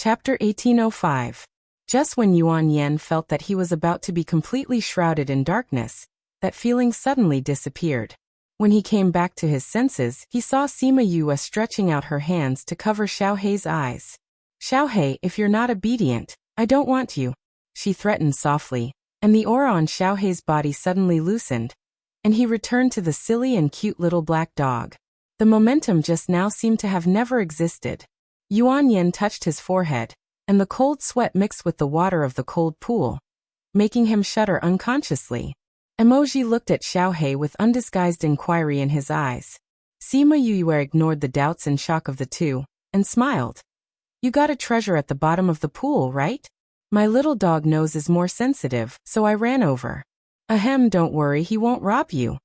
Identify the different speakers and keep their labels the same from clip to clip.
Speaker 1: Chapter 1805. Just when Yuan Yan felt that he was about to be completely shrouded in darkness, that feeling suddenly disappeared. When he came back to his senses, he saw Sima Yue stretching out her hands to cover Xiaohei's eyes. "Xiaohei, if you're not obedient, I don't want you," she threatened softly, and the aura on Xiaohei's body suddenly loosened, and he returned to the silly and cute little black dog. The momentum just now seemed to have never existed. Yuan Yan touched his forehead, and the cold sweat mixed with the water of the cold pool, making him shudder unconsciously. Emoji looked at Xiaohei with undisguised inquiry in his eyes. Sima Yue ignored the doubts and shock of the two, and smiled. "You got a treasure at the bottom of the pool, right? My little dog nose is more sensitive, so I ran over." "Ahem, don't worry, he won't rob you."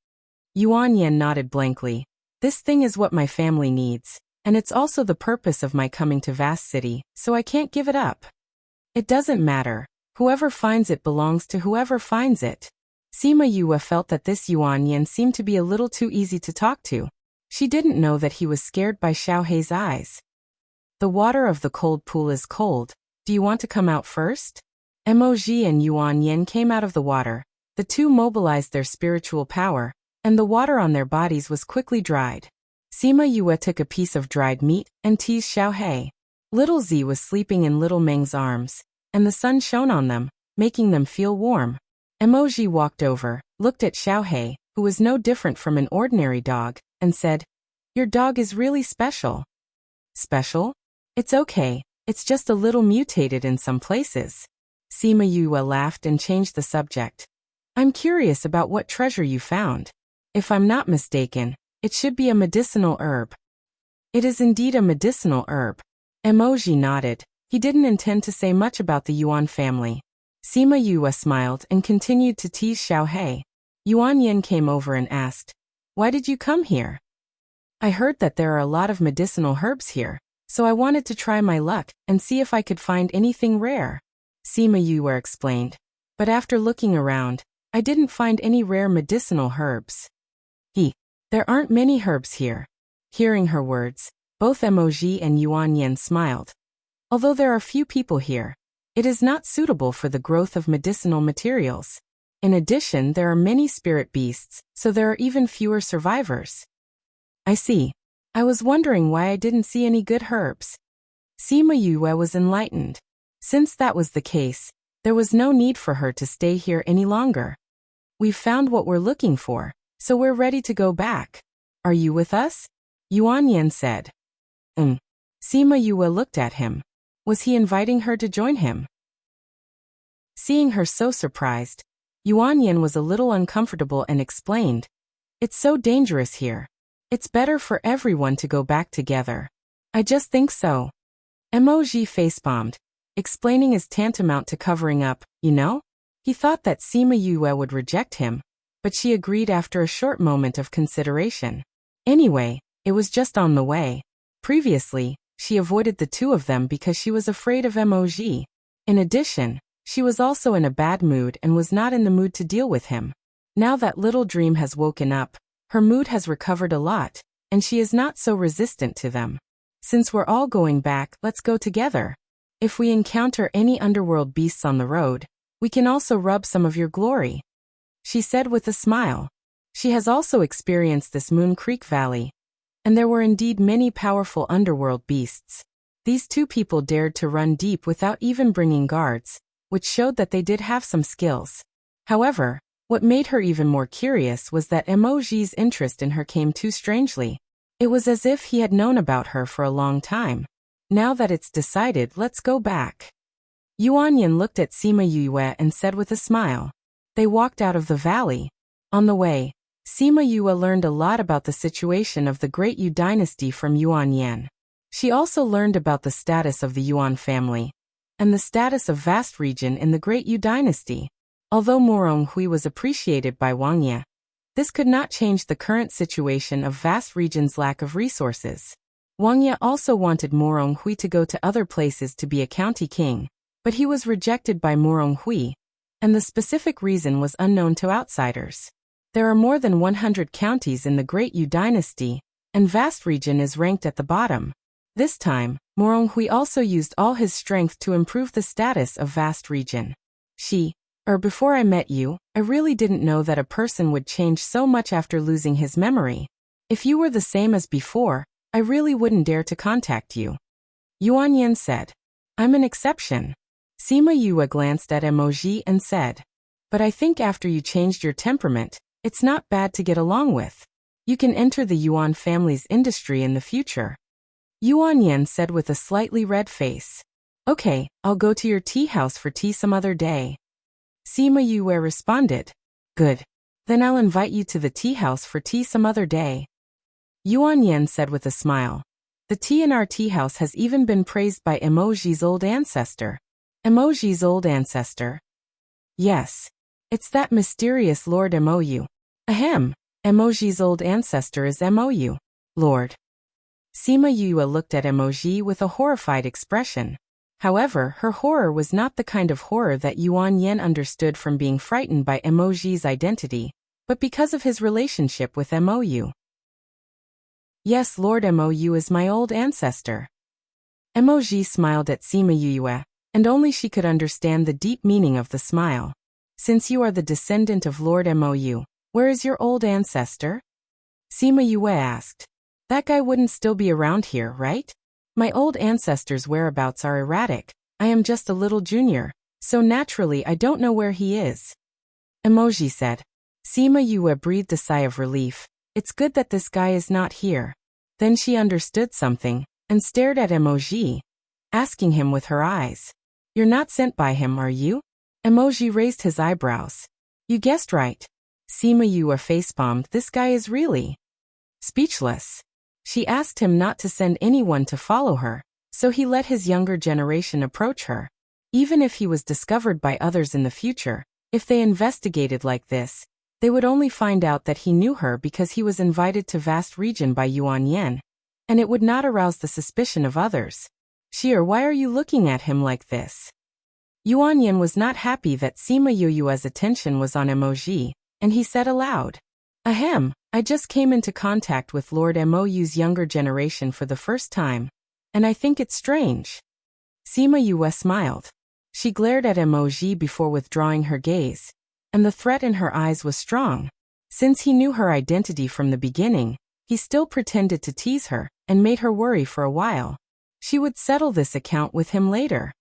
Speaker 1: Yuan Yan nodded blankly. "This thing is what my family needs, and it's also the purpose of my coming to Vast City, so I can't give it up." "It doesn't matter. Whoever finds it belongs to whoever finds it." Sima Yue felt that this Yuan Yan seemed to be a little too easy to talk to. She didn't know that he was scared by Xiaohei's eyes. "The water of the cold pool is cold. Do you want to come out first?" Emoji and Yuan Yan came out of the water. The two mobilized their spiritual power, and the water on their bodies was quickly dried. Sima Yue took a piece of dried meat and teased Xiaohei. Little Z was sleeping in little Meng's arms, and the sun shone on them, making them feel warm. Emoji walked over, looked at Xiaohei, who was no different from an ordinary dog, and said, "Your dog is really special." "Special? It's okay, it's just a little mutated in some places." Sima Yue laughed and changed the subject. "I'm curious about what treasure you found. If I'm not mistaken, it should be a medicinal herb." "It is indeed a medicinal herb." Emoji nodded. He didn't intend to say much about the Yuan family. Sima Yue smiled and continued to tease Xiaohei. Yuan Yan came over and asked, "Why did you come here?" "I heard that there are a lot of medicinal herbs here, so I wanted to try my luck and see if I could find anything rare," Sima Yue explained. "But after looking around, I didn't find any rare medicinal herbs." "There aren't many herbs here." Hearing her words, both Emoji and Yuan Yan smiled. "Although there are few people here, it is not suitable for the growth of medicinal materials. In addition, there are many spirit beasts, so there are even fewer survivors." "I see. I was wondering why I didn't see any good herbs." Sima Yue was enlightened. Since that was the case, there was no need for her to stay here any longer. "We've found what we're looking for, so we're ready to go back. Are you with us?" Yuan Yan said. Sima Yue looked at him. Was he inviting her to join him? Seeing her so surprised, Yuan Yan was a little uncomfortable and explained, "It's so dangerous here. It's better for everyone to go back together." "I just think so." Emoji facepalmed. Explaining is tantamount to covering up, you know? He thought that Sima Yue would reject him, but she agreed after a short moment of consideration. Anyway, it was just on the way. Previously, she avoided the two of them because she was afraid of Emoji. In addition, she was also in a bad mood and was not in the mood to deal with him. Now that little dream has woken up, her mood has recovered a lot, and she is not so resistant to them. "Since we're all going back, let's go together. If we encounter any underworld beasts on the road, we can also rub some of your glory," she said with a smile. She has also experienced this Moon Creek Valley, and there were indeed many powerful underworld beasts. These two people dared to run deep without even bringing guards, which showed that they did have some skills. However, what made her even more curious was that Emoji's interest in her came too strangely. It was as if he had known about her for a long time. "Now that it's decided, let's go back." Yuan Yan looked at Sima Yue and said with a smile. They walked out of the valley. On the way, Sima Yue learned a lot about the situation of the Great Yu dynasty from Yuan Yan. She also learned about the status of the Yuan family, and the status of Vast Region in the Great Yu dynasty. Although Murong Hui was appreciated by Wang Ye, this could not change the current situation of Vast Region's lack of resources. Wang Ye also wanted Murong Hui to go to other places to be a county king, but he was rejected by Murong Hui, and the specific reason was unknown to outsiders. There are more than 100 counties in the Great Yu dynasty, and Vast Region is ranked at the bottom. This time, Moronghui also used all his strength to improve the status of vast region. Before I met you, I really didn't know that a person would change so much after losing his memory. If you were the same as before, I really wouldn't dare to contact you. Yuan Yen said. I'm an exception. Sima Yue glanced at Emoji and said. But I think after you changed your temperament, it's not bad to get along with. You can enter the Yuan family's industry in the future. Yuan Yen said with a slightly red face. Okay, I'll go to your tea house for tea some other day. Sima Yue responded. Good. Then I'll invite you to the tea house for tea some other day. Yuan Yen said with a smile. The tea in our tea house has even been praised by Emoji's old ancestor. Emoji's old ancestor? Yes. It's that mysterious Lord Mou. Ahem. Emoji's old ancestor is Mou. Lord. Sima Yue looked at Emoji with a horrified expression. However, her horror was not the kind of horror that Yuan Yen understood from being frightened by Emoji's identity, but because of his relationship with Mou. Yes, Lord Mou is my old ancestor. Emoji smiled at Sima Yue, and only she could understand the deep meaning of the smile. Since you are the descendant of Lord Mou, where is your old ancestor? Sima Yue asked. That guy wouldn't still be around here, right? My old ancestor's whereabouts are erratic. I am just a little junior, so naturally I don't know where he is. Emoji said. Sima Yue breathed a sigh of relief. It's good that this guy is not here. Then she understood something, and stared at Emoji, asking him with her eyes. You're not sent by him, are you? Emoji raised his eyebrows. You guessed right. Sima Yue facepalmed. This guy is really speechless. She asked him not to send anyone to follow her, so he let his younger generation approach her. Even if he was discovered by others in the future, if they investigated like this, they would only find out that he knew her because he was invited to vast region by Yuan Yen, and it would not arouse the suspicion of others. Why are you looking at him like this? Yuan Yen was not happy that Sima Yue's attention was on Emoji, and he said aloud. Ahem, I just came into contact with Lord Mou's younger generation for the first time, and I think it's strange. Sima Yue smiled. She glared at Emoji before withdrawing her gaze, and the threat in her eyes was strong. Since he knew her identity from the beginning, he still pretended to tease her, and made her worry for a while. She would settle this account with him later.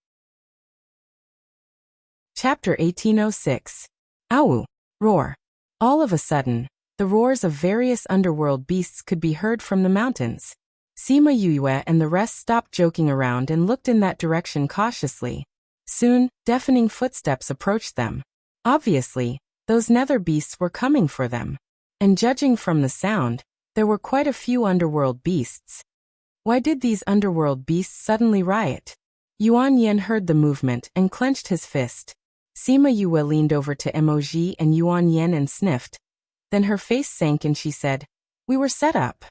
Speaker 1: Chapter 1806. Ow! Roar. All of a sudden, the roars of various underworld beasts could be heard from the mountains. Sima Yue and the rest stopped joking around and looked in that direction cautiously. Soon, deafening footsteps approached them. Obviously, those nether beasts were coming for them. And judging from the sound, there were quite a few underworld beasts. Why did these underworld beasts suddenly riot? Yuan Yen heard the movement and clenched his fist. Sima Yue leaned over to Emoji and Yuan Yen and sniffed. Then her face sank and she said, We were set up.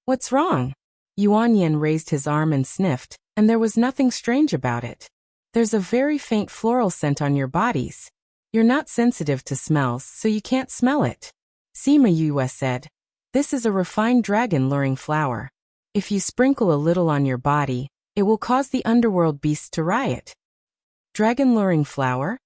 Speaker 1: What's wrong? Yuan Yen raised his arm and sniffed, and there was nothing strange about it. There's a very faint floral scent on your bodies. You're not sensitive to smells, so you can't smell it. Sima Yue said. This is a refined dragon-luring flower. If you sprinkle a little on your body, it will cause the underworld beasts to riot. Dragon-luring flower?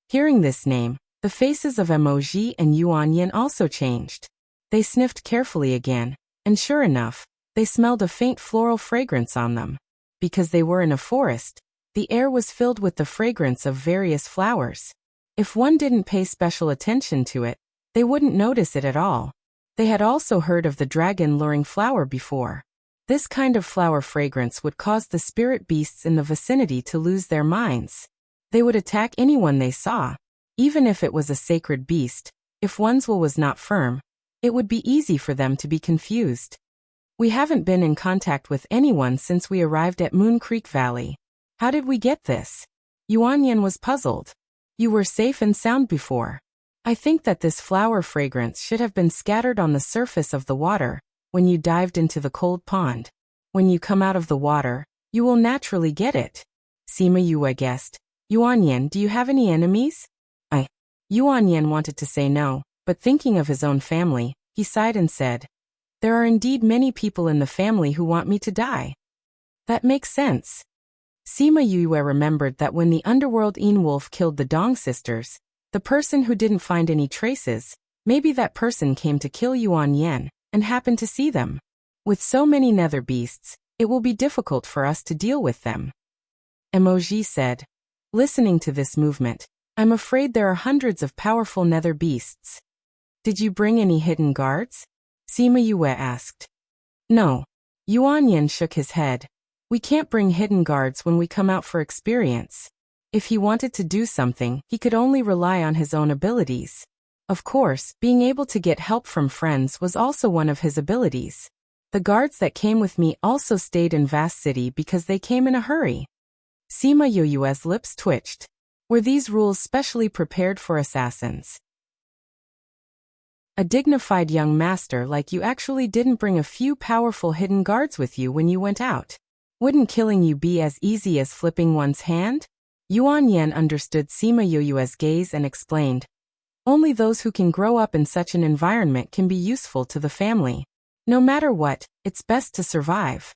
Speaker 1: Hearing this name, the faces of Emoji and Yuan Yen also changed. They sniffed carefully again, and sure enough, they smelled a faint floral fragrance on them. Because they were in a forest, the air was filled with the fragrance of various flowers. If one didn't pay special attention to it, they wouldn't notice it at all. They had also heard of the dragon-luring flower before. This kind of flower fragrance would cause the spirit beasts in the vicinity to lose their minds. They would attack anyone they saw. Even if it was a sacred beast, if one's will was not firm, it would be easy for them to be confused. We haven't been in contact with anyone since we arrived at Moon Creek Valley. How did we get this? Yuan Yen was puzzled. You were safe and sound before. I think that this flower fragrance should have been scattered on the surface of the water when you dived into the cold pond. When you come out of the water, you will naturally get it. Sima Yue guessed. Yuan Yen, do you have any enemies? Yuan Yen wanted to say no, but thinking of his own family, he sighed and said, There are indeed many people in the family who want me to die. That makes sense. Sima Yue remembered that when the underworld Wolf killed the Dong sisters, the person who didn't find any traces, maybe that person came to kill Yuan Yan and happened to see them. With so many nether beasts, it will be difficult for us to deal with them. Emoji said. Listening to this movement, I'm afraid there are hundreds of powerful nether beasts. Did you bring any hidden guards? Sima Yue asked. No. Yuan Yan shook his head. We can't bring hidden guards when we come out for experience. If he wanted to do something, he could only rely on his own abilities. Of course, being able to get help from friends was also one of his abilities. The guards that came with me also stayed in Vast City because they came in a hurry. Sima Yue's lips twitched. Were these rules specially prepared for assassins? A dignified young master like you actually didn't bring a few powerful hidden guards with you when you went out. Wouldn't killing you be as easy as flipping one's hand? Yuan Yan understood Sima Yue's gaze and explained. Only those who can grow up in such an environment can be useful to the family. No matter what, it's best to survive.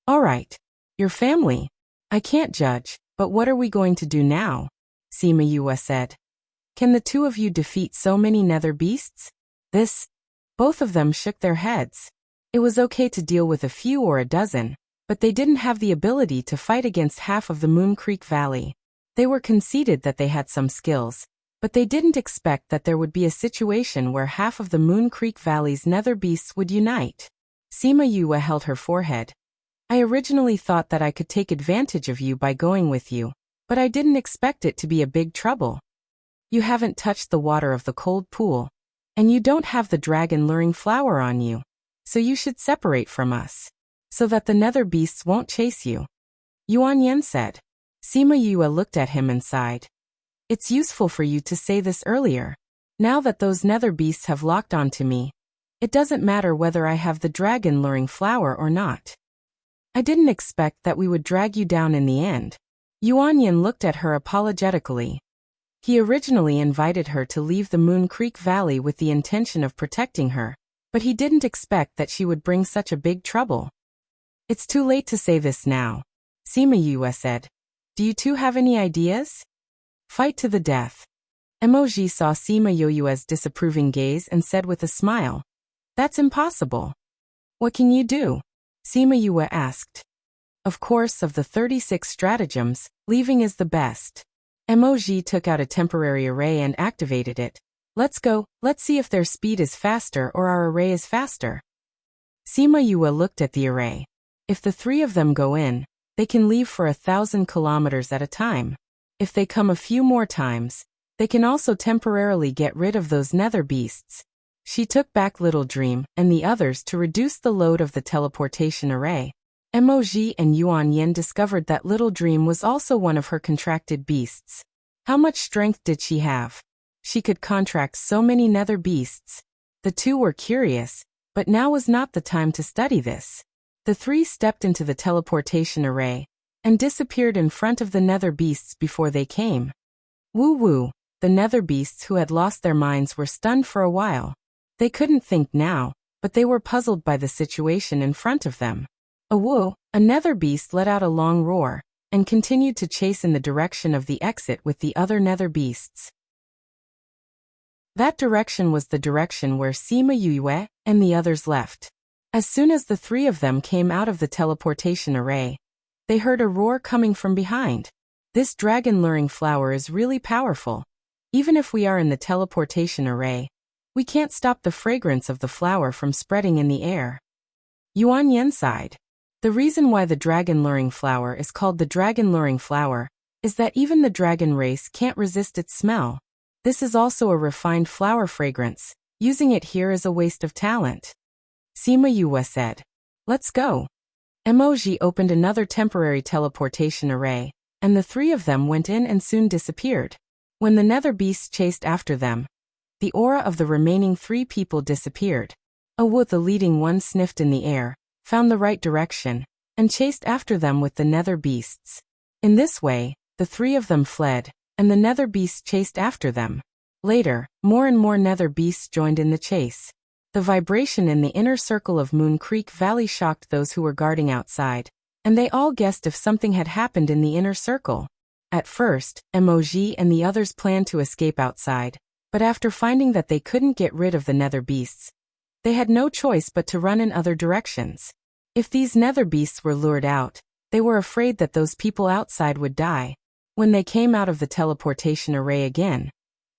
Speaker 1: All right. Your family. I can't judge, but what are we going to do now? Sima Yue said. Can the two of you defeat so many nether beasts? Both of them shook their heads. It was okay to deal with a few or a dozen, but they didn't have the ability to fight against half of the Moon Creek Valley. They were conceded that they had some skills, but they didn't expect that there would be a situation where half of the Moon Creek Valley's nether beasts would unite. Sima Yue held her forehead. I originally thought that I could take advantage of you by going with you, but I didn't expect it to be a big trouble. You haven't touched the water of the cold pool, and you don't have the dragon-luring flower on you, so you should separate from us, so that the nether beasts won't chase you. Yuan Yan said. Sima Yue looked at him and sighed. It's useful for you to say this earlier. Now that those nether beasts have locked onto me, it doesn't matter whether I have the dragon-luring flower or not. I didn't expect that we would drag you down in the end. Yuan Yan looked at her apologetically. He originally invited her to leave the Moon Creek Valley with the intention of protecting her, but he didn't expect that she would bring such a big trouble. It's too late to say this now, Sima Yue said. Do you two have any ideas? Fight to the death. Emoji saw Sima Yue's disapproving gaze and said with a smile. That's impossible. What can you do? Sima Yue asked. Of course, of the 36 stratagems, leaving is the best. Emoji took out a temporary array and activated it. Let's go, let's see if their speed is faster or our array is faster. Sima Yue looked at the array. If the three of them go in, they can leave for 1,000 kilometers at a time. If they come a few more times, they can also temporarily get rid of those nether beasts. She took back Little Dream and the others to reduce the load of the teleportation array. Emoji and Yuan Yan discovered that Little Dream was also one of her contracted beasts. How much strength did she have? She could contract so many nether beasts. The two were curious, but now was not the time to study this. The three stepped into the teleportation array and disappeared in front of the nether beasts before they came. Woo woo, the nether beasts who had lost their minds were stunned for a while. They couldn't think now, but they were puzzled by the situation in front of them. A nether beast let out a long roar and continued to chase in the direction of the exit with the other nether beasts. That direction was the direction where Sima Yue and the others left. As soon as the three of them came out of the teleportation array, they heard a roar coming from behind. This dragon-luring flower is really powerful. Even if we are in the teleportation array, we can't stop the fragrance of the flower from spreading in the air. Yuan Yan sighed. The reason why the dragon-luring flower is called the dragon-luring flower is that even the dragon race can't resist its smell. This is also a refined flower fragrance. Using it here is a waste of talent. Sima Yue said. Let's go. Emoji opened another temporary teleportation array, and the three of them went in and soon disappeared. When the nether beasts chased after them, the aura of the remaining three people disappeared. The leading one sniffed in the air, found the right direction, and chased after them with the nether beasts. In this way, the three of them fled, and the nether beasts chased after them. Later, more and more nether beasts joined in the chase. The vibration in the inner circle of Moon Creek Valley shocked those who were guarding outside, and they all guessed if something had happened in the inner circle. At first, Emoji and the others planned to escape outside, but after finding that they couldn't get rid of the nether beasts, they had no choice but to run in other directions. If these nether beasts were lured out, they were afraid that those people outside would die. When they came out of the teleportation array again,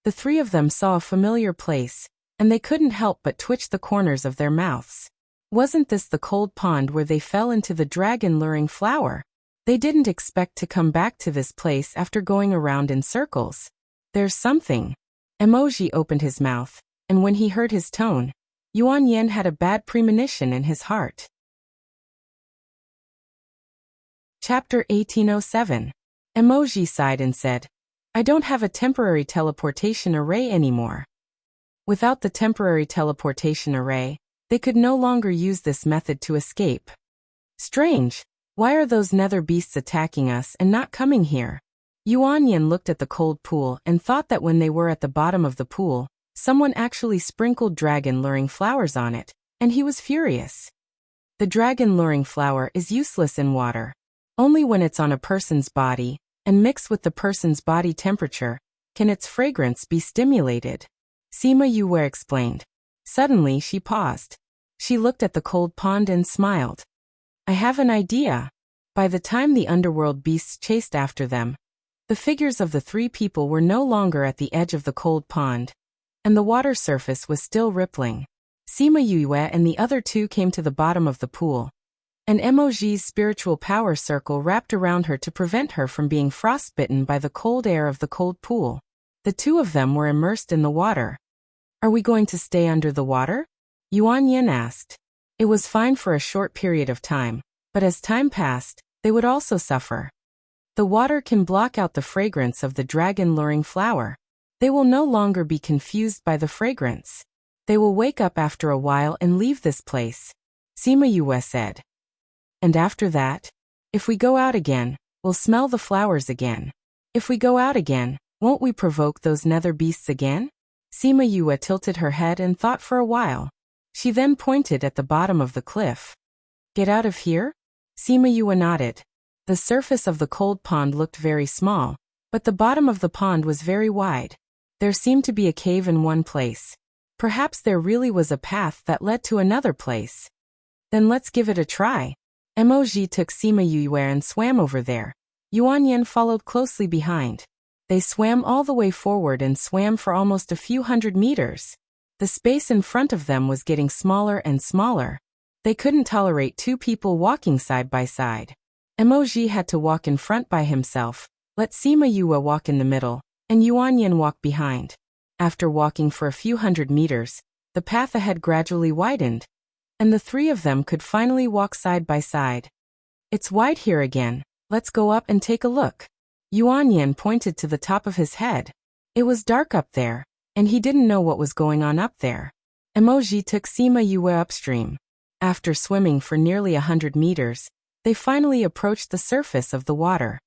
Speaker 1: the three of them saw a familiar place, and they couldn't help but twitch the corners of their mouths. Wasn't this the cold pond where they fell into the dragon-luring flower? They didn't expect to come back to this place after going around in circles. There's something. Emoji opened his mouth, and when he heard his tone, Yuan Yen had a bad premonition in his heart. Chapter 1807. Emoji sighed and said, I don't have a temporary teleportation array anymore. Without the temporary teleportation array, they could no longer use this method to escape. Strange. Why are those nether beasts attacking us and not coming here? Yuan Yen looked at the cold pool and thought that when they were at the bottom of the pool, someone actually sprinkled dragon-luring flowers on it, and he was furious. The dragon-luring flower is useless in water. Only when it's on a person's body, and mixed with the person's body temperature, can its fragrance be stimulated. Sima Yue explained. Suddenly she paused. She looked at the cold pond and smiled. I have an idea. By the time the underworld beasts chased after them, the figures of the three people were no longer at the edge of the cold pond, and the water surface was still rippling. Sima Yue and the other two came to the bottom of the pool, and Emoji's spiritual power circle wrapped around her to prevent her from being frostbitten by the cold air of the cold pool. The two of them were immersed in the water. Are we going to stay under the water? Yuan Yen asked. It was fine for a short period of time, but as time passed, they would also suffer. The water can block out the fragrance of the dragon-luring flower. They will no longer be confused by the fragrance. They will wake up after a while and leave this place. Sima Yue said. And after that? If we go out again, we'll smell the flowers again. If we go out again, won't we provoke those nether beasts again? Sima Yue tilted her head and thought for a while. She then pointed at the bottom of the cliff. Get out of here? Sima Yue nodded. The surface of the cold pond looked very small, but the bottom of the pond was very wide. There seemed to be a cave in one place. Perhaps there really was a path that led to another place. Then let's give it a try. Emoji took Sima Yue and swam over there. Yuan Yen followed closely behind. They swam all the way forward and swam for almost a few hundred meters. The space in front of them was getting smaller and smaller. They couldn't tolerate two people walking side by side. Emoji had to walk in front by himself, let Sima Yue walk in the middle, and Yuan Yen walk behind. After walking for a few hundred meters, the path ahead gradually widened, and the three of them could finally walk side by side. It's wide here again, let's go up and take a look. Yuan Yen pointed to the top of his head. It was dark up there, and he didn't know what was going on up there. Emoji took Sima Yue upstream. After swimming for nearly 100 meters, they finally approached the surface of the water.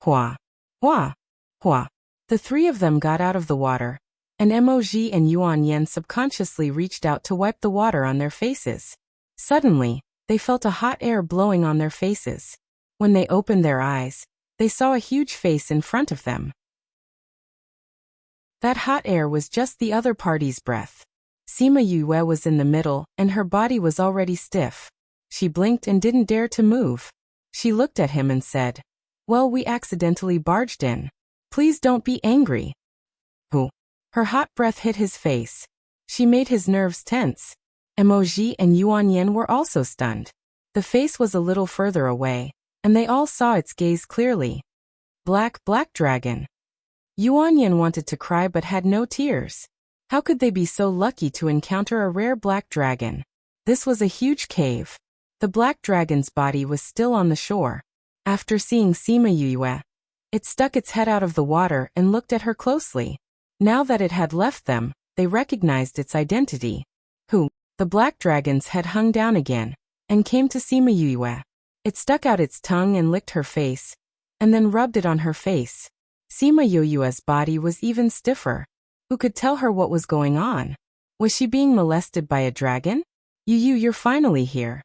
Speaker 1: Hua! Hua! Hua! The three of them got out of the water, and Emoji and Yuan Yen subconsciously reached out to wipe the water on their faces. Suddenly, they felt a hot air blowing on their faces. When they opened their eyes, they saw a huge face in front of them. That hot air was just the other party's breath. Sima Yue was in the middle, and her body was already stiff. She blinked and didn't dare to move. She looked at him and said, Well, we accidentally barged in. Please don't be angry. Who? Her hot breath hit his face. She made his nerves tense. Emoji and Yuan Yen were also stunned. The face was a little further away, and they all saw its gaze clearly. Black dragon. Yuan Yen wanted to cry but had no tears. How could they be so lucky to encounter a rare black dragon? This was a huge cave. The black dragon's body was still on the shore. After seeing Sima Yue, it stuck its head out of the water and looked at her closely. Now that it had left them, they recognized its identity. Who? The black dragon's head hung down again, and came to Sima Yue. It stuck out its tongue and licked her face, and then rubbed it on her face. Sima Yue's body was even stiffer. Who could tell her what was going on? Was she being molested by a dragon? You're finally here.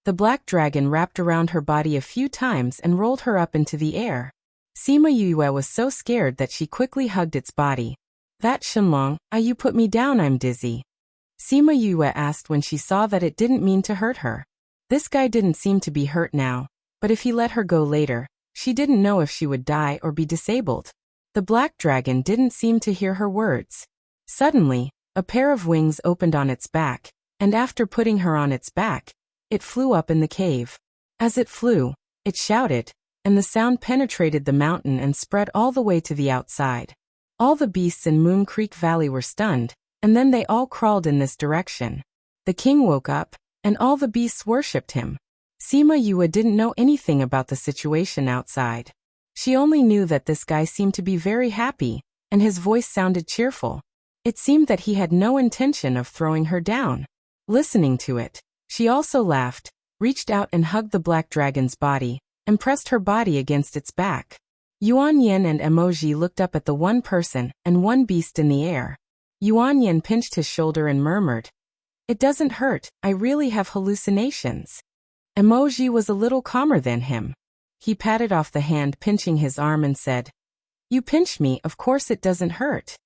Speaker 1: The black dragon wrapped around her body a few times and rolled her up into the air. Sima Yue was so scared that she quickly hugged its body. That Shenlong, you put me down, I'm dizzy. Sima Yue asked when she saw that it didn't mean to hurt her. This guy didn't seem to be hurt now, but if he let her go later, she didn't know if she would die or be disabled. The black dragon didn't seem to hear her words. Suddenly, a pair of wings opened on its back, and after putting her on its back, it flew up in the cave. As it flew, it shouted, and the sound penetrated the mountain and spread all the way to the outside. All the beasts in Moon Creek Valley were stunned, and then they all crawled in this direction. The king woke up, and all the beasts worshipped him. Sima Yue didn't know anything about the situation outside. She only knew that this guy seemed to be very happy, and his voice sounded cheerful. It seemed that he had no intention of throwing her down. Listening to it, she also laughed, reached out and hugged the black dragon's body, and pressed her body against its back. Yuan Yen and Emoji looked up at the one person and one beast in the air. Yuan Yen pinched his shoulder and murmured, "It doesn't hurt, I really have hallucinations." Emoji was a little calmer than him. He patted off the hand pinching his arm and said, "You pinch me, of course it doesn't hurt."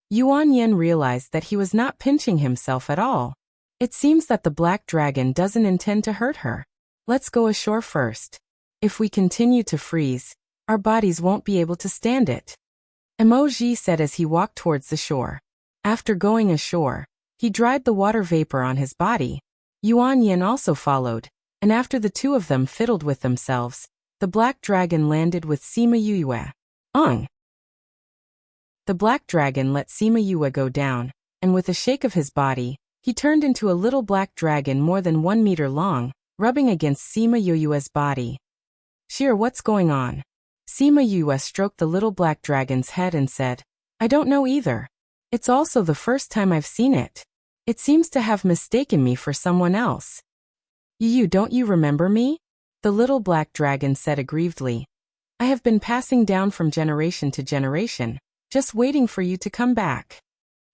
Speaker 1: Yuan Yen realized that he was not pinching himself at all. It seems that the black dragon doesn't intend to hurt her. Let's go ashore first. If we continue to freeze, our bodies won't be able to stand it. Emoji said as he walked towards the shore. After going ashore, he dried the water vapor on his body. Yuan Yin also followed, and after the two of them fiddled with themselves, the black dragon landed with Sima Yue. The black dragon let Sima Yue go down, and with a shake of his body, he turned into a little black dragon more than 1 meter long, rubbing against Sima Yue's body. "Sheer, what's going on?" Sima Yue stroked the little black dragon's head and said, "I don't know either. It's also the first time I've seen it. It seems to have mistaken me for someone else." Don't you remember me?" the little black dragon said aggrievedly. "I have been passing down from generation to generation, just waiting for you to come back."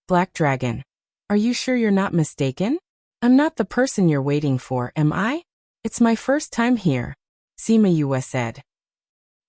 Speaker 1: Black dragon, "Are you sure you're not mistaken? I'm not the person you're waiting for, am I? It's my first time here," Sima Yue said.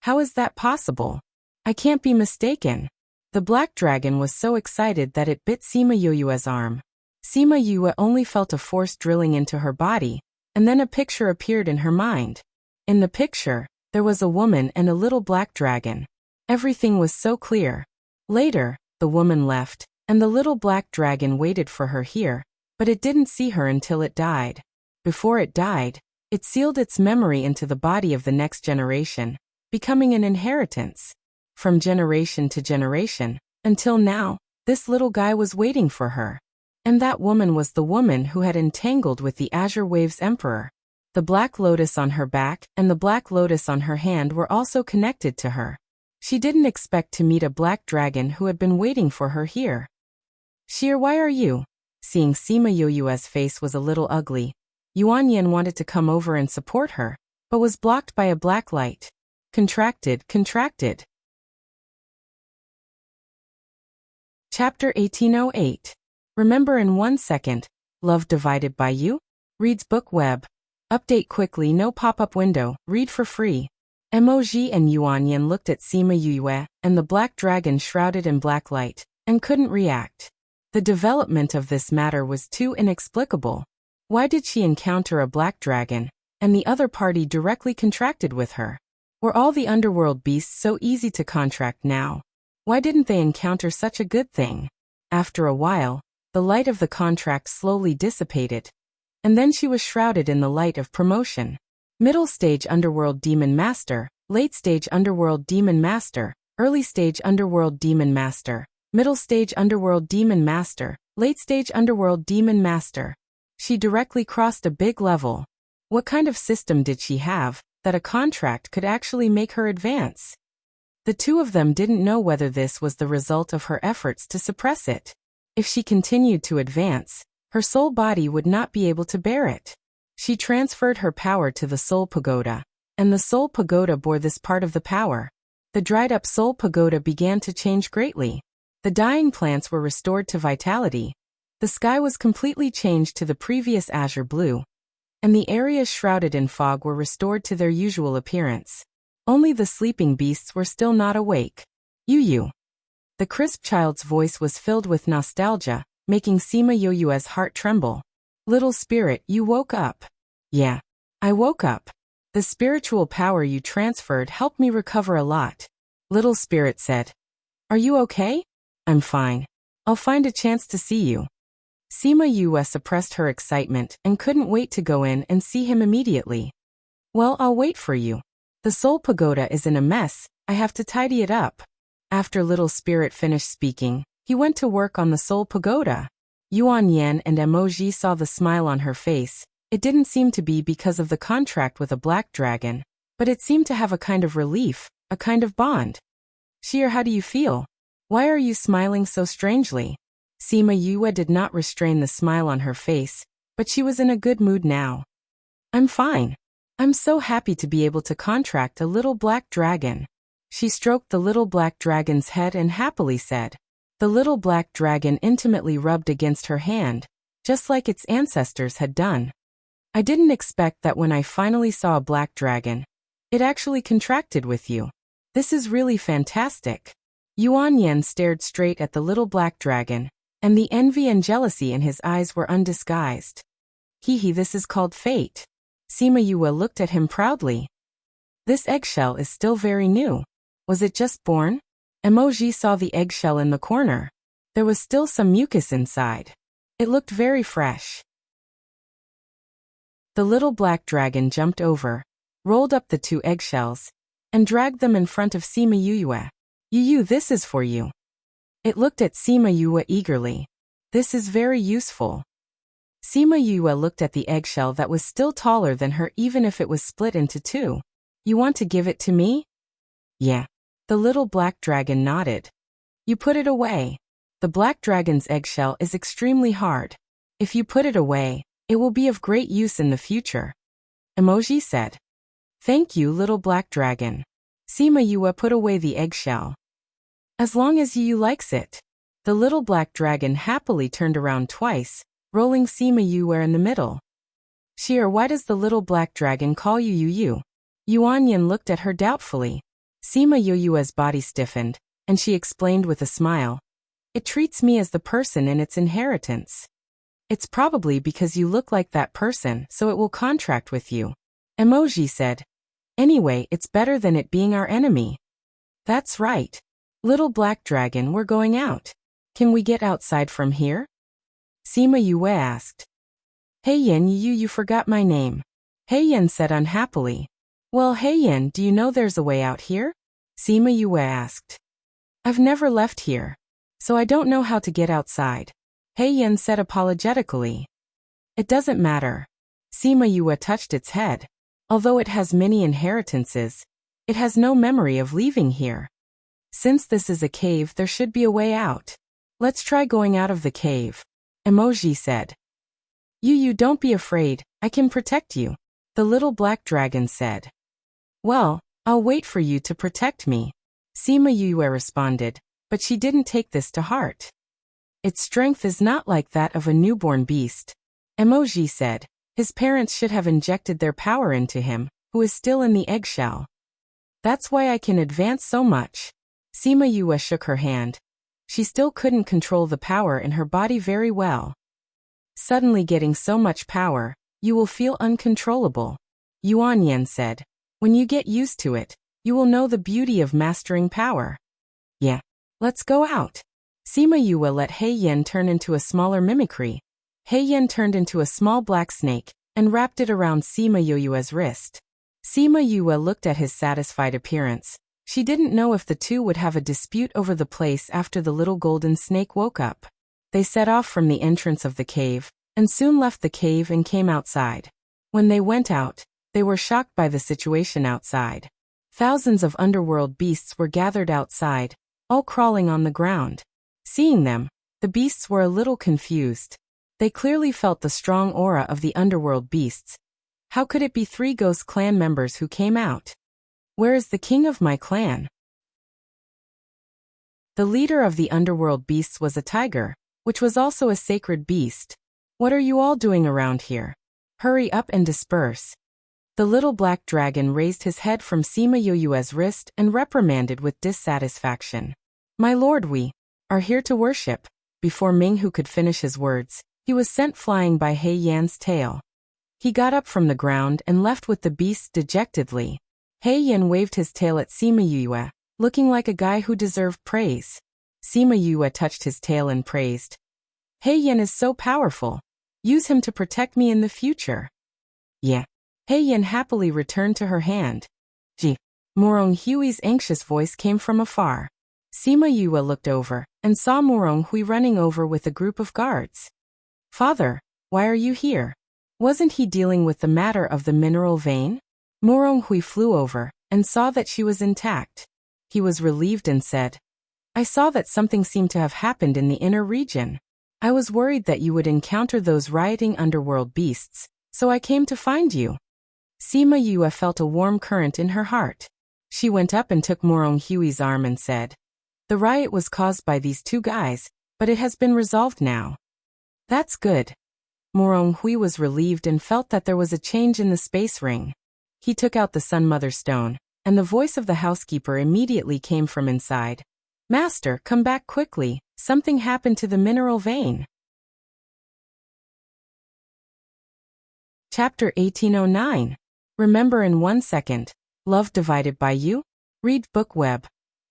Speaker 1: "How is that possible? I can't be mistaken." The black dragon was so excited that it bit Sima Yue's arm. Sima Yue only felt a force drilling into her body, and then a picture appeared in her mind. In the picture, there was a woman and a little black dragon. Everything was so clear. Later, the woman left, and the little black dragon waited for her here, but it didn't see her until it died. Before it died, it sealed its memory into the body of the next generation, becoming an inheritance. From generation to generation, until now, this little guy was waiting for her. And that woman was the woman who had entangled with the Azure Waves Emperor. The black lotus on her back and the black lotus on her hand were also connected to her. She didn't expect to meet a black dragon who had been waiting for her here. "Sheer, why are you?" Seeing Sima Yue's face was a little ugly, Yuan Yin wanted to come over and support her, but was blocked by a black light. Contracted. Chapter 1808. Remember in 1 second. Love divided by you? Reads Book Web. Update quickly, no pop-up window, read for free. Emoji and Yuan Yin looked at Sima Yue and the black dragon shrouded in black light, and couldn't react. The development of this matter was too inexplicable. Why did she encounter a black dragon, and the other party directly contracted with her? Were all the underworld beasts so easy to contract now? Why didn't they encounter such a good thing? After a while, the light of the contract slowly dissipated, and then she was shrouded in the light of promotion. Middle stage underworld demon master, late stage underworld demon master, early stage underworld demon master, middle stage underworld demon master, late stage underworld demon master. She directly crossed a big level. What kind of system did she have that a contract could actually make her advance? The two of them didn't know whether this was the result of her efforts to suppress it. If she continued to advance, her soul body would not be able to bear it. She transferred her power to the soul pagoda, and the soul pagoda bore this part of the power. The dried-up soul pagoda began to change greatly. The dying plants were restored to vitality. The sky was completely changed to the previous azure blue. and the areas shrouded in fog were restored to their usual appearance. Only the sleeping beasts were still not awake. You. The crisp child's voice was filled with nostalgia, making Sima Yoyue's heart tremble. Little spirit, you woke up. Yeah. I woke up. The spiritual power you transferred helped me recover a lot. Little spirit said. Are you okay? I'm fine. I'll find a chance to see you. Sima Yue suppressed her excitement and couldn't wait to go in and see him immediately. Well, I'll wait for you. The Soul Pagoda is in a mess, I have to tidy it up. After Little Spirit finished speaking, he went to work on the Soul Pagoda. Yuan Yan and Emoji saw the smile on her face. It didn't seem to be because of the contract with a black dragon, but it seemed to have a kind of relief, a kind of bond. Shir, how do you feel? Why are you smiling so strangely? Sima Yue did not restrain the smile on her face, but she was in a good mood now. I'm fine. I'm so happy to be able to contract a little black dragon. She stroked the little black dragon's head and happily said. The little black dragon intimately rubbed against her hand, just like its ancestors had done. I didn't expect that when I finally saw a black dragon, it actually contracted with you. This is really fantastic. Yuan Yan stared straight at the little black dragon, and the envy and jealousy in his eyes were undisguised. Hee, this is called fate. Sima Yue looked at him proudly. This eggshell is still very new. Was it just born? Emoji saw the eggshell in the corner. There was still some mucus inside. It looked very fresh. The little black dragon jumped over, rolled up the 2 eggshells, and dragged them in front of Sima Yue. Yu, this is for you. It looked at Sima Yue eagerly. This is very useful. Sima Yue looked at the eggshell that was still taller than her even if it was split into 2. You want to give it to me? Yeah. The little black dragon nodded. You put it away. The black dragon's eggshell is extremely hard. If you put it away, it will be of great use in the future. Emoji said. Thank you, little black dragon. Sima Yue put away the eggshell. As long as you likes it. The little black dragon happily turned around twice, rolling Sima Yue in the middle. Shir, why does the little black dragon call you Yu? Yuan Yan looked at her doubtfully. Sima Yue's body stiffened, and she explained with a smile. It treats me as the person in its inheritance. It's probably because you look like that person, so it will contract with you. Emoji said. Anyway, it's better than it being our enemy. That's right. Little black dragon, we're going out. Can we get outside from here? Sima Yue asked. Hey Yin, you forgot my name. Hey Yin said unhappily. Well, Hey Yin, do you know there's a way out here? Sima Yue asked. I've never left here, so I don't know how to get outside. Hey Yin said apologetically. It doesn't matter. Sima Yue touched its head. Although it has many inheritances, it has no memory of leaving here. Since this is a cave, there should be a way out. Let's try going out of the cave. Emoji said. You don't be afraid, I can protect you. The little black dragon said. Well, I'll wait for you to protect me. Sima Yue responded, but she didn't take this to heart. Its strength is not like that of a newborn beast. Emoji said. His parents should have injected their power into him, who is still in the eggshell. That's why I can advance so much. Sima Yue shook her hand. She still couldn't control the power in her body very well. Suddenly getting so much power, you will feel uncontrollable. Yuan Yan said. When you get used to it, you will know the beauty of mastering power. Yeah. Let's go out. Sima Yue let Hei Yin turn into a smaller mimicry. Hei Yin turned into a small black snake and wrapped it around Sima Yue's wrist. Sima Yue looked at his satisfied appearance. She didn't know if the two would have a dispute over the place after the little golden snake woke up. They set off from the entrance of the cave, and soon left the cave and came outside. When they went out, they were shocked by the situation outside. Thousands of underworld beasts were gathered outside, all crawling on the ground. Seeing them, the beasts were a little confused. They clearly felt the strong aura of the underworld beasts. How could it be 3 ghost clan members who came out? Where is the king of my clan? The leader of the underworld beasts was a tiger, which was also a sacred beast. What are you all doing around here? Hurry up and disperse. The little black dragon raised his head from Sima Yue's wrist and reprimanded with dissatisfaction. My lord, we are here to worship. Before Minghu could finish his words, he was sent flying by He Yan's tail. He got up from the ground and left with the beasts dejectedly. He Yan waved his tail at Sima Yue, looking like a guy who deserved praise. Sima Yue touched his tail and praised. He Yan is so powerful. Use him to protect me in the future. Yeah. He Yan happily returned to her hand. Gee. Morong Hui's anxious voice came from afar. Sima Yue looked over and saw Morong Hui running over with a group of guards. Father, why are you here? Wasn't he dealing with the matter of the mineral vein? Morong Hui flew over and saw that she was intact. He was relieved and said, I saw that something seemed to have happened in the inner region. I was worried that you would encounter those rioting underworld beasts, so I came to find you. Sima Yue felt a warm current in her heart. She went up and took Morong Hui's arm and said, The riot was caused by these two guys, but it has been resolved now. That's good. Morong Hui was relieved and felt that there was a change in the space ring. He took out the Sun Mother stone, and the voice of the housekeeper immediately came from inside. Master, come back quickly, something happened to the mineral vein. Chapter 1809. Remember in 1 second. Love divided by you? Read book web.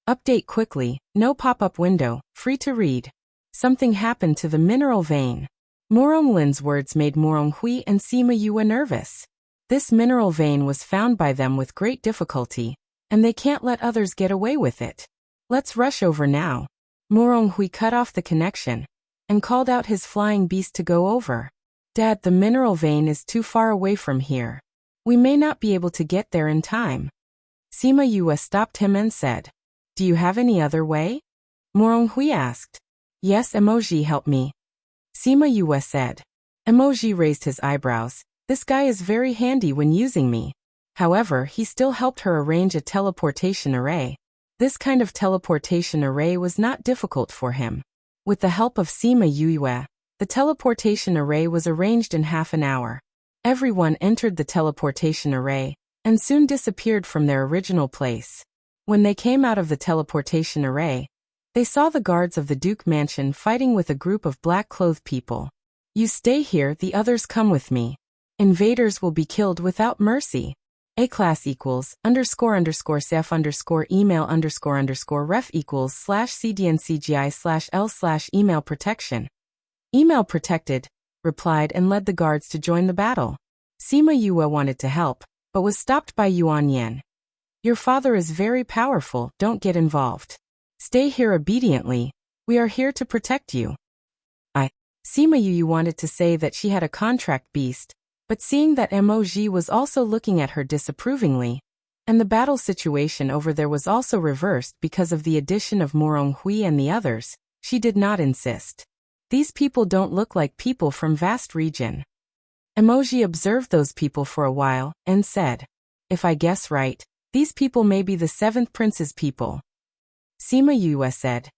Speaker 1: Update quickly, no pop-up window, free to read. Something happened to the mineral vein. Morong Lin's words made Morong Hui and Sima Yue nervous. This mineral vein was found by them with great difficulty, and they can't let others get away with it. Let's rush over now. Morong Hui cut off the connection and called out his flying beast to go over. Dad, the mineral vein is too far away from here. We may not be able to get there in time. Sima Yue stopped him and said, Do you have any other way? Morong Hui asked. Yes, emoji, help me. Sima Yue said. Emoji raised his eyebrows. This guy is very handy when using me. However, he still helped her arrange a teleportation array. This kind of teleportation array was not difficult for him. With the help of Sima Yue, the teleportation array was arranged in half an hour. Everyone entered the teleportation array and soon disappeared from their original place. When they came out of the teleportation array, they saw the guards of the Duke Mansion fighting with a group of black-clothed people. You stay here, the others come with me. Invaders will be killed without mercy. A-class equals __cf email _ref equals /cdncgi/l/email protection. Email protected, replied and led the guards to join the battle. Sima Yue wanted to help, but was stopped by Yuan Yan. Your father is very powerful, don't get involved. Stay here obediently, we are here to protect you. Sima Yue wanted to say that she had a contract beast, but seeing that Emoji was also looking at her disapprovingly, and the battle situation over there was also reversed because of the addition of Morong Hui and the others, she did not insist. These people don't look like people from vast region. Emoji observed those people for a while and said, If I guess right, these people may be the 7th prince's people. Sima Yue said,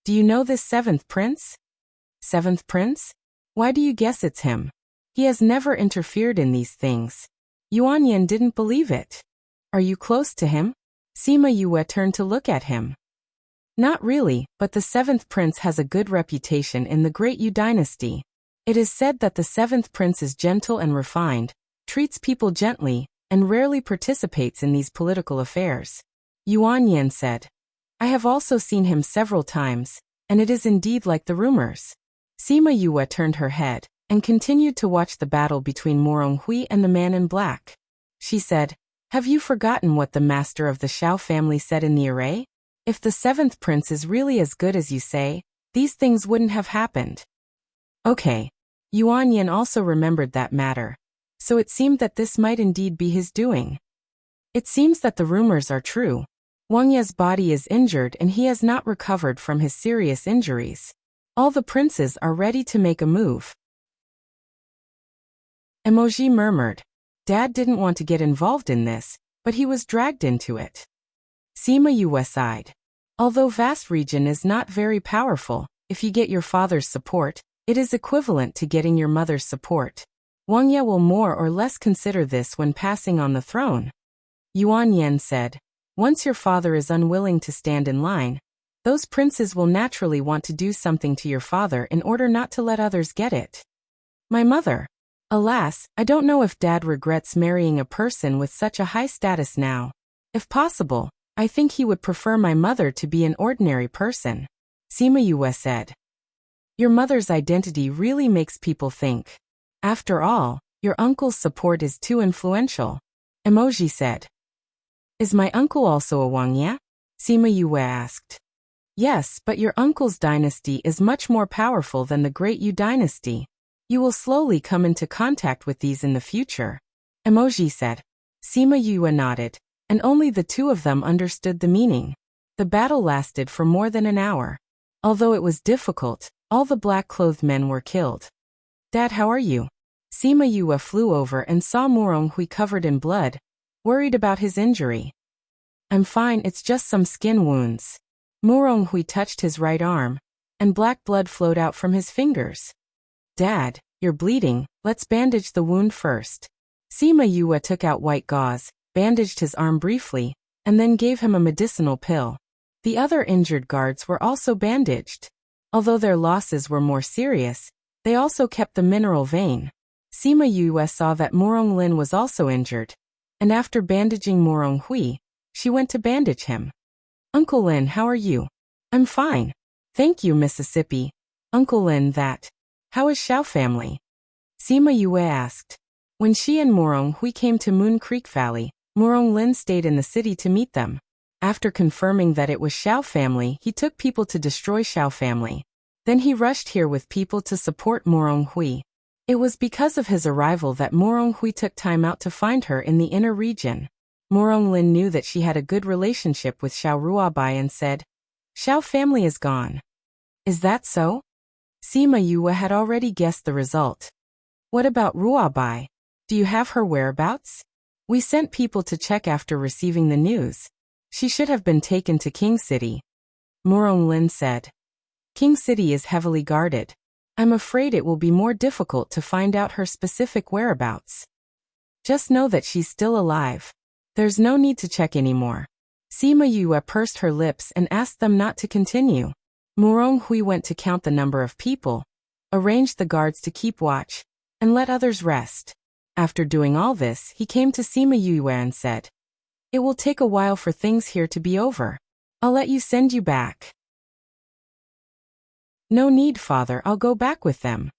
Speaker 1: Do you know this 7th prince? 7th prince? Why do you guess it's him? He has never interfered in these things. Yuan Yan didn't believe it. Are you close to him? Sima Yue turned to look at him. Not really, but the 7th prince has a good reputation in the Great Yu dynasty. It is said that the 7th prince is gentle and refined, treats people gently, and rarely participates in these political affairs. Yuan Yan said, I have also seen him several times, and it is indeed like the rumors. Sima Yue turned her head and continued to watch the battle between Morong Hui and the man in black. She said, Have you forgotten what the master of the Xiao family said in the array? If the 7th prince is really as good as you say, these things wouldn't have happened. Okay. Yuan Yan also remembered that matter, so it seemed that this might indeed be his doing. It seems that the rumors are true. Wang Ye's body is injured and he has not recovered from his serious injuries. All the princes are ready to make a move. Emoji murmured. Dad didn't want to get involved in this, but he was dragged into it. Sima Yue sighed. Although vast region is not very powerful, if you get your father's support, it is equivalent to getting your mother's support. Wang Ye will more or less consider this when passing on the throne. Yuan Yan said, once your father is unwilling to stand in line, those princes will naturally want to do something to your father in order not to let others get it. My mother. Alas, I don't know if Dad regrets marrying a person with such a high status now. If possible, I think he would prefer my mother to be an ordinary person. Sima Yue said. Your mother's identity really makes people think. After all, your uncle's support is too influential. Emoji said. Is my uncle also a Wang Ye? Sima Yue asked. Yes, but your uncle's dynasty is much more powerful than the Great Yu dynasty. You will slowly come into contact with these in the future. Emoji said. Sima Yue nodded, and only the two of them understood the meaning. The battle lasted for more than an hour. Although it was difficult, all the black-clothed men were killed. Dad, how are you? Sima Yue flew over and saw Moronhui covered in blood, worried about his injury. I'm fine, it's just some skin wounds. Moronhui touched his right arm, and black blood flowed out from his fingers. Dad, you're bleeding, let's bandage the wound first. Sima Yue took out white gauze, bandaged his arm briefly, and then gave him a medicinal pill. The other injured guards were also bandaged. Although their losses were more serious, they also kept the mineral vein. Sima Yue saw that Morong Lin was also injured, and after bandaging Morong Hui, she went to bandage him. Uncle Lin, how are you? I'm fine. Thank you, Mississippi. Uncle Lin, that. How is Xiao family? Sima Yue asked. When she and Morong Hui came to Moon Creek Valley, Morong Lin stayed in the city to meet them. After confirming that it was Xiao family, he took people to destroy Xiao family. Then he rushed here with people to support Morong Hui. It was because of his arrival that Morong Hui took time out to find her in the inner region. Morong Lin knew that she had a good relationship with Xiao Ruabai and said, Xiao family is gone. Is that so? Sima Yue had already guessed the result. What about Ruabai? Do you have her whereabouts? We sent people to check after receiving the news. She should have been taken to King City. Morong Lin said. King City is heavily guarded. I'm afraid it will be more difficult to find out her specific whereabouts. Just know that she's still alive. There's no need to check anymore. Sima Yue pursed her lips and asked them not to continue. Morong Hui went to count the number of people, arranged the guards to keep watch, and let others rest. After doing all this, he came to Sima Yue and said, It will take a while for things here to be over. I'll let you send you back. No need, father, I'll go back with them.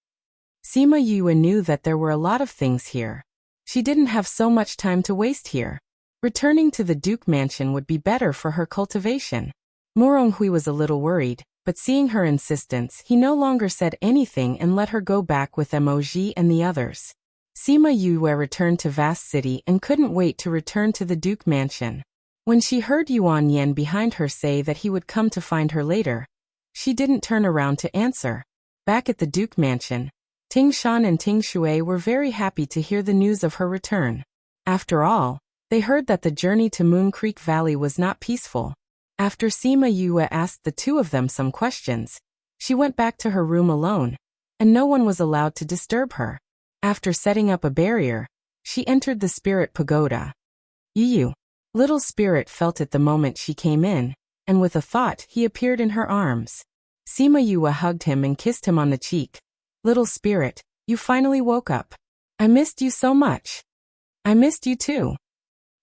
Speaker 1: Sima Yue knew that there were a lot of things here. She didn't have so much time to waste here. Returning to the Duke Mansion would be better for her cultivation. Morong Hui was a little worried, but seeing her insistence, he no longer said anything and let her go back with Emoji and the others. Sima Yue returned to Vast City and couldn't wait to return to the Duke Mansion. When she heard Yuan Yan behind her say that he would come to find her later, she didn't turn around to answer. Back at the Duke Mansion, Ting Shan and Ting Shui were very happy to hear the news of her return. After all, they heard that the journey to Moon Creek Valley was not peaceful. After Sima Yue asked the two of them some questions, she went back to her room alone, and no one was allowed to disturb her. After setting up a barrier, she entered the spirit pagoda. Yu, little spirit felt it the moment she came in, and with a thought he appeared in her arms. Sima Yue hugged him and kissed him on the cheek. Little spirit, you finally woke up. I missed you so much. I missed you too.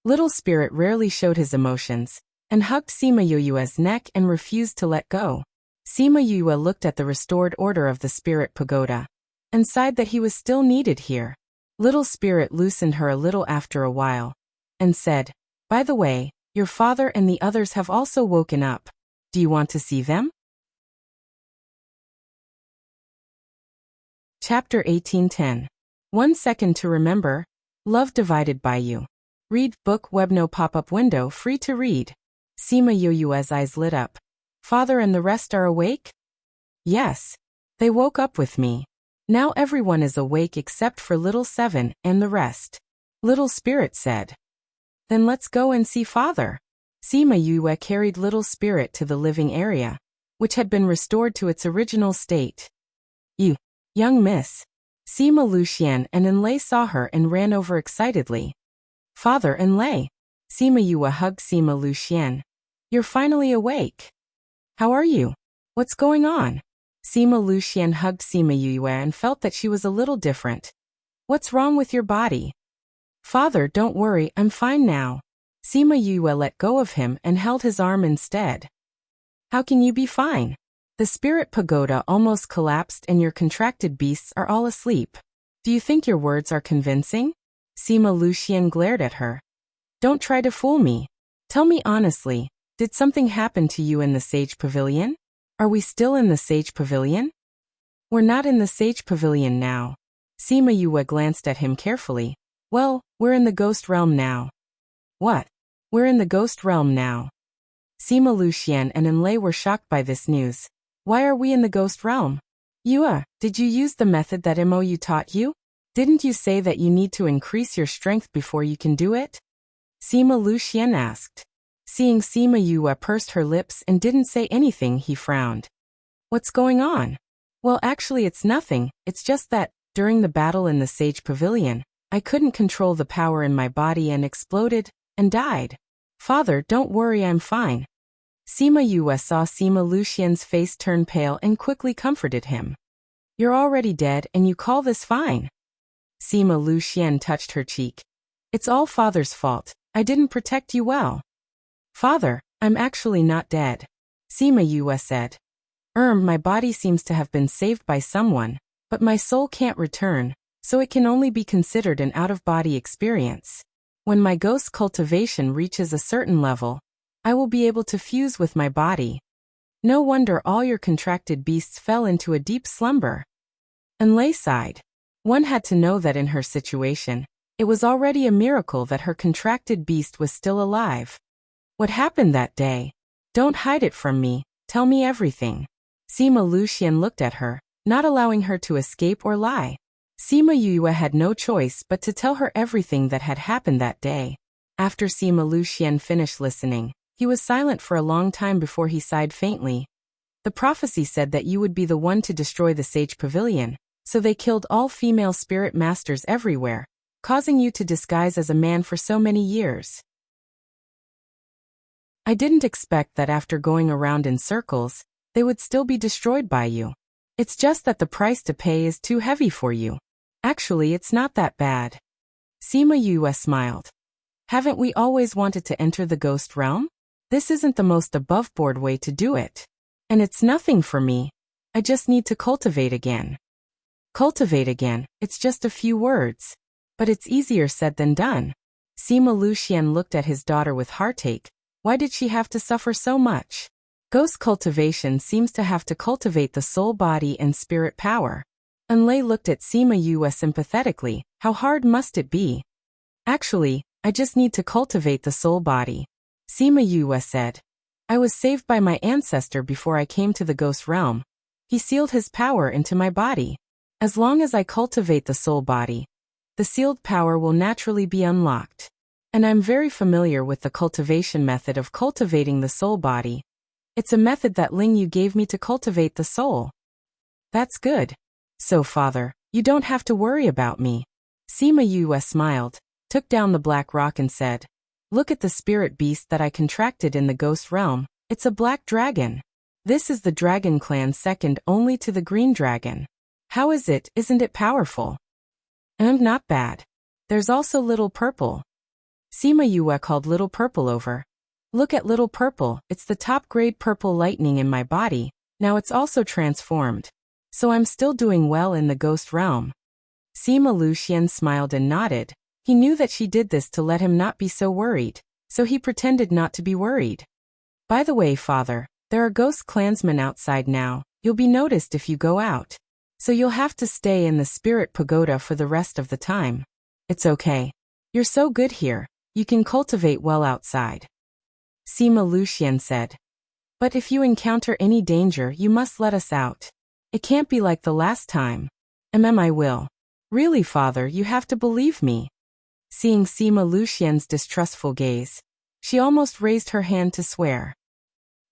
Speaker 1: Little spirit rarely showed his emotions, and hugged Sima Yue's neck and refused to let go. Sima Yue looked at the restored order of the spirit pagoda, and sighed that he was still needed here. Little spirit loosened her a little after a while, and said, By the way, your father and the others have also woken up. Do you want to see them? Chapter 1810. 1 second to remember. Love divided by you. Read book web no pop-up window free to read. Sima Yue's eyes lit up. Father and the rest are awake? Yes. They woke up with me. Now everyone is awake except for Little Seven and the rest. Little Spirit said. Then let's go and see Father. Sima Yue carried Little Spirit to the living area, which had been restored to its original state. You, young miss. Sima Luxian and Enlai saw her and ran over excitedly. Father Enlai. Sima Yue hugged Sima Luxian. You're finally awake. How are you? What's going on? Sima Luxian hugged Sima Yue and felt that she was a little different. What's wrong with your body? Father, don't worry, I'm fine now. Sima Yue let go of him and held his arm instead. How can you be fine? The spirit pagoda almost collapsed and your contracted beasts are all asleep. Do you think your words are convincing? Sima Luxian glared at her. Don't try to fool me. Tell me honestly, did something happen to you in the Sage Pavilion? Are we still in the Sage Pavilion? We're not in the Sage Pavilion now. Sima Yue glanced at him carefully. Well, we're in the Ghost Realm now. What? We're in the Ghost Realm now. Sima Luxian and Enlai were shocked by this news. Why are we in the Ghost Realm? Yue, did you use the method that Mou taught you? Didn't you say that you need to increase your strength before you can do it? Sima Luxian asked. Seeing Sima Yue pursed her lips and didn't say anything, he frowned. What's going on? Well, actually it's nothing, it's just that, during the battle in the Sage Pavilion, I couldn't control the power in my body and exploded, and died. Father, don't worry, I'm fine. Sima Yue saw Sima Luxian's face turn pale and quickly comforted him. You're already dead and you call this fine? Sima Luxian touched her cheek. It's all Father's fault, I didn't protect you well. Father, I'm actually not dead. Sima Yue said. My body seems to have been saved by someone, but my soul can't return, so it can only be considered an out-of-body experience. When my ghost cultivation reaches a certain level, I will be able to fuse with my body. No wonder all your contracted beasts fell into a deep slumber. Enlai sighed. One had to know that in her situation, it was already a miracle that her contracted beast was still alive. What happened that day? Don't hide it from me, tell me everything. Sima Luxian looked at her, not allowing her to escape or lie. Sima Yue had no choice but to tell her everything that had happened that day. After Sima Luxian finished listening, he was silent for a long time before he sighed faintly. The prophecy said that you would be the one to destroy the Sage Pavilion, so they killed all female spirit masters everywhere, causing you to disguise as a man for so many years. I didn't expect that after going around in circles, they would still be destroyed by you. It's just that the price to pay is too heavy for you. Actually, it's not that bad. Sima Yue smiled. Haven't we always wanted to enter the Ghost Realm? This isn't the most above-board way to do it. And it's nothing for me. I just need to cultivate again. Cultivate again, it's just a few words. But it's easier said than done. Sima Luxian looked at his daughter with heartache. Why did she have to suffer so much? Ghost cultivation seems to have to cultivate the soul, body, and spirit power. Enlai looked at Sima Yue sympathetically. How hard must it be? Actually, I just need to cultivate the soul body. Sima Yue said. I was saved by my ancestor before I came to the Ghost Realm. He sealed his power into my body. As long as I cultivate the soul body, the sealed power will naturally be unlocked. And I'm very familiar with the cultivation method of cultivating the soul body. It's a method that Ling Yu gave me to cultivate the soul. That's good. So, Father, you don't have to worry about me. Sima Yue smiled, took down the black rock and said, Look at the spirit beast that I contracted in the Ghost Realm. It's a black dragon. This is the dragon clan second only to the green dragon. How is it? Isn't it powerful? And not bad. There's also Little Purple. Sima Yue called Little Purple over. Look at Little Purple, it's the top-grade purple lightning in my body, now it's also transformed. So I'm still doing well in the Ghost Realm. Sima Luxian smiled and nodded. He knew that she did this to let him not be so worried, so he pretended not to be worried. By the way, Father, there are ghost clansmen outside now. You'll be noticed if you go out. So you'll have to stay in the Spirit Pagoda for the rest of the time. It's okay. You're so good here. You can cultivate well outside. Sima Luxian said. But if you encounter any danger, you must let us out. It can't be like the last time. I will. Really, Father, you have to believe me. Seeing Sima Luxian's distrustful gaze, she almost raised her hand to swear.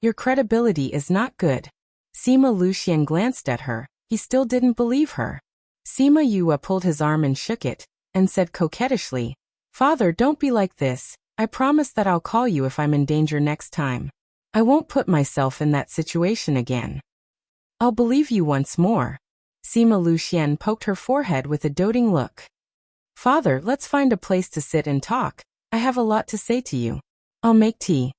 Speaker 1: Your credibility is not good. Sima Luxian glanced at her. He still didn't believe her. Sima Yue pulled his arm and shook it, and said coquettishly, "Father, don't be like this. I promise that I'll call you if I'm in danger next time. I won't put myself in that situation again. I'll believe you once more." Sima Luxian poked her forehead with a doting look. "Father, let's find a place to sit and talk. I have a lot to say to you. I'll make tea."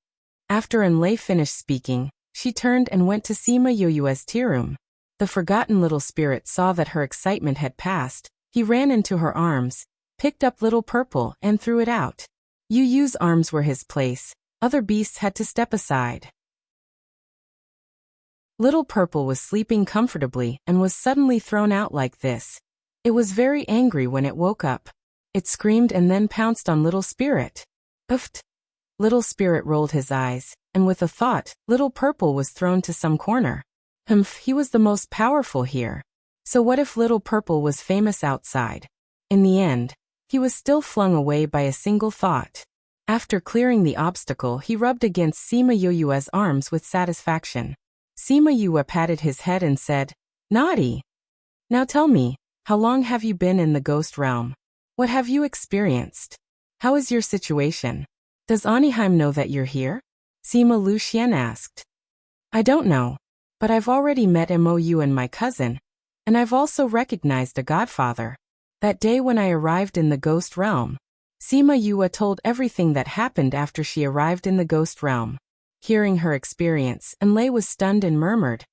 Speaker 1: After Enlei finished speaking, she turned and went to Sima Yue's tea room. The forgotten little spirit saw that her excitement had passed. He ran into her arms, picked up Little Purple, and threw it out. Yu's arms were his place. Other beasts had to step aside. Little Purple was sleeping comfortably and was suddenly thrown out like this. It was very angry when it woke up. It screamed and then pounced on Little Spirit. "Oofed." Little Spirit rolled his eyes, and with a thought, Little Purple was thrown to some corner. He was the most powerful here. So what if Little Purple was famous outside? In the end, he was still flung away by a single thought. After clearing the obstacle, he rubbed against Sima Yue's arms with satisfaction. Sima Yue patted his head and said, "Naughty. Now tell me, how long have you been in the ghost realm? What have you experienced? How is your situation? Does Aniheim know that you're here?" Sima Luxian asked. "I don't know, but I've already met Mou and my cousin, and I've also recognized a godfather. That day when I arrived in the ghost realm." Sima Yue told everything that happened after she arrived in the ghost realm. Hearing her experience, Enlei was stunned and murmured,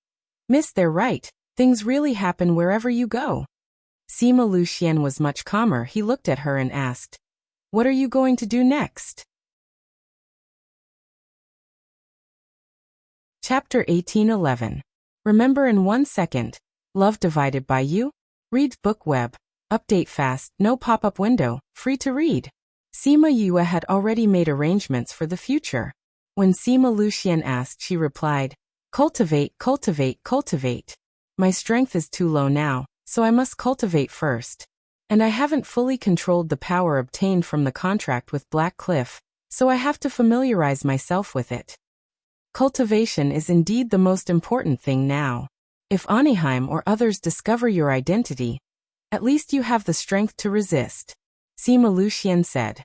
Speaker 1: "Miss, they're right. Things really happen wherever you go." Sima Luxian was much calmer. He looked at her and asked, "What are you going to do next?" Chapter 18:11. Remember in 1 second. Love divided by you? Read book web. Update fast, no pop-up window, free to read. Sima Yue had already made arrangements for the future. When Sima Luxian asked, she replied, "Cultivate, cultivate, cultivate. My strength is too low now, so I must cultivate first. And I haven't fully controlled the power obtained from the contract with Black Cliff, so I have to familiarize myself with it. Cultivation is indeed the most important thing now. If Aniheim or others discover your identity, at least you have the strength to resist." Sima Luxian said.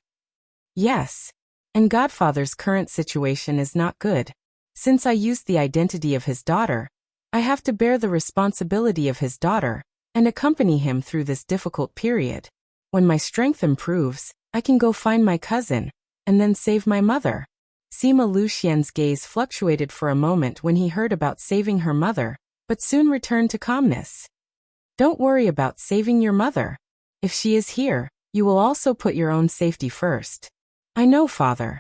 Speaker 1: "Yes. And Godfather's current situation is not good. Since I used the identity of his daughter, I have to bear the responsibility of his daughter and accompany him through this difficult period. When my strength improves, I can go find my cousin, and then save my mother." Sima Luxian's gaze fluctuated for a moment when he heard about saving her mother, but soon returned to calmness. "Don't worry about saving your mother. If she is here, you will also put your own safety first." "I know, father."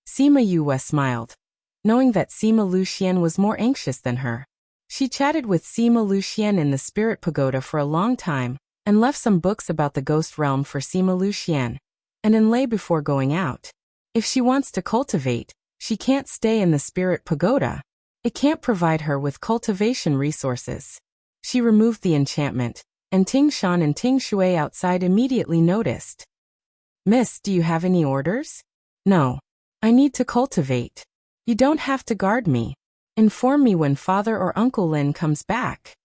Speaker 1: Sima Yue smiled, knowing that Sima Luxian was more anxious than her. She chatted with Sima Luxian in the Spirit Pagoda for a long time, and left some books about the ghost realm for Sima Luxian, and Enlei before going out. If she wants to cultivate, she can't stay in the Spirit Pagoda. It can't provide her with cultivation resources. She removed the enchantment, and Ting Shan and Ting Shui outside immediately noticed. "Miss, do you have any orders?" "No. I need to cultivate." "You don't have to guard me. Inform me when Father or Uncle Lin comes back."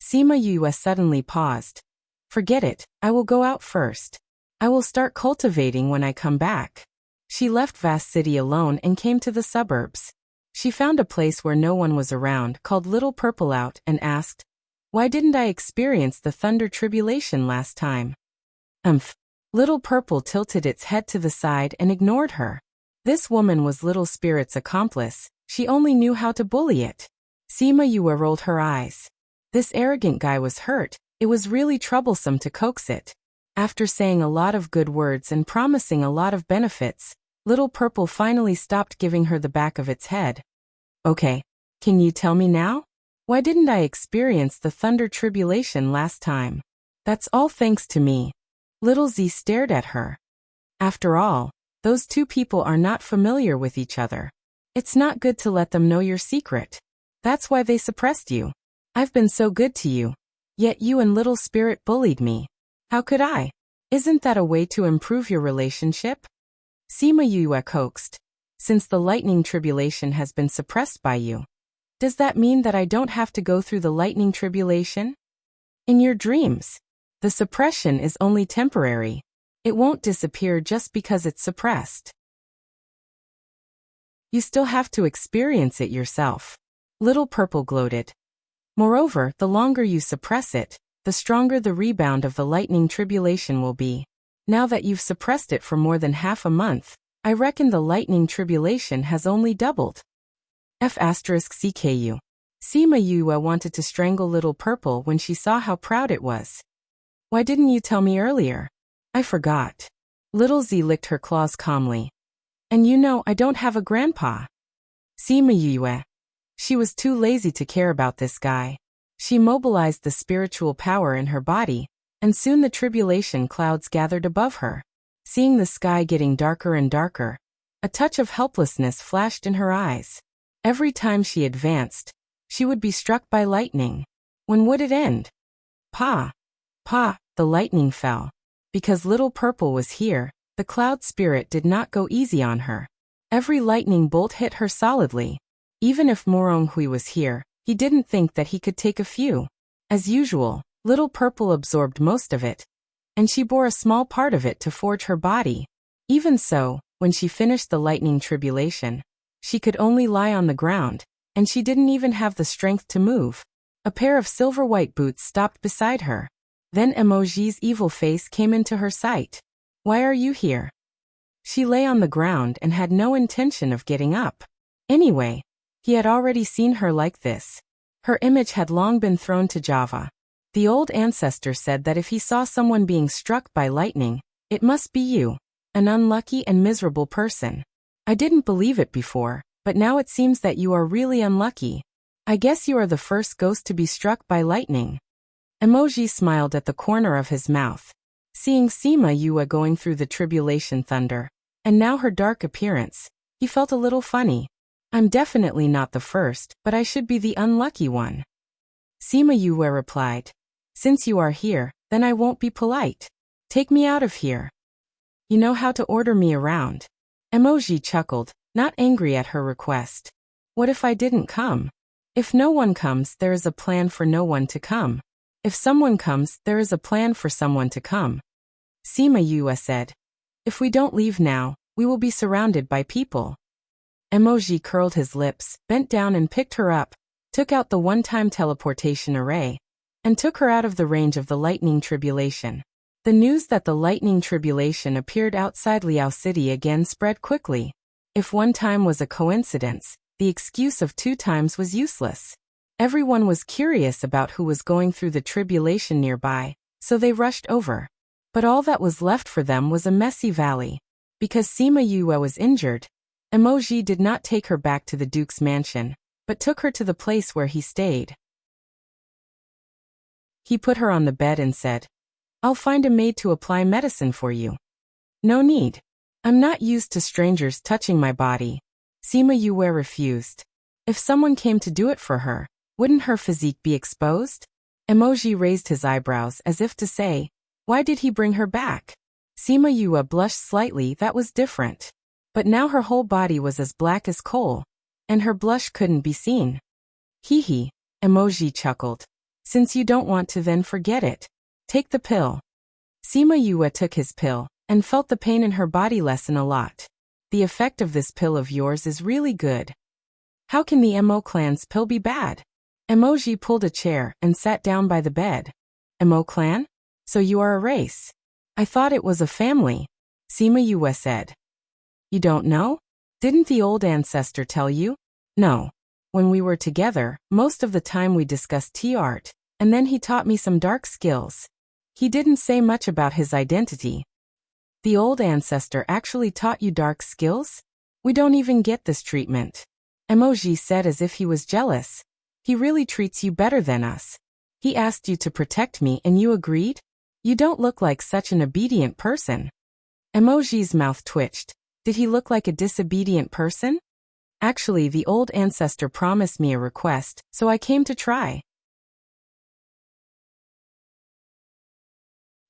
Speaker 1: Sima Yue suddenly paused. "Forget it, I will go out first. I will start cultivating when I come back." She left Vast City alone and came to the suburbs. She found a place where no one was around, called Little Purple out, and asked, "Why didn't I experience the thunder tribulation last time?" Little Purple tilted its head to the side and ignored her. This woman was Little Spirit's accomplice. She only knew how to bully it. Sima Yue rolled her eyes. This arrogant guy was hurt. It was really troublesome to coax it. After saying a lot of good words and promising a lot of benefits, Little Purple finally stopped giving her the back of its head. "Okay, can you tell me now? Why didn't I experience the thunder tribulation last time?" "That's all thanks to me." Little Z stared at her. After all, those two people are not familiar with each other. It's not good to let them know your secret. That's why they suppressed you. I've been so good to you. Yet you and Little Spirit bullied me. How could I? Isn't that a way to improve your relationship? Sima Yue coaxed. Since the lightning tribulation has been suppressed by you, does that mean that I don't have to go through the lightning tribulation? In your dreams. The suppression is only temporary. It won't disappear just because it's suppressed. You still have to experience it yourself. Little Purple gloated. Moreover, the longer you suppress it, the stronger the rebound of the lightning tribulation will be. Now that you've suppressed it for more than half a month, I reckon the lightning tribulation has only doubled. CKU. Sima Yue wanted to strangle Little Purple when she saw how proud it was. Why didn't you tell me earlier? I forgot. Little Z licked her claws calmly. And you know I don't have a grandpa. Sima Yue. She was too lazy to care about this guy. She mobilized the spiritual power in her body, and soon the tribulation clouds gathered above her. Seeing the sky getting darker and darker, a touch of helplessness flashed in her eyes. Every time she advanced, she would be struck by lightning. When would it end? Pa! The lightning fell. Because Little Purple was here, the cloud spirit did not go easy on her. Every lightning bolt hit her solidly. Even if Moronghui was here, he didn't think that he could take a few. As usual, Little Purple absorbed most of it, and she bore a small part of it to forge her body. Even so, when she finished the lightning tribulation, she could only lie on the ground, and she didn't even have the strength to move. A pair of silver-white boots stopped beside her. Then Emoji's evil face came into her sight. Why are you here? She lay on the ground and had no intention of getting up. Anyway, he had already seen her like this. Her image had long been thrown to Java. The old ancestor said that if he saw someone being struck by lightning, it must be you, an unlucky and miserable person. I didn't believe it before, but now it seems that you are really unlucky. I guess you are the first ghost to be struck by lightning. Emoji smiled at the corner of his mouth. Seeing Sima Yue going through the tribulation thunder, and now her dark appearance, he felt a little funny. I'm definitely not the first, but I should be the unlucky one. Sima Yue replied. Since you are here, then I won't be polite. Take me out of here. You know how to order me around. Emoji chuckled, not angry at her request. What if I didn't come? If no one comes, there is a plan for no one to come. If someone comes, there is a plan for someone to come. Sima Yue said. If we don't leave now, we will be surrounded by people. Emoji curled his lips, bent down and picked her up, took out the one-time teleportation array, and took her out of the range of the lightning tribulation. The news that the lightning tribulation appeared outside Liao City again spread quickly. If one time was a coincidence, the excuse of 2 times was useless. Everyone was curious about who was going through the tribulation nearby, so they rushed over. But all that was left for them was a messy valley. Because Sima Yue was injured, Emoji did not take her back to the Duke's mansion, but took her to the place where he stayed. He put her on the bed and said, I'll find a maid to apply medicine for you. No need. I'm not used to strangers touching my body. Sima Yue refused. If someone came to do it for her, wouldn't her physique be exposed? Emoji raised his eyebrows as if to say, why did he bring her back? Sima Yue blushed slightly. That was different. But now her whole body was as black as coal, and her blush couldn't be seen. Hee hee, Emoji chuckled. Since you don't want to, then forget it. Take the pill. Sima Yue took his pill, and felt the pain in her body lessen a lot. The effect of this pill of yours is really good. How can the Mo clan's pill be bad? Emoji pulled a chair and sat down by the bed. Mo clan? So you are a race. I thought it was a family. Sima Yue said. You don't know? Didn't the old ancestor tell you? No. When we were together, most of the time we discussed tea art, and then he taught me some dark skills. He didn't say much about his identity. The old ancestor actually taught you dark skills? We don't even get this treatment. Emoji said as if he was jealous. He really treats you better than us. He asked you to protect me and you agreed? You don't look like such an obedient person. Emoji's mouth twitched. Did he look like a disobedient person? Actually, the old ancestor promised me a request, so I came to try.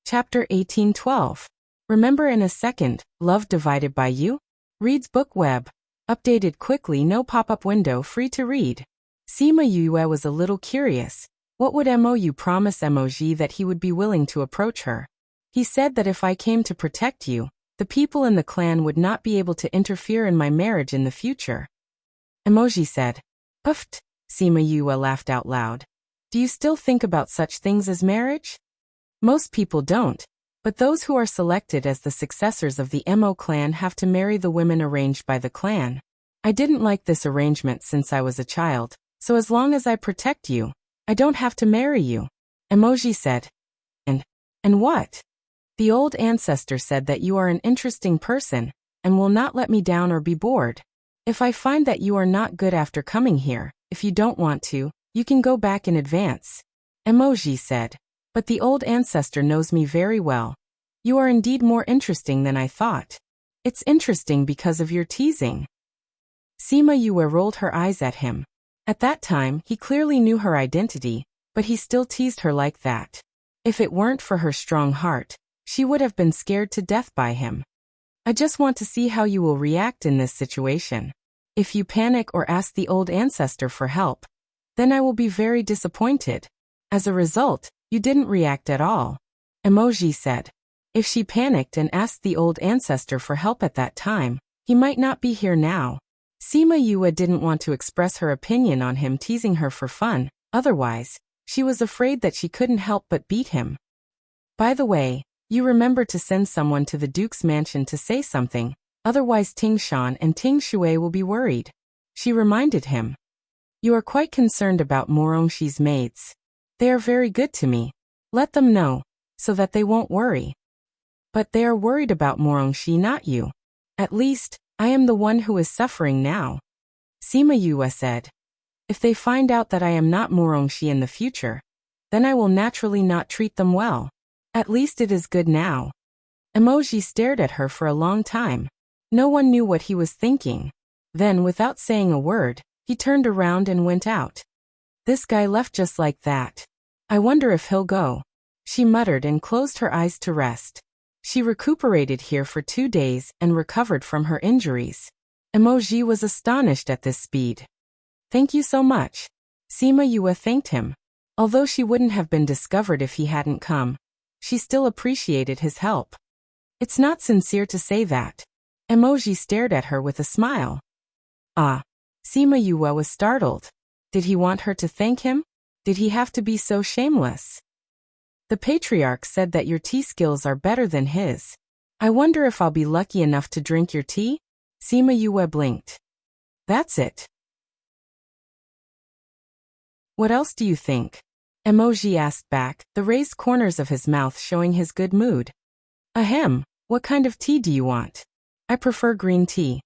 Speaker 1: Chapter 1812. Remember in a second, Love Divided by You? Reads Book Web. Updated quickly, no pop-up window, free to read. Sima Yue was a little curious. What would Mou promise emoji that he would be willing to approach her? He said that if I came to protect you, the people in the clan would not be able to interfere in my marriage in the future. Emoji said. Puffed. Sima Yue laughed out loud. Do you still think about such things as marriage? Most people don't, but those who are selected as the successors of the Mo clan have to marry the women arranged by the clan. I didn't like this arrangement since I was a child, so as long as I protect you, I don't have to marry you. Emoji said. And what? The old ancestor said that you are an interesting person, and will not let me down or be bored. If I find that you are not good after coming here, if you don't want to, you can go back in advance. Emoji said. But the old ancestor knows me very well. You are indeed more interesting than I thought. It's interesting because of your teasing. Sima Yue rolled her eyes at him. At that time, he clearly knew her identity, but he still teased her like that. If it weren't for her strong heart, she would have been scared to death by him. I just want to see how you will react in this situation. If you panic or ask the old ancestor for help, then I will be very disappointed. As a result, you didn't react at all. Emoji said. If she panicked and asked the old ancestor for help at that time, he might not be here now. Sima Yue didn't want to express her opinion on him teasing her for fun, otherwise, she was afraid that she couldn't help but beat him. By the way, you remember to send someone to the Duke's mansion to say something, otherwise Ting Shan and Ting Shui will be worried. She reminded him. You are quite concerned about Morongxi's maids. They are very good to me. Let them know, so that they won't worry. But they are worried about Morongxi, not you. At least, I am the one who is suffering now. Sima Yue said. If they find out that I am not Morongxi in the future, then I will naturally not treat them well. At least it is good now. Emoji stared at her for a long time. No one knew what he was thinking. Then, without saying a word, he turned around and went out. This guy left just like that. I wonder if he'll go. She muttered and closed her eyes to rest. She recuperated here for 2 days and recovered from her injuries. Emoji was astonished at this speed. Thank you so much. Sima Yue thanked him. Although she wouldn't have been discovered if he hadn't come, she still appreciated his help. It's not sincere to say that. Emoji stared at her with a smile. Ah. Sima Yue was startled. Did he want her to thank him? Did he have to be so shameless? The patriarch said that your tea skills are better than his. I wonder if I'll be lucky enough to drink your tea? Sima Yue blinked. That's it. What else do you think? Emoji asked back, the raised corners of his mouth showing his good mood. Ahem, what kind of tea do you want? I prefer green tea.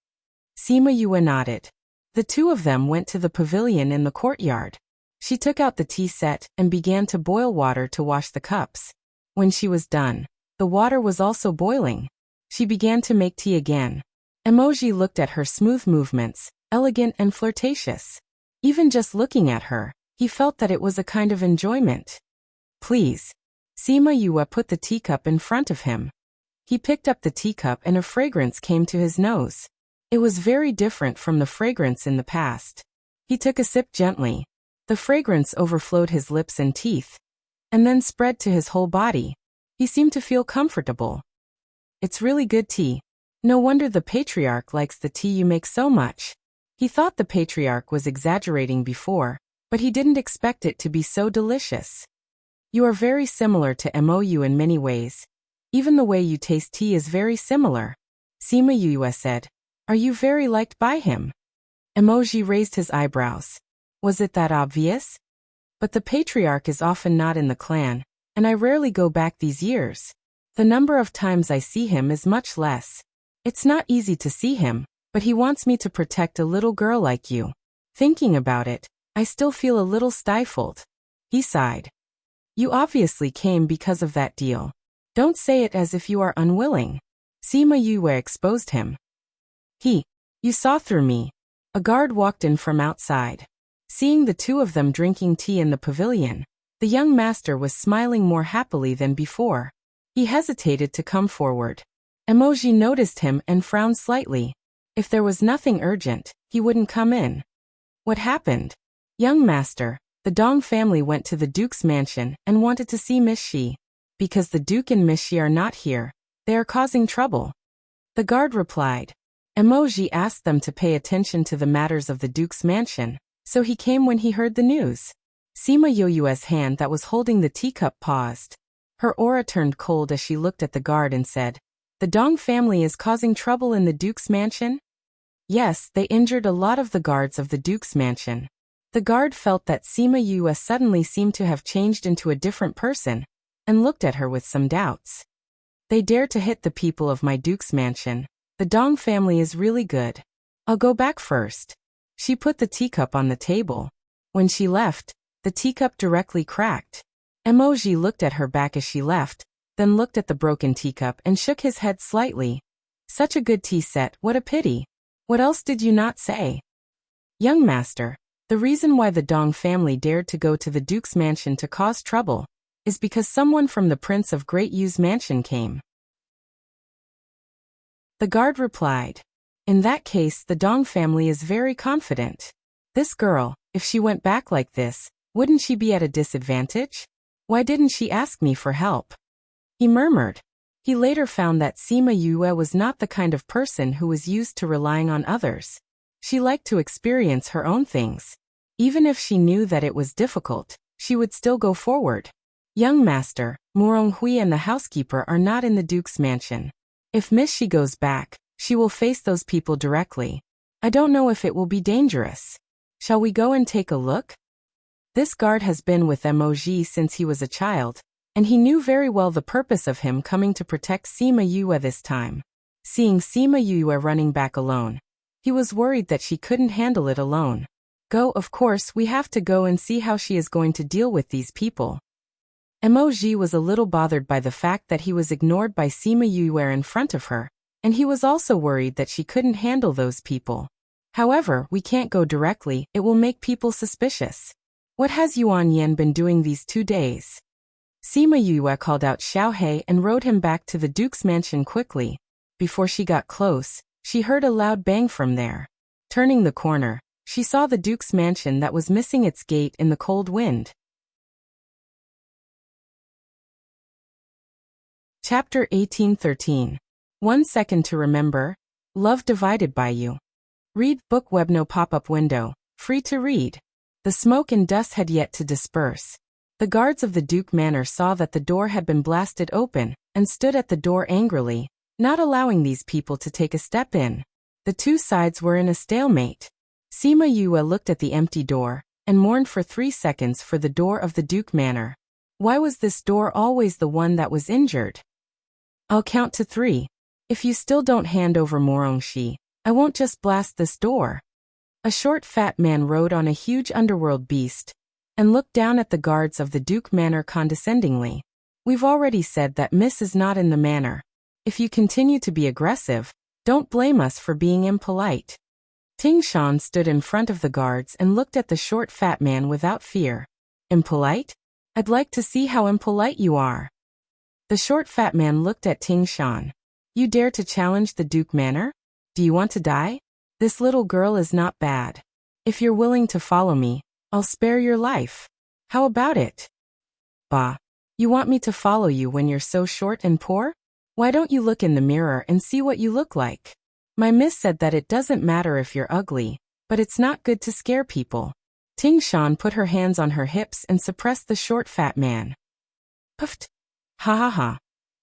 Speaker 1: Sima Yue nodded. The two of them went to the pavilion in the courtyard. She took out the tea set and began to boil water to wash the cups. When she was done, the water was also boiling. She began to make tea again. Emoji looked at her smooth movements, elegant and flirtatious. Even just looking at her, he felt that it was a kind of enjoyment. Please. Sima Yue put the teacup in front of him. He picked up the teacup and a fragrance came to his nose. It was very different from the fragrance in the past. He took a sip gently. The fragrance overflowed his lips and teeth, and then spread to his whole body. He seemed to feel comfortable. It's really good tea. No wonder the patriarch likes the tea you make so much. He thought the patriarch was exaggerating before, but he didn't expect it to be so delicious. You are very similar to Mou in many ways. Even the way you taste tea is very similar. Sima Yue said. Are you very liked by him? Emoji raised his eyebrows. Was it that obvious? But the patriarch is often not in the clan, and I rarely go back these years. The number of times I see him is much less. It's not easy to see him, but he wants me to protect a little girl like you. Thinking about it, I still feel a little stifled. He sighed. You obviously came because of that deal. Don't say it as if you are unwilling. Sima Yue exposed him. You saw through me. A guard walked in from outside. Seeing the two of them drinking tea in the pavilion, the young master was smiling more happily than before. He hesitated to come forward. Emoji noticed him and frowned slightly. If there was nothing urgent, he wouldn't come in. What happened? Young master, The Dong family went to the Duke's mansion and wanted to see Miss Shi. Because the Duke and Miss Shi are not here, they are causing trouble. The guard replied. Emoji asked them to pay attention to the matters of the Duke's mansion, so he came when he heard the news. Sima Yoyue's hand that was holding the teacup paused. Her aura turned cold as she looked at the guard and said, "The Dong family is causing trouble in the Duke's mansion?" Yes, they injured a lot of the guards of the Duke's mansion. The guard felt that Sima Yue suddenly seemed to have changed into a different person, and looked at her with some doubts. They dare to hit the people of my Duke's mansion. The Dong family is really good. I'll go back first. She put the teacup on the table. When she left, the teacup directly cracked. Emoji looked at her back as she left, then looked at the broken teacup and shook his head slightly. Such a good tea set, what a pity. What else did you not say? Young master, the reason why the Dong family dared to go to the Duke's mansion to cause trouble is because someone from the Prince of Great Yu's mansion came. The guard replied. In that case, the Dong family is very confident. This girl, if she went back like this, wouldn't she be at a disadvantage? Why didn't she ask me for help? He murmured. He later found that Sima Yue was not the kind of person who was used to relying on others. She liked to experience her own things. Even if she knew that it was difficult, she would still go forward. Young master, Morong Hui and the housekeeper are not in the Duke's mansion. If Miss Shi goes back, she will face those people directly. I don't know if it will be dangerous. Shall we go and take a look? This guard has been with Emoji since he was a child, and he knew very well the purpose of him coming to protect Sima Yue this time. Seeing Sima Yue running back alone, he was worried that she couldn't handle it alone. Go, of course, we have to go and see how she is going to deal with these people. Emoji was a little bothered by the fact that he was ignored by Sima Yue in front of her, and he was also worried that she couldn't handle those people. However, we can't go directly, it will make people suspicious. What has Yuan Yan been doing these 2 days? Sima Yue called out Xiao He and rode him back to the Duke's mansion quickly. Before she got close, she heard a loud bang from there. Turning the corner, she saw the Duke's mansion that was missing its gate in the cold wind. Chapter 1813. 1 Second to Remember. Love Divided by You. Read book web no pop-up window. Free to read. The smoke and dust had yet to disperse. The guards of the Duke Manor saw that the door had been blasted open, and stood at the door angrily, not allowing these people to take a step in. The two sides were in a stalemate. Sima Yue looked at the empty door, and mourned for 3 seconds for the door of the Duke Manor. Why was this door always the one that was injured? I'll count to 3. If you still don't hand over Morongshi, I won't just blast this door. A short fat man rode on a huge underworld beast, and looked down at the guards of the Duke Manor condescendingly. We've already said that Miss is not in the manor. If you continue to be aggressive, don't blame us for being impolite. Ting Shan stood in front of the guards and looked at the short fat man without fear. Impolite? I'd like to see how impolite you are. The short fat man looked at Ting Shan. You dare to challenge the Duke Manor? Do you want to die? This little girl is not bad. If you're willing to follow me, I'll spare your life. How about it? Bah. You want me to follow you when you're so short and poor? Why don't you look in the mirror and see what you look like? My miss said that it doesn't matter if you're ugly, but it's not good to scare people. Ting Shan put her hands on her hips and suppressed the short fat man. Puffed. Ha ha ha.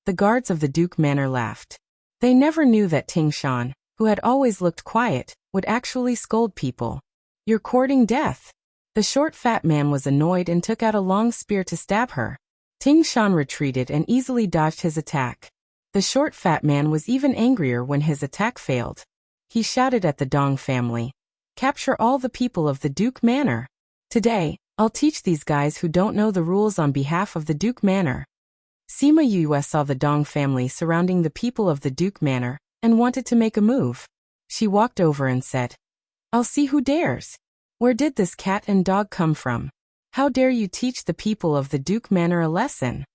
Speaker 1: The guards of the Duke Manor laughed. They never knew that Ting Shan, who had always looked quiet, would actually scold people. You're courting death. The short fat man was annoyed and took out a long spear to stab her. Ting Shan retreated and easily dodged his attack. The short fat man was even angrier when his attack failed. He shouted at the Dong family. Capture all the people of the Duke Manor. Today, I'll teach these guys who don't know the rules on behalf of the Duke Manor. Sima Yue saw the Dong family surrounding the people of the Duke Manor, and wanted to make a move. She walked over and said, I'll see who dares. Where did this cat and dog come from? How dare you teach the people of the Duke Manor a lesson?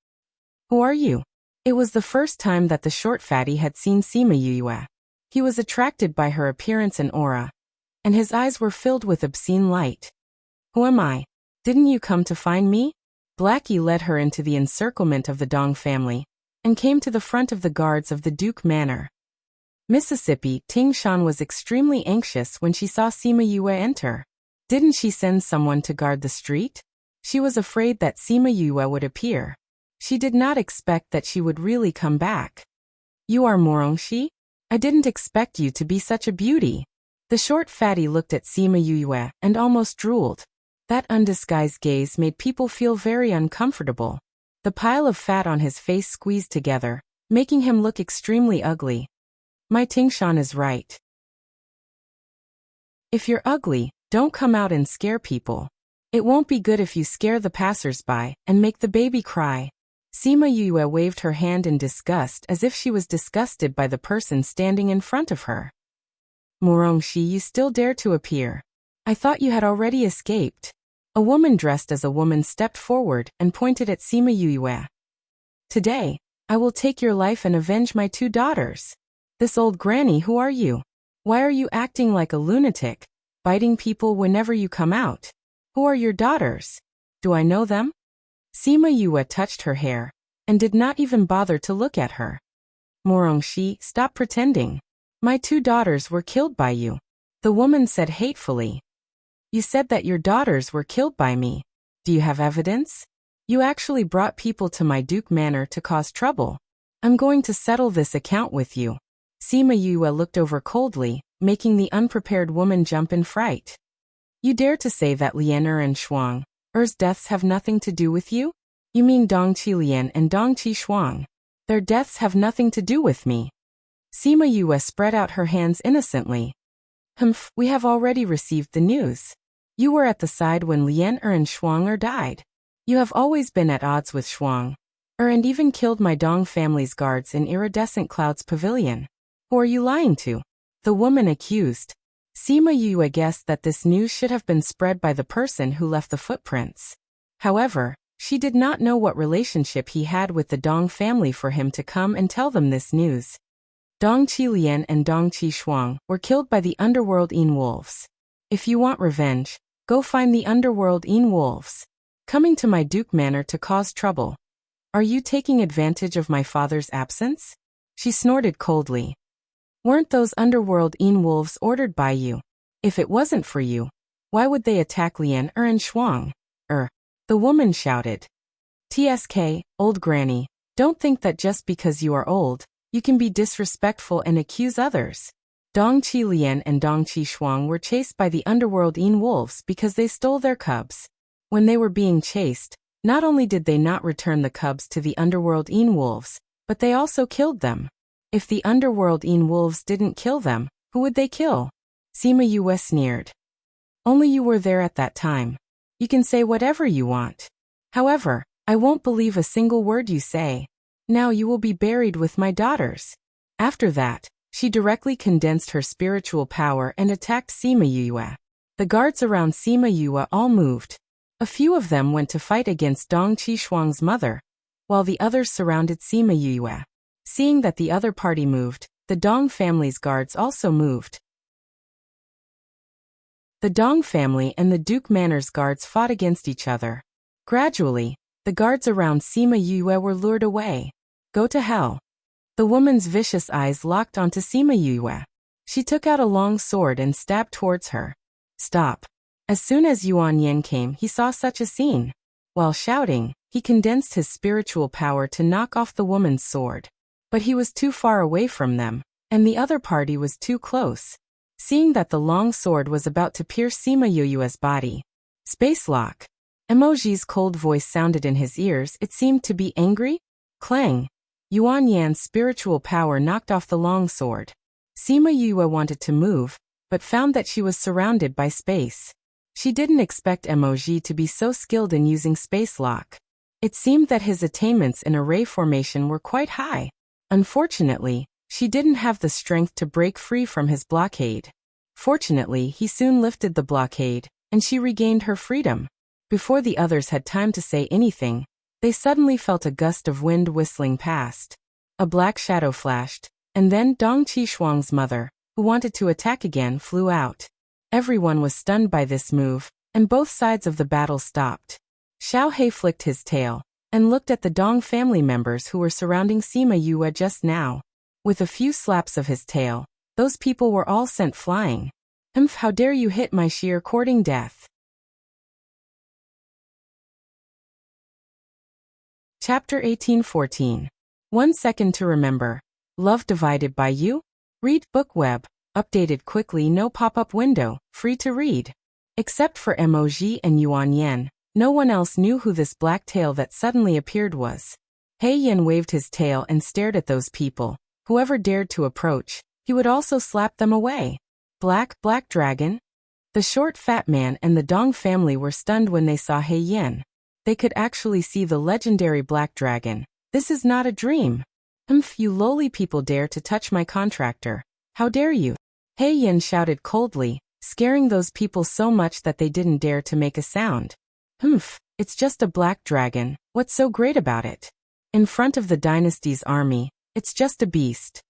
Speaker 1: Who are you? It was the first time that the short fatty had seen Sima Yue. He was attracted by her appearance and aura, and his eyes were filled with obscene light. Who am I? Didn't you come to find me? Blackie led her into the encirclement of the Dong family and came to the front of the guards of the Duke Manor. Mississippi, Ting Shan was extremely anxious when she saw Sima Yue enter. Didn't she send someone to guard the street? She was afraid that Sima Yue would appear. She did not expect that she would really come back. You are Morongxi? I didn't expect you to be such a beauty. The short fatty looked at Sima Yue and almost drooled. That undisguised gaze made people feel very uncomfortable. The pile of fat on his face squeezed together, making him look extremely ugly. My Tingshan is right. If you're ugly, don't come out and scare people. It won't be good if you scare the passers-by and make the baby cry. Sima Yue waved her hand in disgust as if she was disgusted by the person standing in front of her. Morongxi, you still dare to appear. I thought you had already escaped. A woman dressed as a woman stepped forward and pointed at Sima Yue. Today, I will take your life and avenge my 2 daughters. This old granny, who are you? Why are you acting like a lunatic, biting people whenever you come out? Who are your daughters? Do I know them? Sima Yue touched her hair and did not even bother to look at her. Morongxi, stop pretending. My 2 daughters were killed by you. The woman said hatefully. You said that your daughters were killed by me. Do you have evidence? You actually brought people to my Duke Manor to cause trouble. I'm going to settle this account with you. Sima Yue looked over coldly, making the unprepared woman jump in fright. You dare to say that Lian and Shuang Er's deaths have nothing to do with you? You mean Dong Qilian and Dong Qi Shuang? Their deaths have nothing to do with me. Sima Yue spread out her hands innocently. Humph, we have already received the news. You were at the side when Lian and Shuang died. You have always been at odds with Shuang and even killed my Dong family's guards in Iridescent Cloud's pavilion. Who are you lying to? The woman accused. Sima Yue guessed that this news should have been spread by the person who left the footprints. However, she did not know what relationship he had with the Dong family for him to come and tell them this news. Dong Qilian and Dong Qi Shuang were killed by the Underworld Yin Wolves. If you want revenge, go find the Underworld Yin Wolves. Coming to my Duke Manor to cause trouble. Are you taking advantage of my father's absence? She snorted coldly. Weren't those Underworld Yin Wolves ordered by you? If it wasn't for you, why would they attack Lian and Shuang? The woman shouted. TSK, old granny, don't think that just because you are old, you can be disrespectful and accuse others. Dong Qilian and Dong Qi Shuang were chased by the Underworld Yin Wolves because they stole their cubs. When they were being chased, not only did they not return the cubs to the Underworld Yin Wolves, but they also killed them. If the Underworld Yin Wolves didn't kill them, who would they kill? Sima Yue sneered. Only you were there at that time. You can say whatever you want. However, I won't believe a single word you say. Now you will be buried with my daughters. After that, she directly condensed her spiritual power and attacked Sima Yue. The guards around Sima Yue all moved. A few of them went to fight against Dong Qi Shuang's mother, while the others surrounded Sima Yue. Seeing that the other party moved, the Dong family's guards also moved. The Dong family and the Duke Manor's guards fought against each other. Gradually, the guards around Sima Yue were lured away. Go to hell. The woman's vicious eyes locked onto Sima Yue. She took out a long sword and stabbed towards her. Stop. As soon as Yuan Yen came, he saw such a scene. While shouting, he condensed his spiritual power to knock off the woman's sword. But he was too far away from them, and the other party was too close. Seeing that the long sword was about to pierce Sima Yue's body. Space lock. Emoji's cold voice sounded in his ears. It seemed to be angry. Clang. Yuan Yan's spiritual power knocked off the long sword. Sima Yue wanted to move, but found that she was surrounded by space. She didn't expect Emoji to be so skilled in using space lock. It seemed that his attainments in array formation were quite high. Unfortunately, she didn't have the strength to break free from his blockade. Fortunately, he soon lifted the blockade, and she regained her freedom. Before the others had time to say anything, they suddenly felt a gust of wind whistling past. A black shadow flashed, and then Dong Qi Shuang's mother, who wanted to attack again, flew out. Everyone was stunned by this move, and both sides of the battle stopped. Xiao He flicked his tail and looked at the Dong family members who were surrounding Sima Yue just now. With a few slaps of his tail, those people were all sent flying. Humph, how dare you hit my sheer courting death. Chapter 1814. 1 Second to Remember. Love Divided by You? Read Book Web. Updated quickly, no pop-up window, free to read. Except for Emoji and Yuan Yan, no one else knew who this black tail that suddenly appeared was. He Yan waved his tail and stared at those people. Whoever dared to approach, he would also slap them away. Black dragon? The short fat man and the Dong family were stunned when they saw He Yan. They could actually see the legendary black dragon. This is not a dream. Humph, you lowly people dare to touch my contractor. How dare you? He Yan shouted coldly, scaring those people so much that they didn't dare to make a sound. Humph, it's just a black dragon, what's so great about it? In front of the dynasty's army, it's just a beast.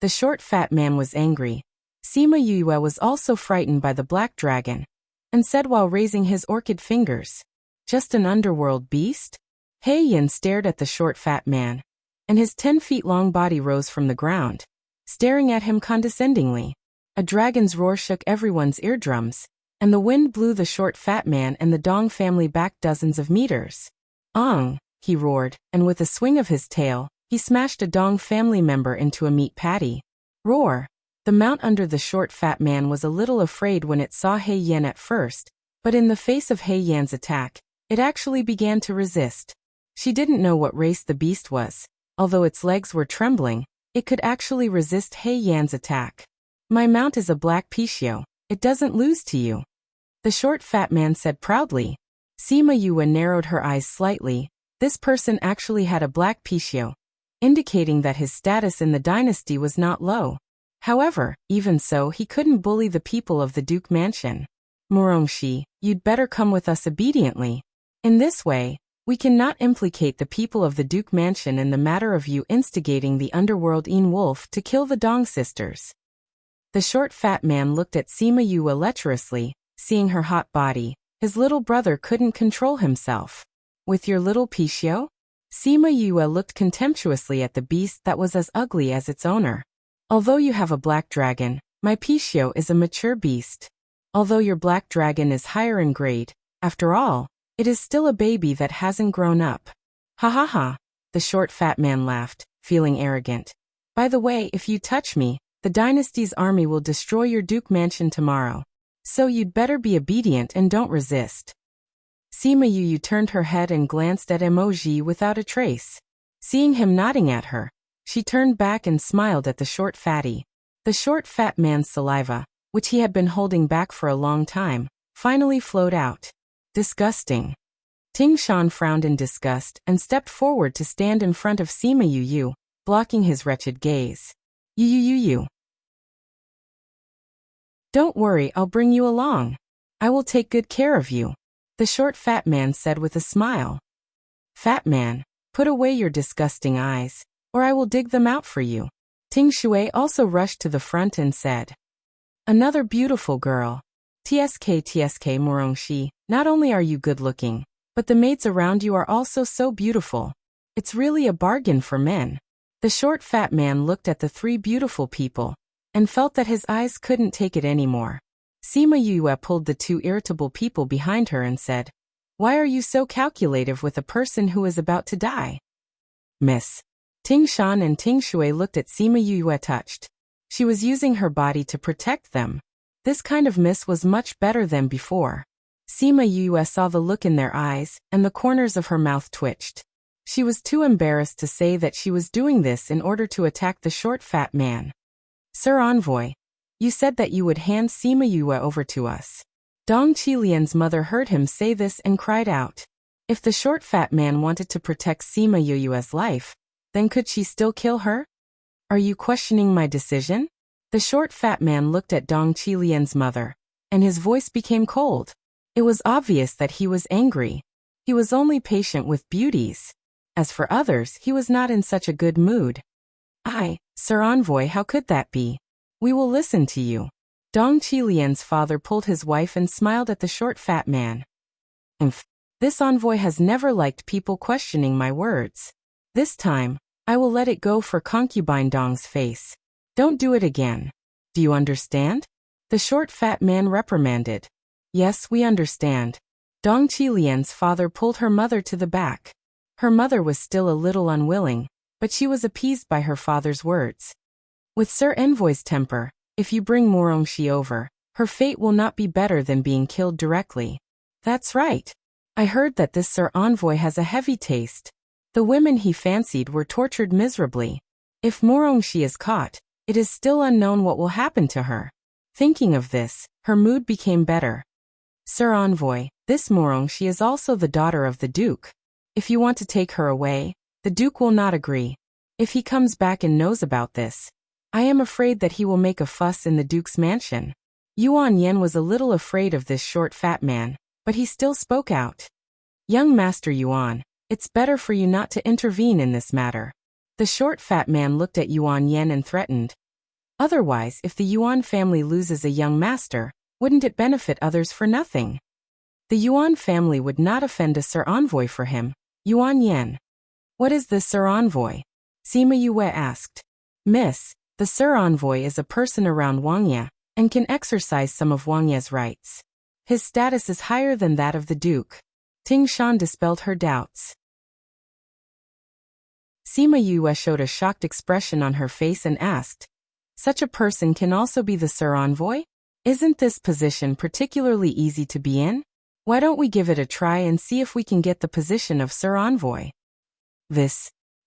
Speaker 1: The short fat man was angry. Sima Yue was also frightened by the black dragon, and said while raising his orchid fingers, just an underworld beast? He Yan stared at the short fat man, and his 10 feet long body rose from the ground, staring at him condescendingly. A dragon's roar shook everyone's eardrums, and the wind blew the short fat man and the Dong family back dozens of meters. Ong, he roared, and with a swing of his tail, he smashed a Dong family member into a meat patty. Roar! The mount under the short fat man was a little afraid when it saw He Yan at first, but in the face of He Yan's attack, it actually began to resist. She didn't know what race the beast was. Although its legs were trembling, it could actually resist He Yan's attack. My mount is a black Pishio. It doesn't lose to you. The short fat man said proudly. Sima Yue narrowed her eyes slightly. This person actually had a black Pishio, indicating that his status in the dynasty was not low. However, even so, he couldn't bully the people of the Duke Mansion. Murongshi, you'd better come with us obediently. In this way, we cannot implicate the people of the Duke Mansion in the matter of you instigating the underworld Een Wolf to kill the Dong sisters. The short fat man looked at Sima Yue lecherously, seeing her hot body. His little brother couldn't control himself. With your little Pishio? Sima Yue looked contemptuously at the beast that was as ugly as its owner. Although you have a black dragon, my Pishio is a mature beast. Although your black dragon is higher in grade, after all, it is still a baby that hasn't grown up. Ha ha ha, the short fat man laughed, feeling arrogant. By the way, if you touch me, the dynasty's army will destroy your Duke Mansion tomorrow. So you'd better be obedient and don't resist. Sima Yue turned her head and glanced at Emoji without a trace. Seeing him nodding at her, she turned back and smiled at the short fatty. The short fat man's saliva, which he had been holding back for a long time, finally flowed out. Disgusting. Ting Shan frowned in disgust and stepped forward to stand in front of Sima Yue, blocking his wretched gaze. You. Don't worry, I'll bring you along. I will take good care of you, the short fat man said with a smile. Fat man, put away your disgusting eyes, or I will dig them out for you. Ting Shui also rushed to the front and said, another beautiful girl. TSK Murongshi, not only are you good-looking, but the maids around you are also so beautiful. It's really a bargain for men. The short fat man looked at the three beautiful people, and felt that his eyes couldn't take it anymore. Sima Yue pulled the two irritable people behind her and said, why are you so calculative with a person who is about to die? Miss. Ting Shan and Ting Shui looked at Sima Yue touched. She was using her body to protect them. This kind of miss was much better than before. Sima Yue saw the look in their eyes, and the corners of her mouth twitched. She was too embarrassed to say that she was doing this in order to attack the short fat man. Sir Envoy, you said that you would hand Sima Yue over to us. Dong Qilian's mother heard him say this and cried out. If the short fat man wanted to protect Sima Yue's life, then could she still kill her? Are you questioning my decision? The short fat man looked at Dong Qilian's mother, and his voice became cold. It was obvious that he was angry. He was only patient with beauties. As for others, he was not in such a good mood. Sir Envoy, how could that be? We will listen to you. Dong Qilian's father pulled his wife and smiled at the short fat man. Umph. This envoy has never liked people questioning my words. This time, I will let it go for concubine Dong's face. Don't do it again. Do you understand? The short fat man reprimanded. Yes, we understand. Dong Qilian's father pulled her mother to the back. Her mother was still a little unwilling, but she was appeased by her father's words. With Sir Envoy's temper, if you bring Morongxi over, her fate will not be better than being killed directly. That's right. I heard that this Sir Envoy has a heavy taste. The women he fancied were tortured miserably. If Morongxi is caught, it is still unknown what will happen to her. Thinking of this, her mood became better. Sir Envoy, this Morongxi is also the daughter of the Duke. If you want to take her away, the Duke will not agree. If he comes back and knows about this, I am afraid that he will make a fuss in the Duke's mansion. Yuan Yen was a little afraid of this short fat man, but he still spoke out. Young Master Yuan, it's better for you not to intervene in this matter. The short fat man looked at Yuan Yen and threatened. Otherwise, if the Yuan family loses a young master, wouldn't it benefit others for nothing? The Yuan family would not offend a Sir Envoy for him. Yuan Yen. What is the Sir Envoy? Sima Yue asked. Miss, the Sir Envoy is a person around Wangya, and can exercise some of Wangya's rights. His status is higher than that of the Duke. Ting Shan dispelled her doubts. Sima Yue showed a shocked expression on her face and asked, such a person can also be the Sir Envoy? Isn't this position particularly easy to be in? Why don't we give it a try and see if we can get the position of Sir Envoy?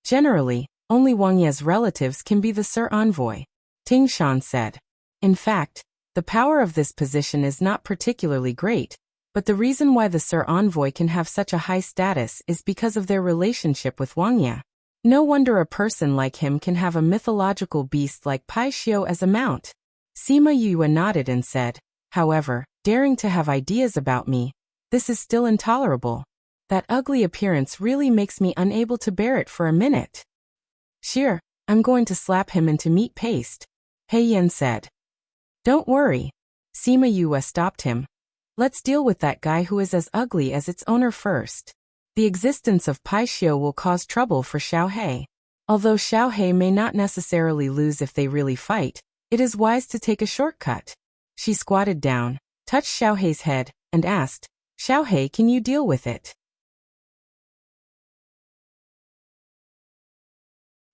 Speaker 1: Generally, only Wangya's relatives can be the Sir Envoy, Ting Shan said. In fact, the power of this position is not particularly great, but the reason why the Sir Envoy can have such a high status is because of their relationship with Wangya. No wonder a person like him can have a mythological beast like Pai Xiu as a mount. Sima Yue nodded and said, however, daring to have ideas about me, this is still intolerable. That ugly appearance really makes me unable to bear it for a minute. Sure, I'm going to slap him into meat paste, Pei Yan said. Don't worry. Sima Yue stopped him. Let's deal with that guy who is as ugly as its owner first. The existence of Pai Xiu will cause trouble for Xiao He. Although Xiao He may not necessarily lose if they really fight, it is wise to take a shortcut. She squatted down, touched Xiao He's head, and asked, Xiao He, can you deal with it?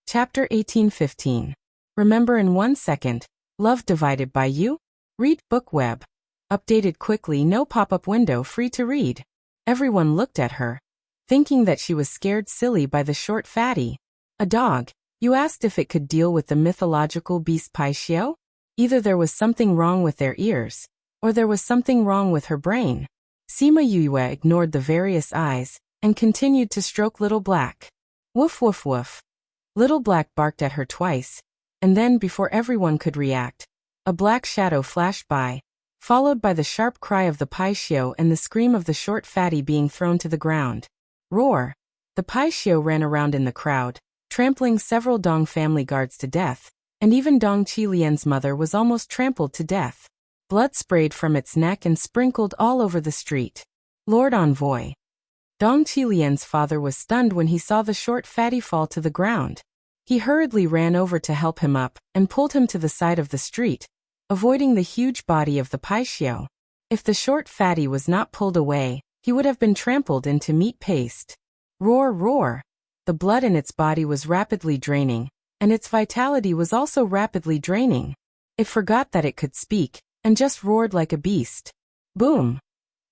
Speaker 1: Chapter 1815. Remember in 1 second. Love divided by you? Read book web. Updated quickly, no pop-up window, free to read. Everyone looked at her, thinking that she was scared silly by the short fatty. A dog? You asked if it could deal with the mythological beast Pai Xiu? Either there was something wrong with their ears, or there was something wrong with her brain. Sima Yue ignored the various eyes, and continued to stroke Little Black. Woof woof woof. Little Black barked at her twice, and then before everyone could react, a black shadow flashed by, followed by the sharp cry of the Pai Xiu and the scream of the short fatty being thrown to the ground. Roar! The Pai Xiu ran around in the crowd, trampling several Dong family guards to death, and even Dong Qilian's mother was almost trampled to death. Blood sprayed from its neck and sprinkled all over the street. Lord Envoy. Dong Qilian's father was stunned when he saw the short fatty fall to the ground. He hurriedly ran over to help him up and pulled him to the side of the street, avoiding the huge body of the Pai Xiu. If the short fatty was not pulled away, he would have been trampled into meat paste. Roar, roar! The blood in its body was rapidly draining, and its vitality was also rapidly draining. It forgot that it could speak, and just roared like a beast. Boom!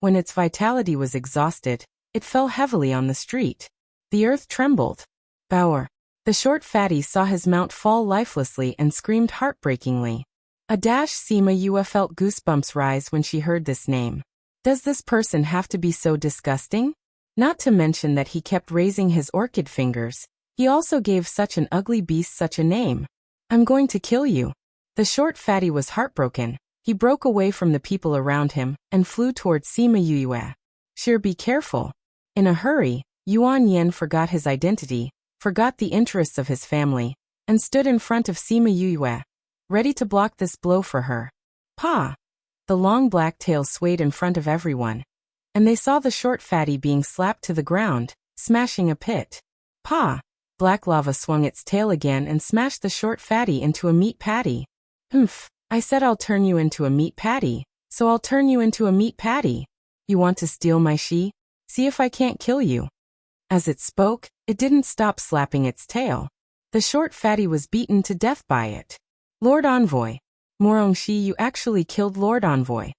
Speaker 1: When its vitality was exhausted, it fell heavily on the street. The earth trembled. Bower! The short fatty saw his mount fall lifelessly and screamed heartbreakingly. Sima Yue felt goosebumps rise when she heard this name. Does this person have to be so disgusting? Not to mention that he kept raising his orchid fingers. He also gave such an ugly beast such a name. I'm going to kill you. The short fatty was heartbroken. He broke away from the people around him and flew towards Sima Yue. Sure, be careful. In a hurry, Yuan Yen forgot his identity, forgot the interests of his family, and stood in front of Sima Yue, ready to block this blow for her. Pa! The long black tail swayed in front of everyone, and they saw the short fatty being slapped to the ground, smashing a pit. Pa! Black lava swung its tail again and smashed the short fatty into a meat patty. Humph! I said I'll turn you into a meat patty, so I'll turn you into a meat patty. You want to steal my she? See if I can't kill you. As it spoke, it didn't stop slapping its tail. The short fatty was beaten to death by it. Lord Envoy. Morong Shi, you actually killed Lord Envoy.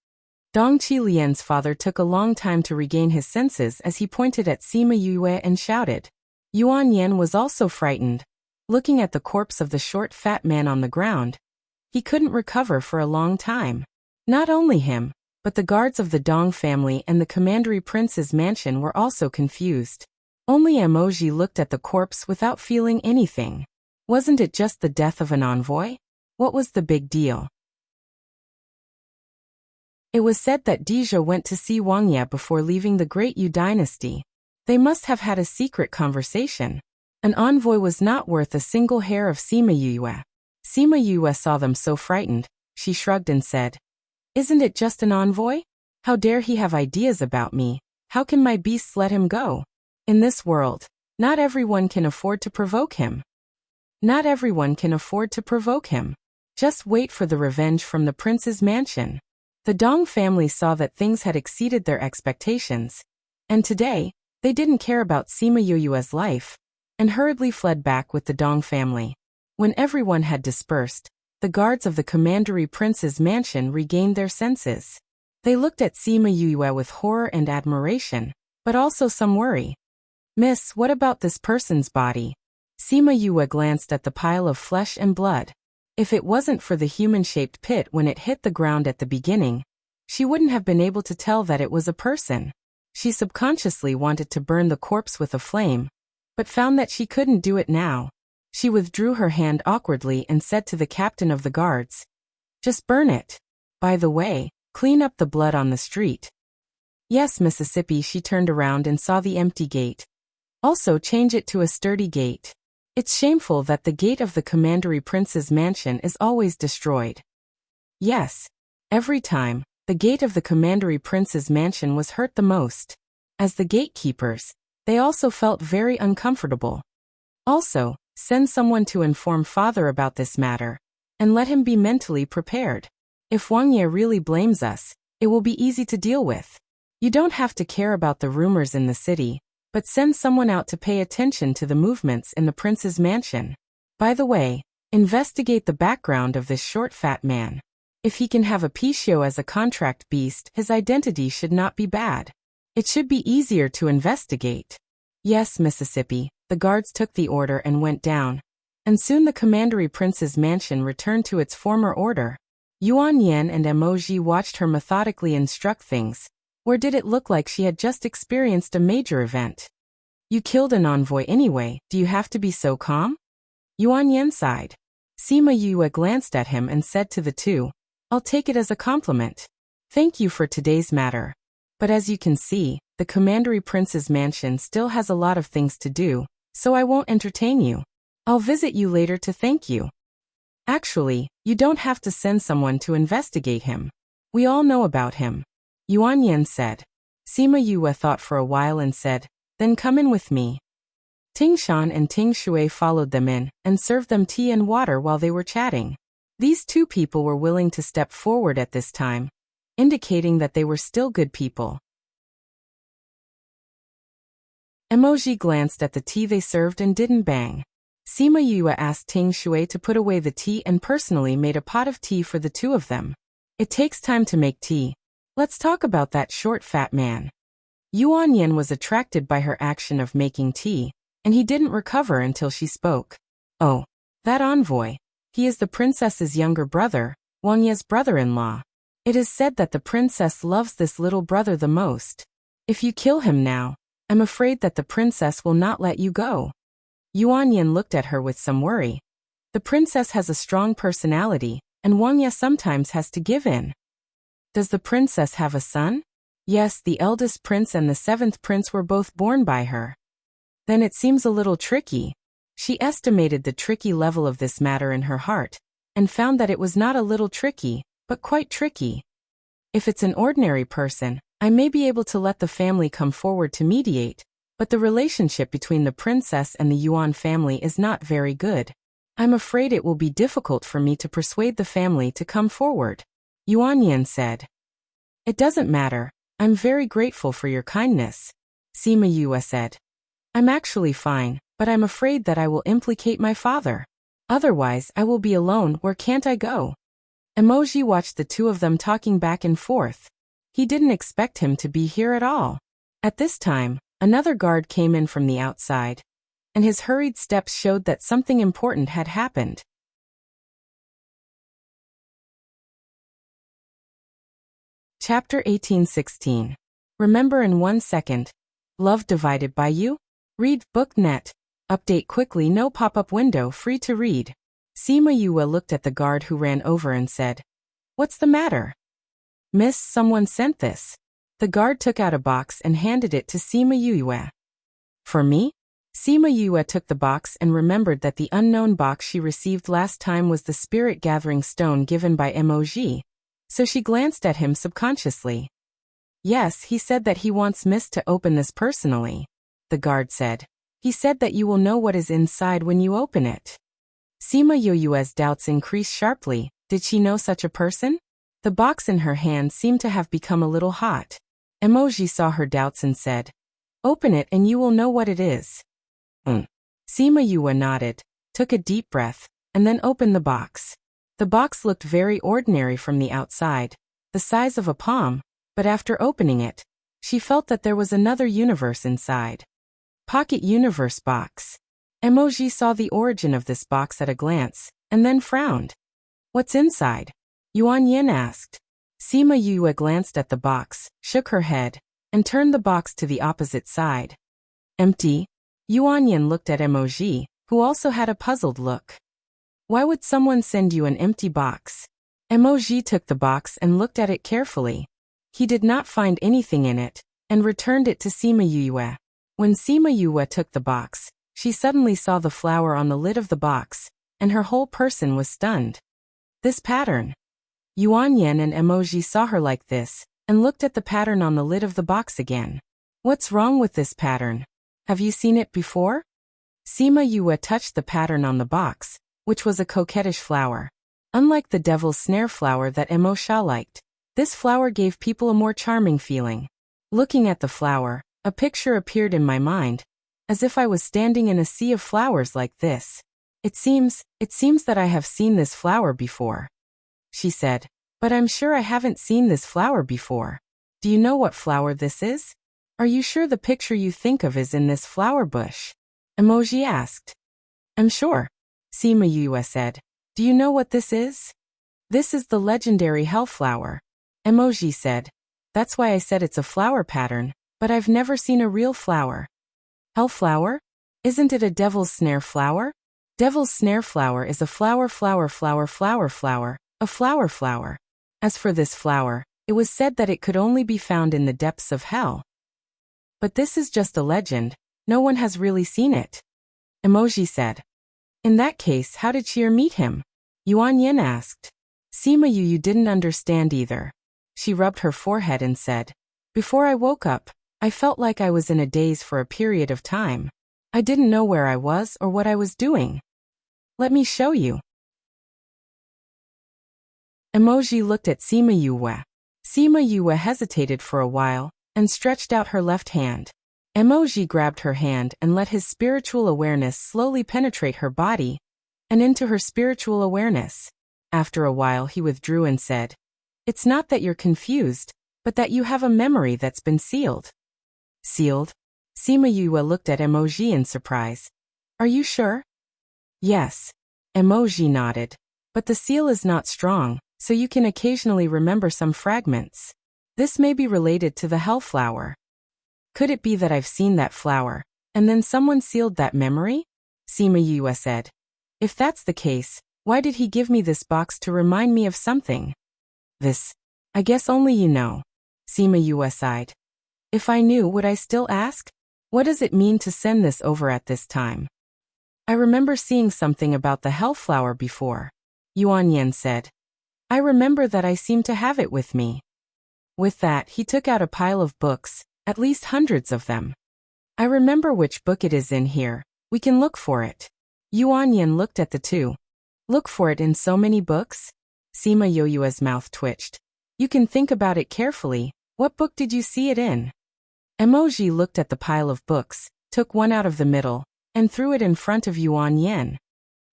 Speaker 1: Dong Qi Lian's father took a long time to regain his senses as he pointed at Sima Yue and shouted. Yuan Yan was also frightened, looking at the corpse of the short fat man on the ground. He couldn't recover for a long time. Not only him, but the guards of the Dong family and the commandery prince's mansion were also confused. Only Emoji looked at the corpse without feeling anything. Wasn't it just the death of an envoy? What was the big deal? It was said that Dija went to see Wang Ye before leaving the Great Yu dynasty. They must have had a secret conversation. An envoy was not worth a single hair of Sima Yue. Sima Yue saw them so frightened, she shrugged and said, Isn't it just an envoy? How dare he have ideas about me? How can my beasts let him go? In this world, not everyone can afford to provoke him. Not everyone can afford to provoke him. Just wait for the revenge from the prince's mansion. The Dong family saw that things had exceeded their expectations, and today, they didn't care about Sima Yue's life, and hurriedly fled back with the Dong family. When everyone had dispersed, the guards of the commandery prince's mansion regained their senses. They looked at Sima Yue with horror and admiration, but also some worry. Miss, what about this person's body? Sima Yue glanced at the pile of flesh and blood. If it wasn't for the human-shaped pit when it hit the ground at the beginning, she wouldn't have been able to tell that it was a person. She subconsciously wanted to burn the corpse with a flame, but found that she couldn't do it now. She withdrew her hand awkwardly and said to the captain of the guards, Just burn it. By the way, clean up the blood on the street. Yes, Mississippi. She turned around and saw the empty gate. Also change it to a sturdy gate. It's shameful that the gate of the commandery prince's mansion is always destroyed. Yes. Every time, the gate of the commandery prince's mansion was hurt the most. As the gatekeepers, they also felt very uncomfortable. Also, send someone to inform father about this matter, and let him be mentally prepared. If Wang Ye really blames us, it will be easy to deal with. You don't have to care about the rumors in the city, but send someone out to pay attention to the movements in the prince's mansion. By the way, investigate the background of this short fat man. If he can have a Pichio as a contract beast, his identity should not be bad. It should be easier to investigate. Yes, Mississippi. The guards took the order and went down, and soon the commandery prince's mansion returned to its former order. Yuan Yan and Emoji watched her methodically instruct things. Or did it look like she had just experienced a major event? You killed an envoy anyway, do you have to be so calm? Yuan Yan sighed. Sima Yue glanced at him and said to the two, I'll take it as a compliment. Thank you for today's matter. But as you can see, the commandery prince's mansion still has a lot of things to do, so I won't entertain you. I'll visit you later to thank you. Actually, you don't have to send someone to investigate him. We all know about him. Yuan Yan said. Sima Yue thought for a while and said, Then come in with me. Ting Shan and Ting Shui followed them in, and served them tea and water while they were chatting. These two people were willing to step forward at this time, indicating that they were still good people. Emoji glanced at the tea they served and didn't bang. Sima Yue asked Ting Shui to put away the tea and personally made a pot of tea for the two of them. It takes time to make tea. Let's talk about that short fat man. Yuan Yan was attracted by her action of making tea, and he didn't recover until she spoke. Oh, that envoy. He is the princess's younger brother, Wang Ye's brother-in-law. It is said that the princess loves this little brother the most. If you kill him now, I'm afraid that the princess will not let you go. Yuan Yan looked at her with some worry. The princess has a strong personality, and Wang Ye sometimes has to give in. Does the princess have a son? Yes, the eldest prince and the seventh prince were both born by her. Then it seems a little tricky. She estimated the tricky level of this matter in her heart, and found that it was not a little tricky, but quite tricky. If it's an ordinary person, I may be able to let the family come forward to mediate, but the relationship between the princess and the Yuan family is not very good. I'm afraid it will be difficult for me to persuade the family to come forward. Yuan Yin said. It doesn't matter. I'm very grateful for your kindness. Sima Yue said. I'm actually fine, but I'm afraid that I will implicate my father. Otherwise, I will be alone. Where can't I go? Emoji watched the two of them talking back and forth. He didn't expect him to be here at all. At this time, another guard came in from the outside, and his hurried steps showed that something important had happened. Chapter 1816. Remember in 1 second. Love divided by you? Read BookNet. Update quickly. No pop-up window. Free to read. Sima Yue looked at the guard who ran over and said, What's the matter? Miss, someone sent this. The guard took out a box and handed it to Sima Yue. For me? Sima Yue took the box and remembered that the unknown box she received last time was the spirit-gathering stone given by Emoji, so she glanced at him subconsciously. Yes, he said that he wants Miss to open this personally. The guard said. He said that you will know what is inside when you open it. Sima Yue's doubts increased sharply. Did she know such a person? The box in her hand seemed to have become a little hot. Emoji saw her doubts and said, Open it and you will know what it is. Sima Yue nodded, took a deep breath, and then opened the box. The box looked very ordinary from the outside, the size of a palm, but after opening it, she felt that there was another universe inside. Pocket Universe Box. Emoji saw the origin of this box at a glance, and then frowned. What's inside? Yuan Yin asked. Sima Yue glanced at the box, shook her head, and turned the box to the opposite side. Empty? Yuan Yin looked at Emoji, who also had a puzzled look. Why would someone send you an empty box? Emoji took the box and looked at it carefully. He did not find anything in it, and returned it to Sima Yue. When Sima Yue took the box, she suddenly saw the flower on the lid of the box, and her whole person was stunned. This pattern. Yuan Yin and Emoji saw her like this, and looked at the pattern on the lid of the box again. What's wrong with this pattern? Have you seen it before? Sima Yue touched the pattern on the box, which was a coquettish flower. Unlike the devil's snare flower that Emosha liked, this flower gave people a more charming feeling. Looking at the flower, a picture appeared in my mind, as if I was standing in a sea of flowers like this. It seems that I have seen this flower before. She said, but I'm sure I haven't seen this flower before. Do you know what flower this is? Are you sure the picture you think of is in this flower bush? Emoji asked. I'm sure. Sima Yue said. Do you know what this is? This is the legendary hellflower. Emoji said. That's why I said it's a flower pattern, but I've never seen a real flower. Hellflower? Isn't it a devil's snare flower? Devil's snare flower is a flower. A flower. As for this flower, it was said that it could only be found in the depths of hell. But this is just a legend, no one has really seen it. Emoji said. In that case, how did she meet him? Yuan Yin asked. Sima Yue didn't understand either. She rubbed her forehead and said, Before I woke up, I felt like I was in a daze for a period of time. I didn't know where I was or what I was doing. Let me show you. Emoji looked at Sima Yue. Sima Yue hesitated for a while, and stretched out her left hand. Emoji grabbed her hand and let his spiritual awareness slowly penetrate her body, and into her spiritual awareness. After a while he withdrew and said, It's not that you're confused, but that you have a memory that's been sealed. Sealed? Sima Yue looked at Emoji in surprise. Are you sure? Yes. Emoji nodded. But the seal is not strong, so you can occasionally remember some fragments. This may be related to the hellflower. Could it be that I've seen that flower, and then someone sealed that memory? Sima Yue said. If that's the case, why did he give me this box to remind me of something? This. I guess only you know. Sima Yue sighed. If I knew, would I still ask? What does it mean to send this over at this time? I remember seeing something about the hellflower before. Yuan Yin said. I remember that I seem to have it with me. With that, he took out a pile of books, at least hundreds of them. I remember which book it is in here. We can look for it. Yuan Yin looked at the two. Look for it in so many books? Sima Yoyue's mouth twitched. You can think about it carefully. What book did you see it in? Emoji looked at the pile of books, took one out of the middle, and threw it in front of Yuan Yin.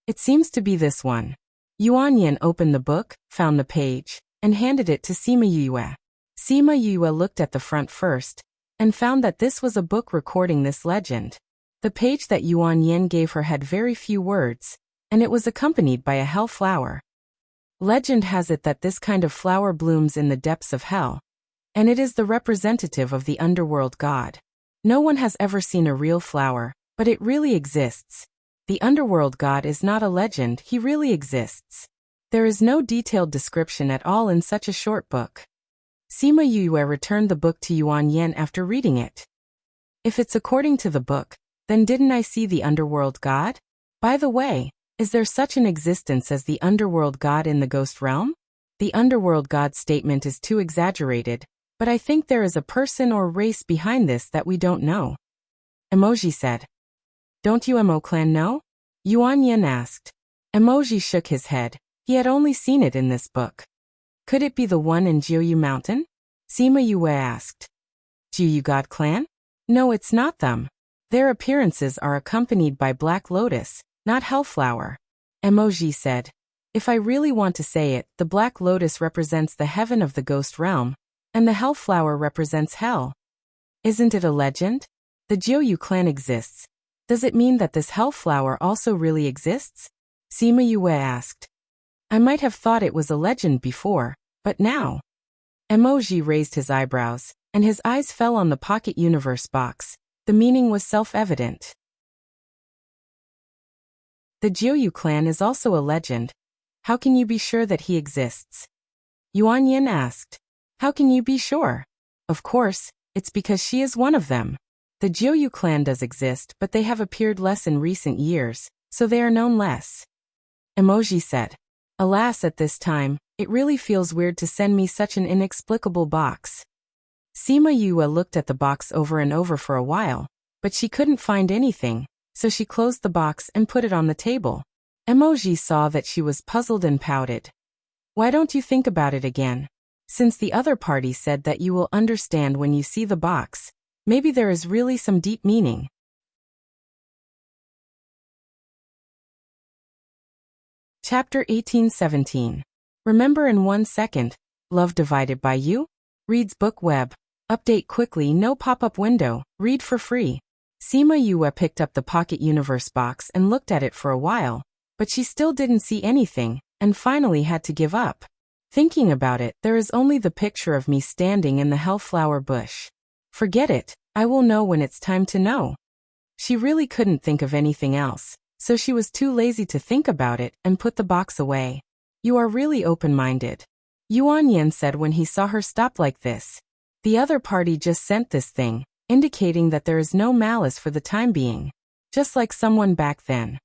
Speaker 1: It seems to be this one. Yuan Yin opened the book, found the page, and handed it to Sima Yue. Sima Yue looked at the front first, and found that this was a book recording this legend. The page that Yuan Yin gave her had very few words, and it was accompanied by a hell flower. Legend has it that this kind of flower blooms in the depths of hell, and it is the representative of the underworld god. No one has ever seen a real flower, but it really exists. The underworld god is not a legend, he really exists. There is no detailed description at all in such a short book. Sima Yue returned the book to Yuan Yin after reading it. If it's according to the book, then didn't I see the underworld god? By the way, is there such an existence as the underworld god in the ghost realm? The underworld god statement is too exaggerated, but I think there is a person or race behind this that we don't know. Emoji said. Don't you Emo clan know? Yuan Yin asked. Emoji shook his head. He had only seen it in this book. Could it be the one in Jiuyu Mountain? Sima Yue asked. Jiuyu God Clan? No, it's not them. Their appearances are accompanied by Black Lotus, not Hellflower. Emoji said. If I really want to say it, the Black Lotus represents the heaven of the ghost realm, and the Hellflower represents hell. Isn't it a legend? The Jiuyu clan exists. Does it mean that this Hellflower also really exists? Sima Yue asked. I might have thought it was a legend before, but now. Emoji raised his eyebrows, and his eyes fell on the Pocket Universe box. The meaning was self-evident. The Jiuyu clan is also a legend. How can you be sure that he exists? Yuan Yin asked. How can you be sure? Of course, it's because she is one of them. The Jiuyu clan does exist, but they have appeared less in recent years, so they are known less. Emoji said. Alas, at this time, it really feels weird to send me such an inexplicable box. Sima Yue looked at the box over and over for a while, but she couldn't find anything, so she closed the box and put it on the table. Emoji saw that she was puzzled and pouted. Why don't you think about it again? Since the other party said that you will understand when you see the box, maybe there is really some deep meaning. Chapter 18-17. Remember in 1 second. Love divided by you? Reads book web. Update quickly, no pop-up window. Read for free. Sima Yue picked up the Pocket Universe box and looked at it for a while, but she still didn't see anything, and finally had to give up. Thinking about it, there is only the picture of me standing in the Hellflower bush. Forget it, I will know when it's time to know. She really couldn't think of anything else, so she was too lazy to think about it and put the box away. You are really open-minded. Yuan Yin said when he saw her stop like this. The other party just sent this thing, indicating that there is no malice for the time being. Just like someone back then.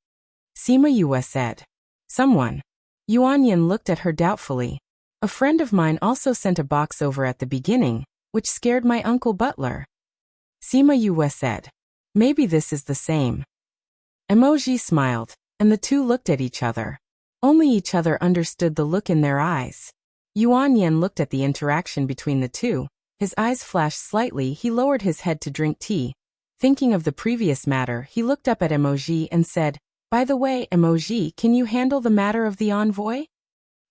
Speaker 1: Sima Yue said. Someone. Yuan Yin looked at her doubtfully. A friend of mine also sent a box over at the beginning, which scared my uncle Butler. Sima Yue said. Maybe this is the same. Emoji smiled, and the two looked at each other. Only each other understood the look in their eyes. Yuan Yin looked at the interaction between the two. His eyes flashed slightly, he lowered his head to drink tea. Thinking of the previous matter, he looked up at Emoji and said, By the way, Emoji, can you handle the matter of the envoy?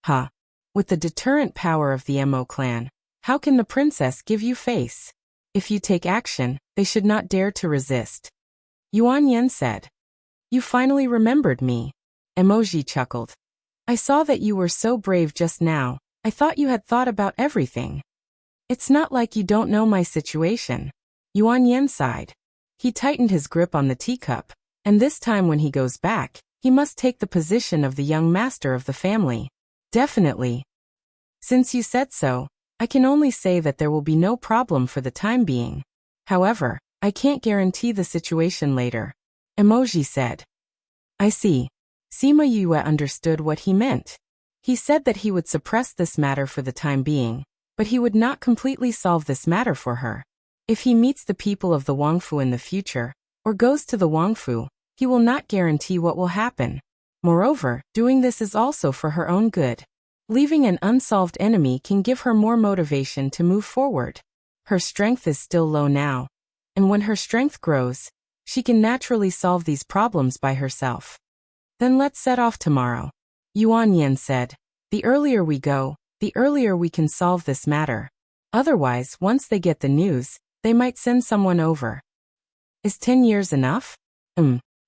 Speaker 1: Huh. With the deterrent power of the Emo clan, how can the princess give you face? If you take action, they should not dare to resist. Yuan Yin said. You finally remembered me. Emoji chuckled. I saw that you were so brave just now. I thought you had thought about everything. It's not like you don't know my situation. Yuan Yin sighed. He tightened his grip on the teacup, and this time when he goes back, he must take the position of the young master of the family. Definitely. Since you said so, I can only say that there will be no problem for the time being. However, I can't guarantee the situation later. Emoji said. I see. Sima Yue understood what he meant. He said that he would suppress this matter for the time being, but he would not completely solve this matter for her. If he meets the people of the Wangfu in the future, or goes to the Wangfu, he will not guarantee what will happen. Moreover, doing this is also for her own good. Leaving an unsolved enemy can give her more motivation to move forward. Her strength is still low now, and when her strength grows, she can naturally solve these problems by herself. Then let's set off tomorrow. Yuan Yen said. The earlier we go, the earlier we can solve this matter. Otherwise, once they get the news, they might send someone over. Is 10 years enough?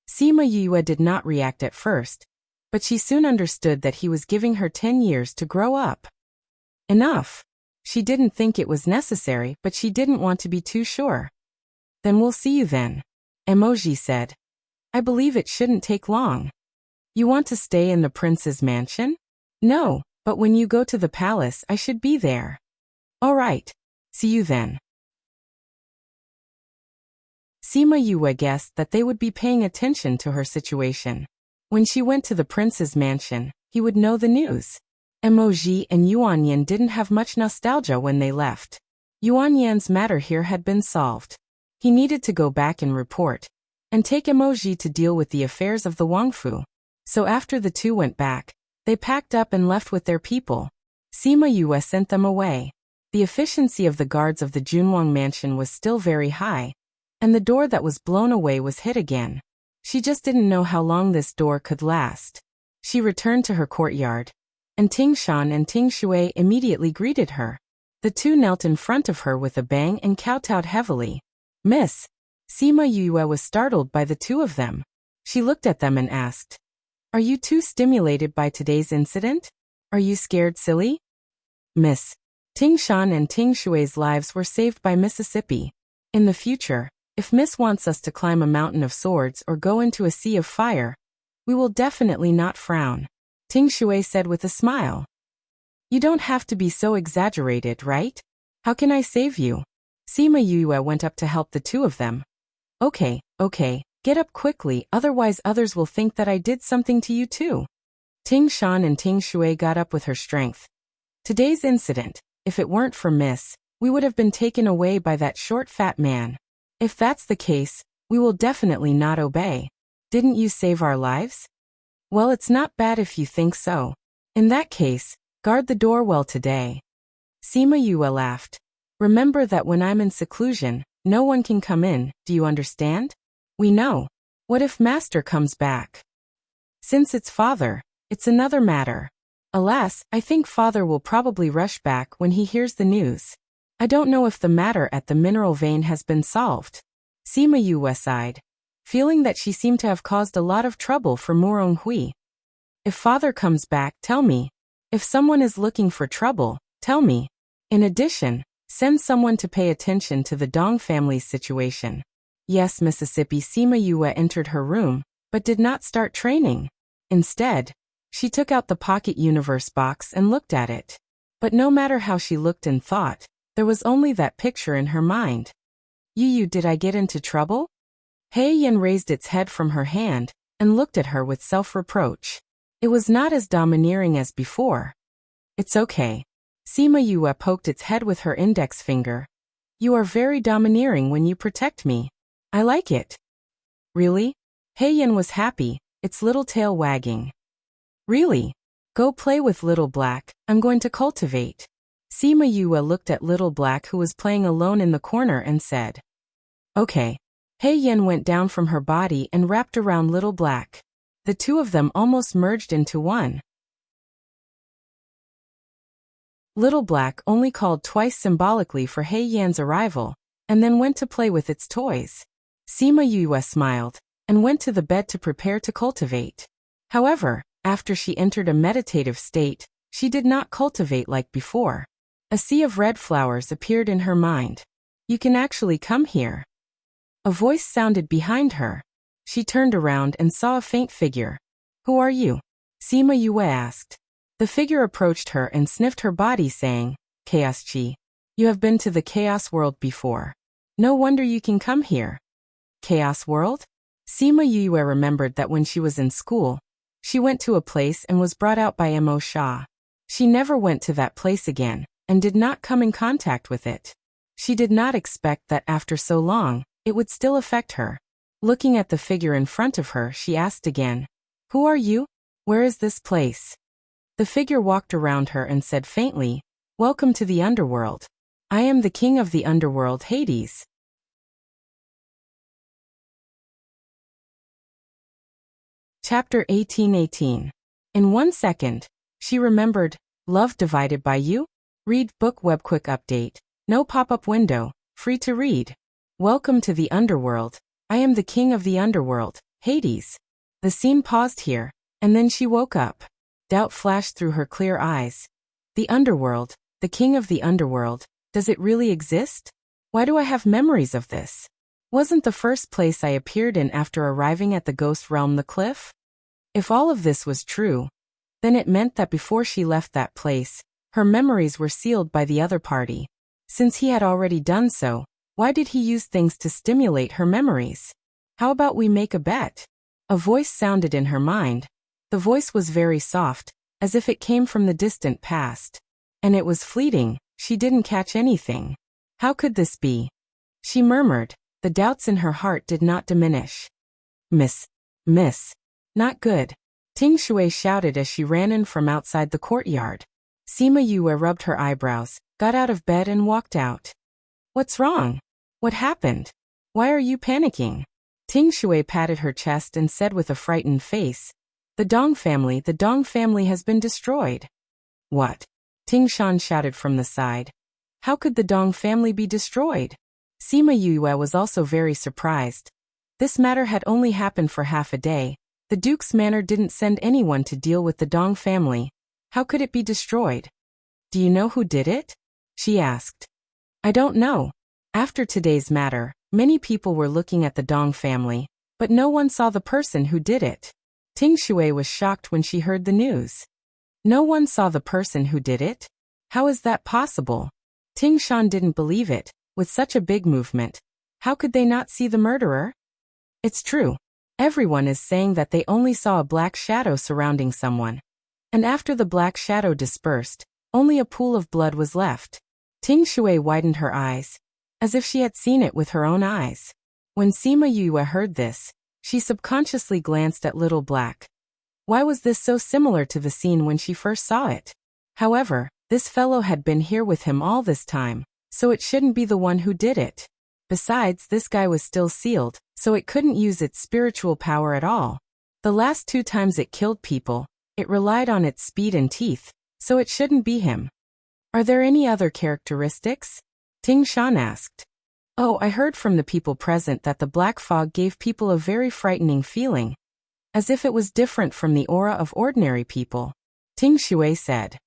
Speaker 1: Sima Yue did not react at first, but she soon understood that he was giving her 10 years to grow up. Enough. She didn't think it was necessary, but she didn't want to be too sure. Then we'll see you then. Emoji said. I believe it shouldn't take long. You want to stay in the prince's mansion? No, but when you go to the palace, I should be there. All right. See you then. Sima Yue guessed that they would be paying attention to her situation. When she went to the prince's mansion, he would know the news. Emoji and Yuan Yan didn't have much nostalgia when they left. Yuan Yan's matter here had been solved. He needed to go back and report, and take Emoji to deal with the affairs of the Wangfu. So after the two went back, they packed up and left with their people. Sima Yue sent them away. The efficiency of the guards of the Junwang mansion was still very high, and the door that was blown away was hit again. She just didn't know how long this door could last. She returned to her courtyard, and Ting Shan and Ting Shui immediately greeted her. The two knelt in front of her with a bang and kowtowed heavily. Miss. Sima Yue was startled by the two of them. She looked at them and asked, Are you too stimulated by today's incident? Are you scared silly? Miss. Ting Shan and Ting Shui's lives were saved by Mississippi. In the future, if Miss wants us to climb a mountain of swords or go into a sea of fire, we will definitely not frown. Ting Shui said with a smile. You don't have to be so exaggerated, right? How can I save you? Sima Yue went up to help the two of them. Okay, get up quickly, otherwise others will think that I did something to you too. Ting Shan and Ting Shui got up with her strength. Today's incident, if it weren't for Miss, we would have been taken away by that short fat man. If that's the case, we will definitely not obey. Didn't you save our lives? Well, it's not bad if you think so. In that case, guard the door well today. Sima Yue laughed. Remember that when I'm in seclusion, no one can come in, do you understand? We know. What if Master comes back? Since it's Father, it's another matter. Alas, I think Father will probably rush back when he hears the news. I don't know if the matter at the mineral vein has been solved. Sima Yue sighed, feeling that she seemed to have caused a lot of trouble for Murong Hui. If Father comes back, tell me. If someone is looking for trouble, tell me. In addition, send someone to pay attention to the Dong family's situation. Yes, Mississippi. Sima Yue entered her room, but did not start training. Instead, she took out the pocket universe box and looked at it. But no matter how she looked and thought, there was only that picture in her mind. Yu, did I get into trouble? Hei Yin raised its head from her hand and looked at her with self-reproach. It was not as domineering as before. It's okay. Sima Yue poked its head with her index finger. You are very domineering when you protect me. I like it. Really? Hei Yin was happy, its little tail wagging. Really? Go play with Little Black, I'm going to cultivate. Sima Yue looked at Little Black who was playing alone in the corner and said. Okay. Hei Yin went down from her body and wrapped around Little Black. The two of them almost merged into one. Little Black only called twice symbolically for Hei Yan's arrival, and then went to play with its toys. Sima Yue smiled, and went to the bed to prepare to cultivate. However, after she entered a meditative state, she did not cultivate like before. A sea of red flowers appeared in her mind. You can actually come here. A voice sounded behind her. She turned around and saw a faint figure. Who are you? Sima Yue asked. The figure approached her and sniffed her body saying, Chaos Chi. You have been to the Chaos World before. No wonder you can come here. Chaos World? Sima Yue remembered that when she was in school, She went to a place and was brought out by Mo Shah. She never went to that place again, and did not come in contact with it. She did not expect that after so long, it would still affect her. Looking at the figure in front of her, she asked again, "Who are you? Where is this place?" The figure walked around her and said faintly, "Welcome to the underworld. I am the king of the underworld, Hades." Chapter 18:18. In 1 second, she remembered, "Love divided by you?" Read book web quick update. No pop-up window, free to read. Welcome to the underworld. I am the king of the underworld, Hades. The scene paused here, and then she woke up. Doubt flashed through her clear eyes. The underworld, the king of the underworld, does it really exist? Why do I have memories of this? Wasn't the first place I appeared in after arriving at the ghost realm the cliff? If all of this was true, then it meant that before she left that place, her memories were sealed by the other party. Since he had already done so, why did he use things to stimulate her memories? How about we make a bet? A voice sounded in her mind. The voice was very soft, as if it came from the distant past. And it was fleeting, she didn't catch anything. How could this be? She murmured. The doubts in her heart did not diminish. Miss. Not good. Ting Shui shouted as she ran in from outside the courtyard. Sima Yue rubbed her eyebrows, got out of bed and walked out. What's wrong? What happened? Why are you panicking? Ting Shui patted her chest and said with a frightened face, the Dong family has been destroyed. What? Ting Shan shouted from the side. How could the Dong family be destroyed? Sima Yue was also very surprised. This matter had only happened for half a day. The Duke's manor didn't send anyone to deal with the Dong family. How could it be destroyed? Do you know who did it? She asked. I don't know. After today's matter, many people were looking at the Dong family, but no one saw the person who did it. Ting Shui was shocked when she heard the news. No one saw the person who did it? How is that possible? Ting Shan didn't believe it. With such a big movement, how could they not see the murderer? It's true. Everyone is saying that they only saw a black shadow surrounding someone. And after the black shadow dispersed, only a pool of blood was left. Ting Shui widened her eyes, as if she had seen it with her own eyes. When Sima Yue heard this, she subconsciously glanced at Little Black. Why was this so similar to the scene when she first saw it? However, this fellow had been here with him all this time, so it shouldn't be the one who did it. Besides, this guy was still sealed, so it couldn't use its spiritual power at all. The last 2 times it killed people, it relied on its speed and teeth, so it shouldn't be him. Are there any other characteristics? Ting Shan asked. Oh, I heard from the people present that the black fog gave people a very frightening feeling, as if it was different from the aura of ordinary people. Ting Shui said.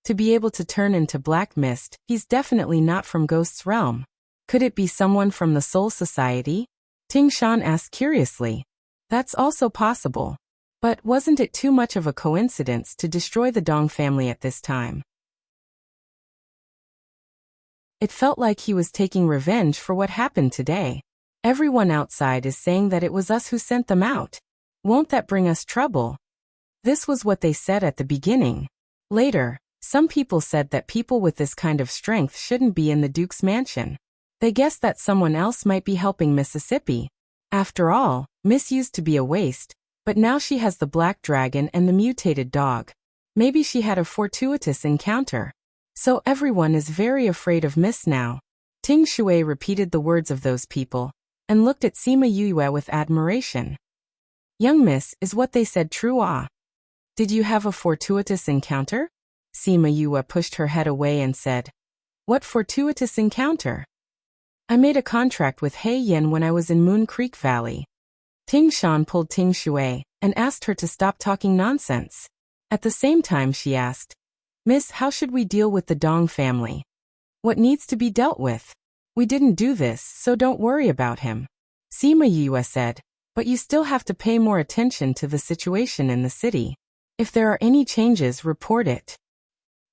Speaker 1: To be able to turn into black mist, he's definitely not from Ghost's realm. Could it be someone from the Soul Society? Ting Shan asked curiously. That's also possible. But wasn't it too much of a coincidence to destroy the Dong family at this time? It felt like he was taking revenge for what happened today. Everyone outside is saying that it was us who sent them out. Won't that bring us trouble? This was what they said at the beginning. Later, some people said that people with this kind of strength shouldn't be in the Duke's mansion. They guessed that someone else might be helping Mississippi. After all, Miss used to be a waste, but now she has the black dragon and the mutated dog. Maybe she had a fortuitous encounter. So everyone is very afraid of Miss now. Ting Shui repeated the words of those people, and looked at Sima Yue with admiration. Young Miss, is what they said true? Ah. Did you have a fortuitous encounter? Sima Yue pushed her head away and said, What fortuitous encounter? I made a contract with He Yen when I was in Moon Creek Valley. Ting Shan pulled Ting Shui and asked her to stop talking nonsense. At the same time she asked, Miss, how should we deal with the Dong family? What needs to be dealt with? We didn't do this, so don't worry about him. Sima Yue said, but you still have to pay more attention to the situation in the city. If there are any changes, report it.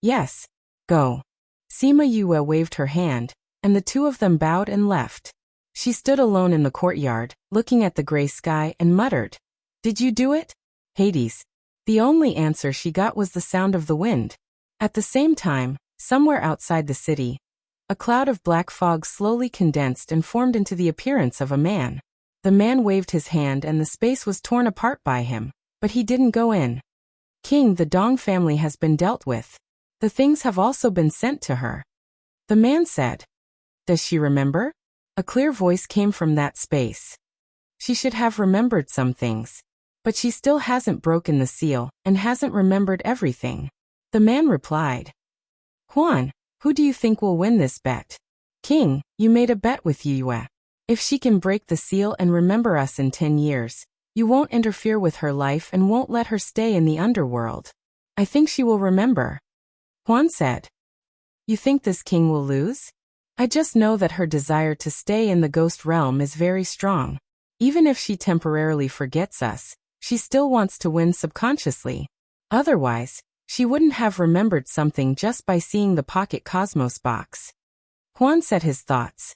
Speaker 1: Yes. Go. Sima Yue waved her hand, and the two of them bowed and left. She stood alone in the courtyard, looking at the gray sky and muttered, Did you do it? Hades, The only answer she got was the sound of the wind. At the same time, somewhere outside the city, a cloud of black fog slowly condensed and formed into the appearance of a man. The man waved his hand and the space was torn apart by him, but he didn't go in. King, the Dong family has been dealt with. The things have also been sent to her. The man said. Does she remember? A clear voice came from that space. She should have remembered some things. But she still hasn't broken the seal and hasn't remembered everything. The man replied. Huan, who do you think will win this bet? King, you made a bet with Yue. If she can break the seal and remember us in 10 years, you won't interfere with her life and won't let her stay in the underworld. I think she will remember. Huan said. You think this king will lose? I just know that her desire to stay in the ghost realm is very strong. Even if she temporarily forgets us, she still wants to win subconsciously. Otherwise, she wouldn't have remembered something just by seeing the pocket cosmos box. Huan said his thoughts.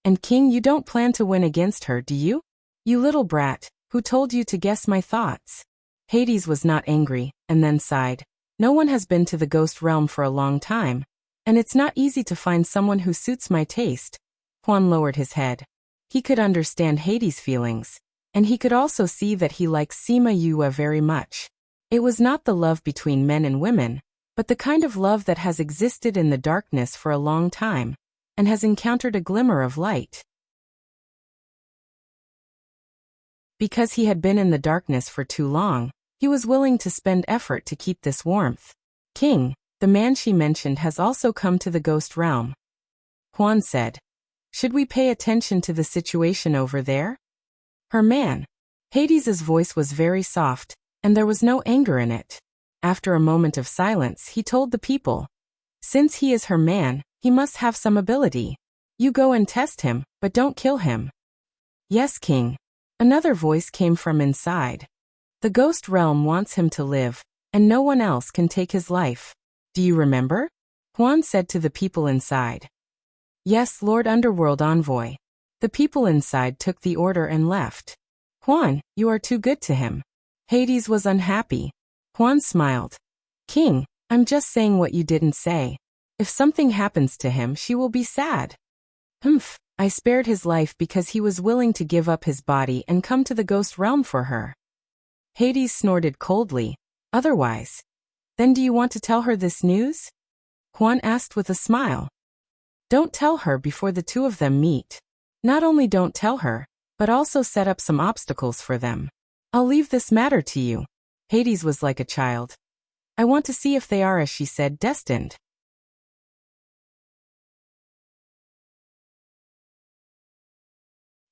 Speaker 1: And King, you don't plan to win against her, do you? You little brat, who told you to guess my thoughts? Hades was not angry, and then sighed. No one has been to the ghost realm for a long time, and it's not easy to find someone who suits my taste. Huan lowered his head. He could understand Hades' feelings, and he could also see that he likes Sima Yue very much. It was not the love between men and women, but the kind of love that has existed in the darkness for a long time, and has encountered a glimmer of light. Because he had been in the darkness for too long, he was willing to spend effort to keep this warmth. King, the man she mentioned has also come to the ghost realm. Huan said. Should we pay attention to the situation over there? Her man. Hades's voice was very soft, and there was no anger in it. After a moment of silence, he told the people. Since he is her man, he must have some ability. You go and test him, but don't kill him. Yes, King. Another voice came from inside. The ghost realm wants him to live, and no one else can take his life. Do you remember? Huan said to the people inside. Yes, Lord Underworld Envoy. The people inside took the order and left. Huan, you are too good to him. Hades was unhappy. Huan smiled. King, I'm just saying what you didn't say. If something happens to him, she will be sad. Humph, I spared his life because he was willing to give up his body and come to the ghost realm for her. Hades snorted coldly. Otherwise. Then do you want to tell her this news? Huan asked with a smile. Don't tell her before the two of them meet. Not only don't tell her, but also set up some obstacles for them. I'll leave this matter to you. Hades was like a child. I want to see if they are, as she said, destined.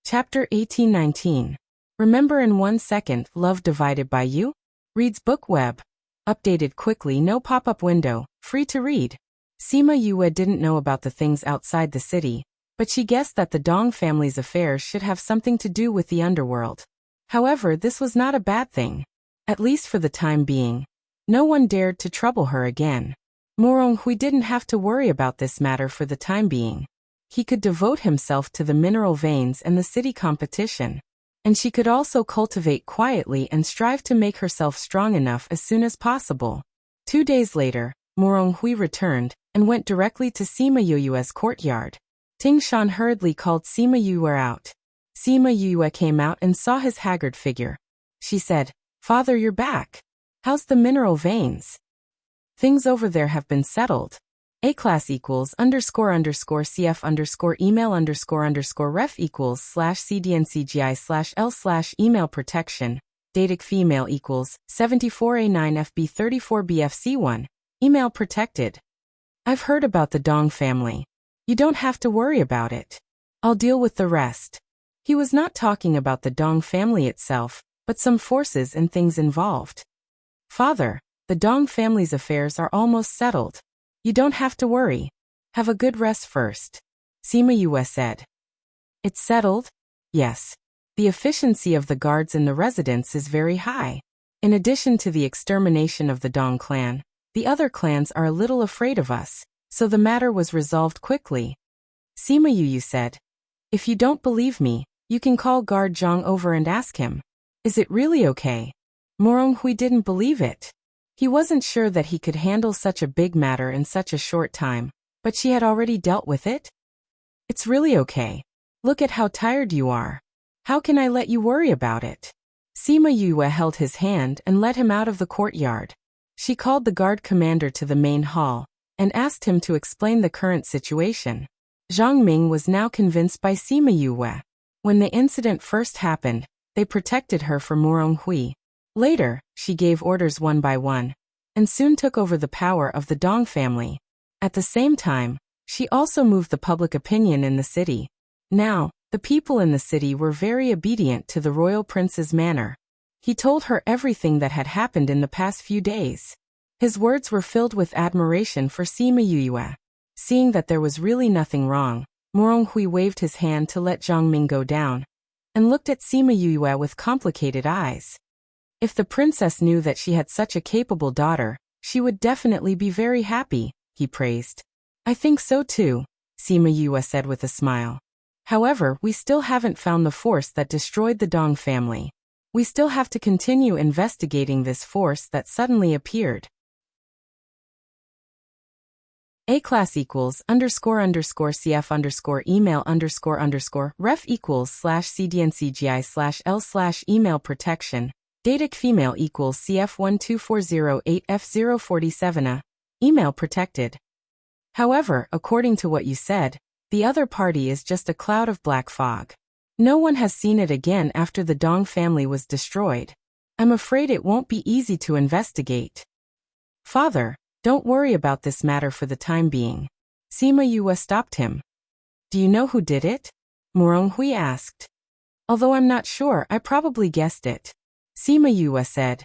Speaker 1: Chapter 18-19. Remember in 1 second, love divided by you? Reads Book Web. Updated quickly, no pop-up window, free to read. Sima Yue didn't know about the things outside the city, but she guessed that the Dong family's affairs should have something to do with the underworld. However, this was not a bad thing. At least for the time being. No one dared to trouble her again. Moronghui didn't have to worry about this matter for the time being. He could devote himself to the mineral veins and the city competition. And she could also cultivate quietly and strive to make herself strong enough as soon as possible. 2 days later, Moronghui returned and went directly to Sima Yue's courtyard. Tingshan hurriedly called Sima Yue out. Sima Yue came out and saw his haggard figure. She said, Father, you're back. How's the mineral veins? Things over there have been settled. A-class equals __CF email _ref equals /CDNCGI/L/ email protection. Datic female equals 74A9FB34BFC1. Email protected. I've heard about the Dong family. You don't have to worry about it. I'll deal with the rest. He was not talking about the Dong family itself, but some forces and things involved. Father, the Dong family's affairs are almost settled. You don't have to worry. Have a good rest first. Sima Yue said. It's settled? Yes. The efficiency of the guards in the residence is very high. In addition to the extermination of the Dong clan, the other clans are a little afraid of us, so the matter was resolved quickly. Sima Yue said. If you don't believe me, you can call Guard Zhang over and ask him. Is it really okay? Moronghui didn't believe it. He wasn't sure that he could handle such a big matter in such a short time, but she had already dealt with it? It's really okay. Look at how tired you are. How can I let you worry about it? Sima Yue held his hand and led him out of the courtyard. She called the guard commander to the main hall and asked him to explain the current situation. Zhang Ming was now convinced by Sima Yue. When the incident first happened, they protected her from Moronghui. Later, she gave orders one by one, and soon took over the power of the Dong family. At the same time, she also moved the public opinion in the city. Now, the people in the city were very obedient to the royal prince's manner. He told her everything that had happened in the past few days. His words were filled with admiration for Sima Yue. Seeing that there was really nothing wrong, Moronghui waved his hand to let Zhang Ming go down, and looked at Sima Yue with complicated eyes. If the princess knew that she had such a capable daughter, she would definitely be very happy, he praised. I think so too, Sima Yue said with a smile. However, we still haven't found the force that destroyed the Dong family. We still have to continue investigating this force that suddenly appeared. A-class equals __CF _email _ref equals /cdncgi/l/ email protection. Datic female equals CF12408F047 email protected. However, according to what you said, the other party is just a cloud of black fog. No one has seen it again after the Dong family was destroyed. I'm afraid it won't be easy to investigate. Father, don't worry about this matter for the time being. Sima Yue stopped him. Do you know who did it? Moronghui asked. Although I'm not sure, I probably guessed it. Sima Yue said.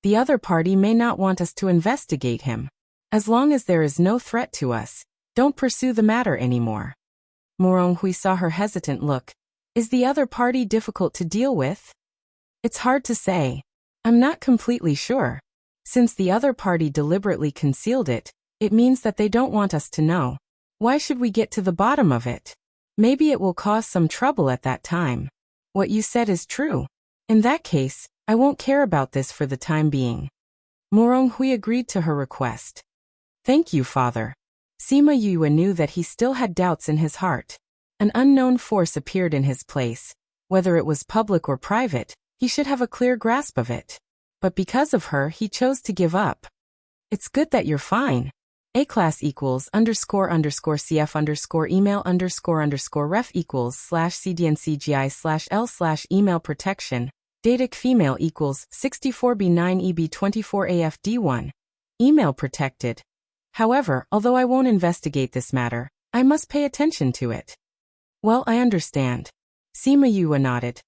Speaker 1: The other party may not want us to investigate him. As long as there is no threat to us, don't pursue the matter anymore. Moronghui saw her hesitant look. Is the other party difficult to deal with? It's hard to say. I'm not completely sure. Since the other party deliberately concealed it, it means that they don't want us to know. Why should we get to the bottom of it? Maybe it will cause some trouble at that time. What you said is true. In that case, I won't care about this for the time being. Moronghui agreed to her request. Thank you, father. Sima Yue knew that he still had doubts in his heart. An unknown force appeared in his place. Whether it was public or private, he should have a clear grasp of it. But because of her, he chose to give up. It's good that you're fine. A-class equals __CF email __ref equals /cdncgi/l/ email protection. Datic female equals 64B9EB24AFD1. Email protected. However, although I won't investigate this matter, I must pay attention to it. Well, I understand. Sima Yue nodded.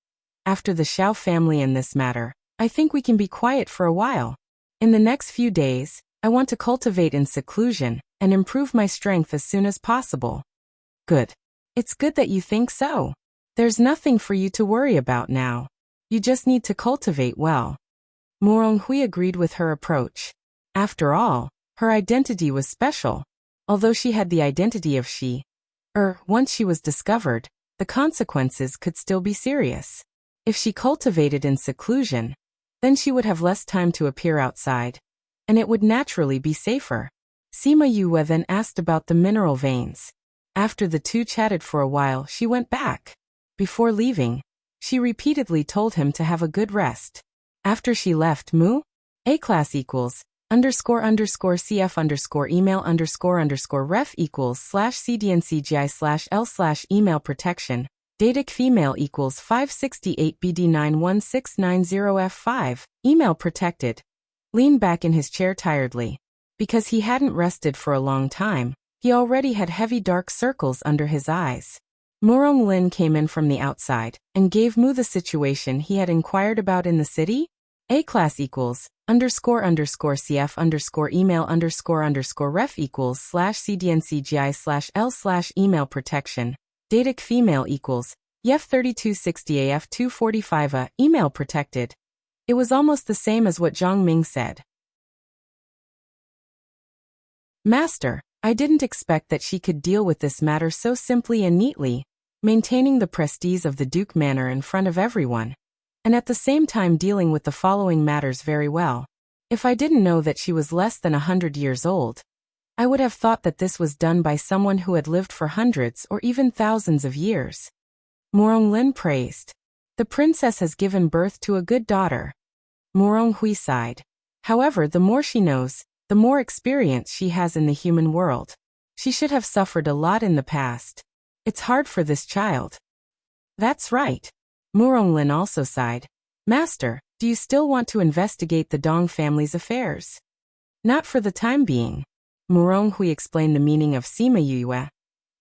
Speaker 1: After the Xiao family in this matter, I think we can be quiet for a while. In the next few days, I want to cultivate in seclusion and improve my strength as soon as possible. Good. It's good that you think so. There's nothing for you to worry about now. You just need to cultivate well. Moronghui agreed with her approach. After all, her identity was special. Although she had the identity of once she was discovered, the consequences could still be serious. If she cultivated in seclusion, then she would have less time to appear outside, and it would naturally be safer. Sima Yue then asked about the mineral veins. After the two chatted for a while, she went back. Before leaving, she repeatedly told him to have a good rest. After she left, A-class equals __CF email __ref equals /cdncgi/l/ email protection. Datic female equals 568BD91690F5. Email protected. Leaned back in his chair tiredly. Because he hadn't rested for a long time, he already had heavy dark circles under his eyes. Murong Lin came in from the outside and gave Mu the situation he had inquired about in the city. A-class equals __CF email __ref equals /cdncgi/l/ email protection. Datic female equals YEF3260AF245 email protected. It was almost the same as what Zhang Ming said. Master, I didn't expect that she could deal with this matter so simply and neatly, maintaining the prestige of the Duke Manor in front of everyone. and at the same time dealing with the following matters very well. If I didn't know that she was less than 100 years old, I would have thought that this was done by someone who had lived for hundreds or even thousands of years. Moronglin praised. The princess has given birth to a good daughter. Moronghui sighed. However, the more she knows, the more experience she has in the human world. She should have suffered a lot in the past. It's hard for this child. That's right. Moronglin also sighed. Master, do you still want to investigate the Dong family's affairs? Not for the time being. Moronghui explained the meaning of Sima Yue.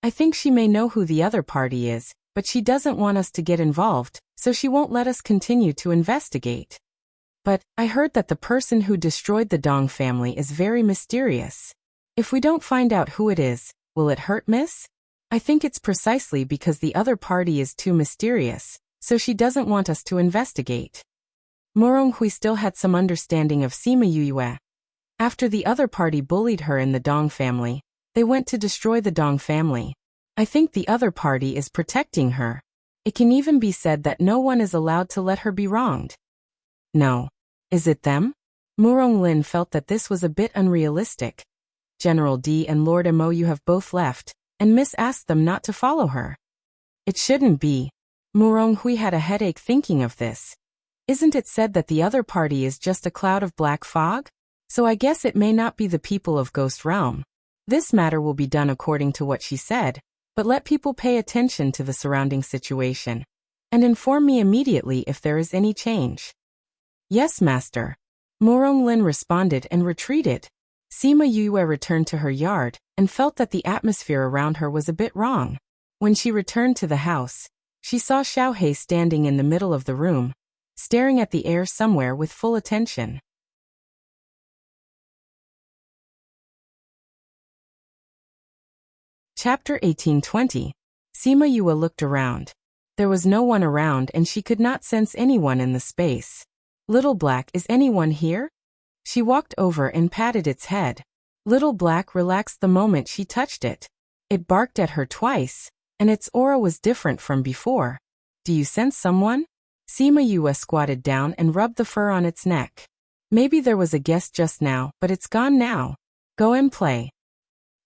Speaker 1: I think she may know who the other party is, but she doesn't want us to get involved, so she won't let us continue to investigate. But I heard that the person who destroyed the Dong family is very mysterious. If we don't find out who it is, will it hurt, miss? I think it's precisely because the other party is too mysterious, so she doesn't want us to investigate. Moronghui still had some understanding of Sima Yue. After the other party bullied her in the Dong family, they went to destroy the Dong family. I think the other party is protecting her. It can even be said that no one is allowed to let her be wronged. No. Is it them? Moronglin felt that this was a bit unrealistic. General D and Lord Mo have both left, and Miss asked them not to follow her. It shouldn't be. Moronghui had a headache thinking of this. Isn't it said that the other party is just a cloud of black fog? So I guess it may not be the people of Ghost Realm. This matter will be done according to what she said, but let people pay attention to the surrounding situation, and inform me immediately if there is any change. Yes, master. Moronglin responded and retreated. Sima Yue returned to her yard, and felt that the atmosphere around her was a bit wrong. When she returned to the house, she saw Xiaohei standing in the middle of the room, staring at the air somewhere with full attention. Chapter 1820. Sima Yue looked around. There was no one around and she could not sense anyone in the space. Little Black, is anyone here? She walked over and patted its head. Little Black relaxed the moment she touched it. It barked at her twice, and its aura was different from before. Do you sense someone? Sima Yue squatted down and rubbed the fur on its neck. Maybe there was a guest just now, but it's gone now. Go and play.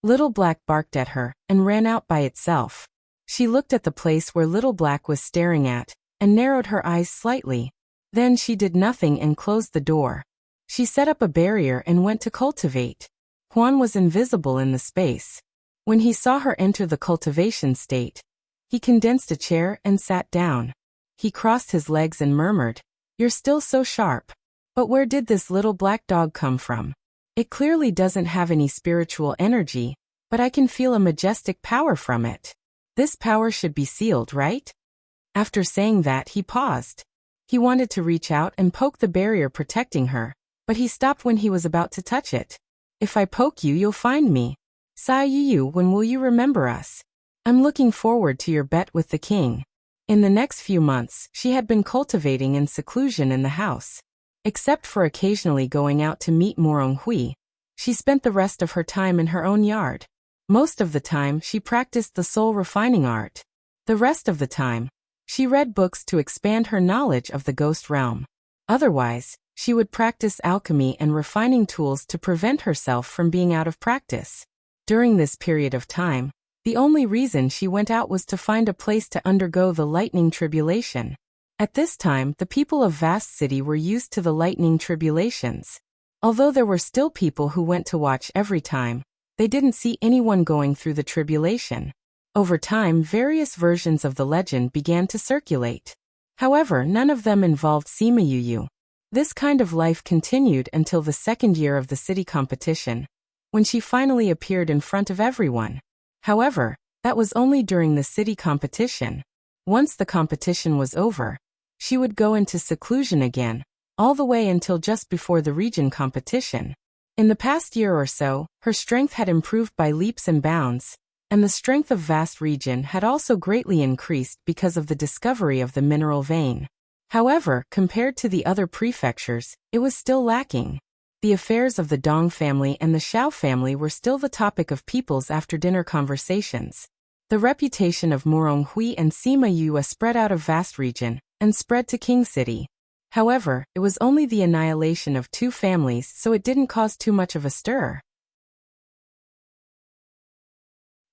Speaker 1: Little Black barked at her, and ran out by itself. She looked at the place where Little Black was staring at, and narrowed her eyes slightly. Then she did nothing and closed the door. She set up a barrier and went to cultivate. Huan was invisible in the space. When he saw her enter the cultivation state, he condensed a chair and sat down. He crossed his legs and murmured, "You're still so sharp. But where did this little black dog come from? It clearly doesn't have any spiritual energy, but I can feel a majestic power from it. This power should be sealed, right?" After saying that, he paused. He wanted to reach out and poke the barrier protecting her, but he stopped when he was about to touch it. "If I poke you, you'll find me. Sai Yu, when will you remember us? I'm looking forward to your bet with the king." In the next few months, she had been cultivating in seclusion in the house. Except for occasionally going out to meet Moronghui, she spent the rest of her time in her own yard. Most of the time, she practiced the soul refining art. The rest of the time, she read books to expand her knowledge of the ghost realm. Otherwise, she would practice alchemy and refining tools to prevent herself from being out of practice. During this period of time, the only reason she went out was to find a place to undergo the lightning tribulation. At this time, the people of Vast City were used to the lightning tribulations. Although there were still people who went to watch every time, they didn't see anyone going through the tribulation. Over time, various versions of the legend began to circulate. However, none of them involved Sima Yue. This kind of life continued until the second year of the city competition, when she finally appeared in front of everyone. However, that was only during the city competition. Once the competition was over, she would go into seclusion again, all the way until just before the region competition. In the past year or so, her strength had improved by leaps and bounds, and the strength of Vast Region had also greatly increased because of the discovery of the mineral vein. However, compared to the other prefectures, it was still lacking. The affairs of the Dong family and the Xiao family were still the topic of people's after-dinner conversations. The reputation of Moronghui and Sima Yue spread out of Vast Region, and spread to King City. However, it was only the annihilation of 2 families, so it didn't cause too much of a stir.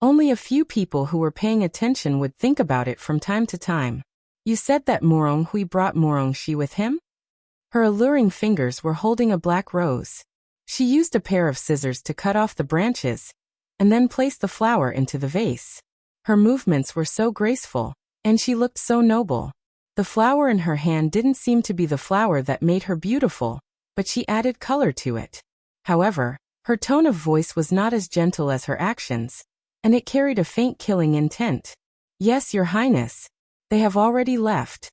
Speaker 1: Only a few people who were paying attention would think about it from time to time. You said that Hui brought Shi with him? Her alluring fingers were holding a black rose. She used a pair of scissors to cut off the branches, and then placed the flower into the vase. Her movements were so graceful, and she looked so noble. The flower in her hand didn't seem to be the flower that made her beautiful, but she added color to it. However, her tone of voice was not as gentle as her actions, and it carried a faint killing intent. Yes, Your Highness. They have already left.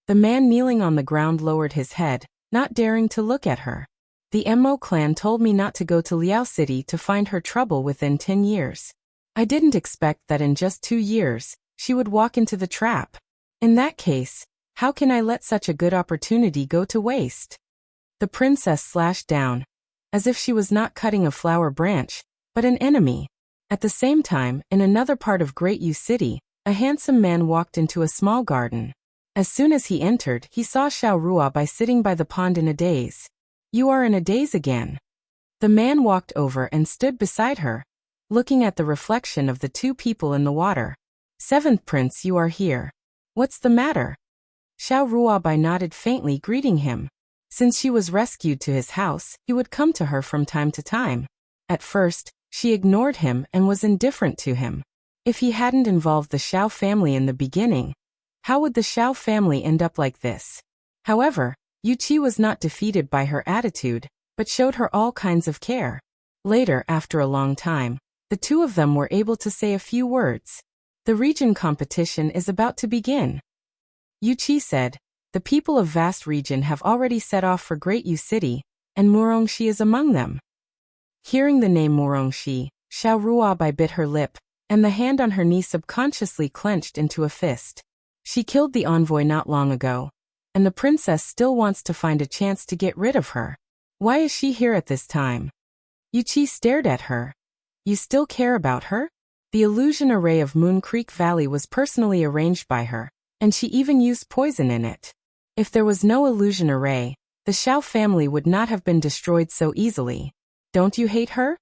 Speaker 1: The man kneeling on the ground lowered his head, not daring to look at her. The Mo clan told me not to go to Liao City to find her trouble within 10 years. I didn't expect that in just 2 years, she would walk into the trap. In that case, how can I let such a good opportunity go to waste? The princess slashed down, as if she was not cutting a flower branch, but an enemy. At the same time, in another part of Great U City, a handsome man walked into a small garden. As soon as he entered, he saw Xiao Ruobai sitting by the pond in a daze. You are in a daze again. The man walked over and stood beside her, looking at the reflection of the 2 people in the water. 7th Prince, you are here. What's the matter? Xiao Ruobai nodded faintly, greeting him. Since she was rescued to his house, he would come to her from time to time. At first, she ignored him and was indifferent to him. If he hadn't involved the Xiao family in the beginning, how would the Xiao family end up like this? However, Yuqi was not defeated by her attitude, but showed her all kinds of care. Later, after a long time, the 2 of them were able to say a few words. The region competition is about to begin. Yuqi said, the people of vast region have already set off for Great U City, and Shi is among them. Hearing the name Shi, Xiao Ruobai bit her lip, and the hand on her knee subconsciously clenched into a fist. She killed the envoy not long ago, and the princess still wants to find a chance to get rid of her. Why is she here at this time? Yuqi stared at her. You still care about her? The illusion array of Moon Creek Valley was personally arranged by her, and she even used poison in it. If there was no illusion array, the Xiao family would not have been destroyed so easily. Don't you hate her?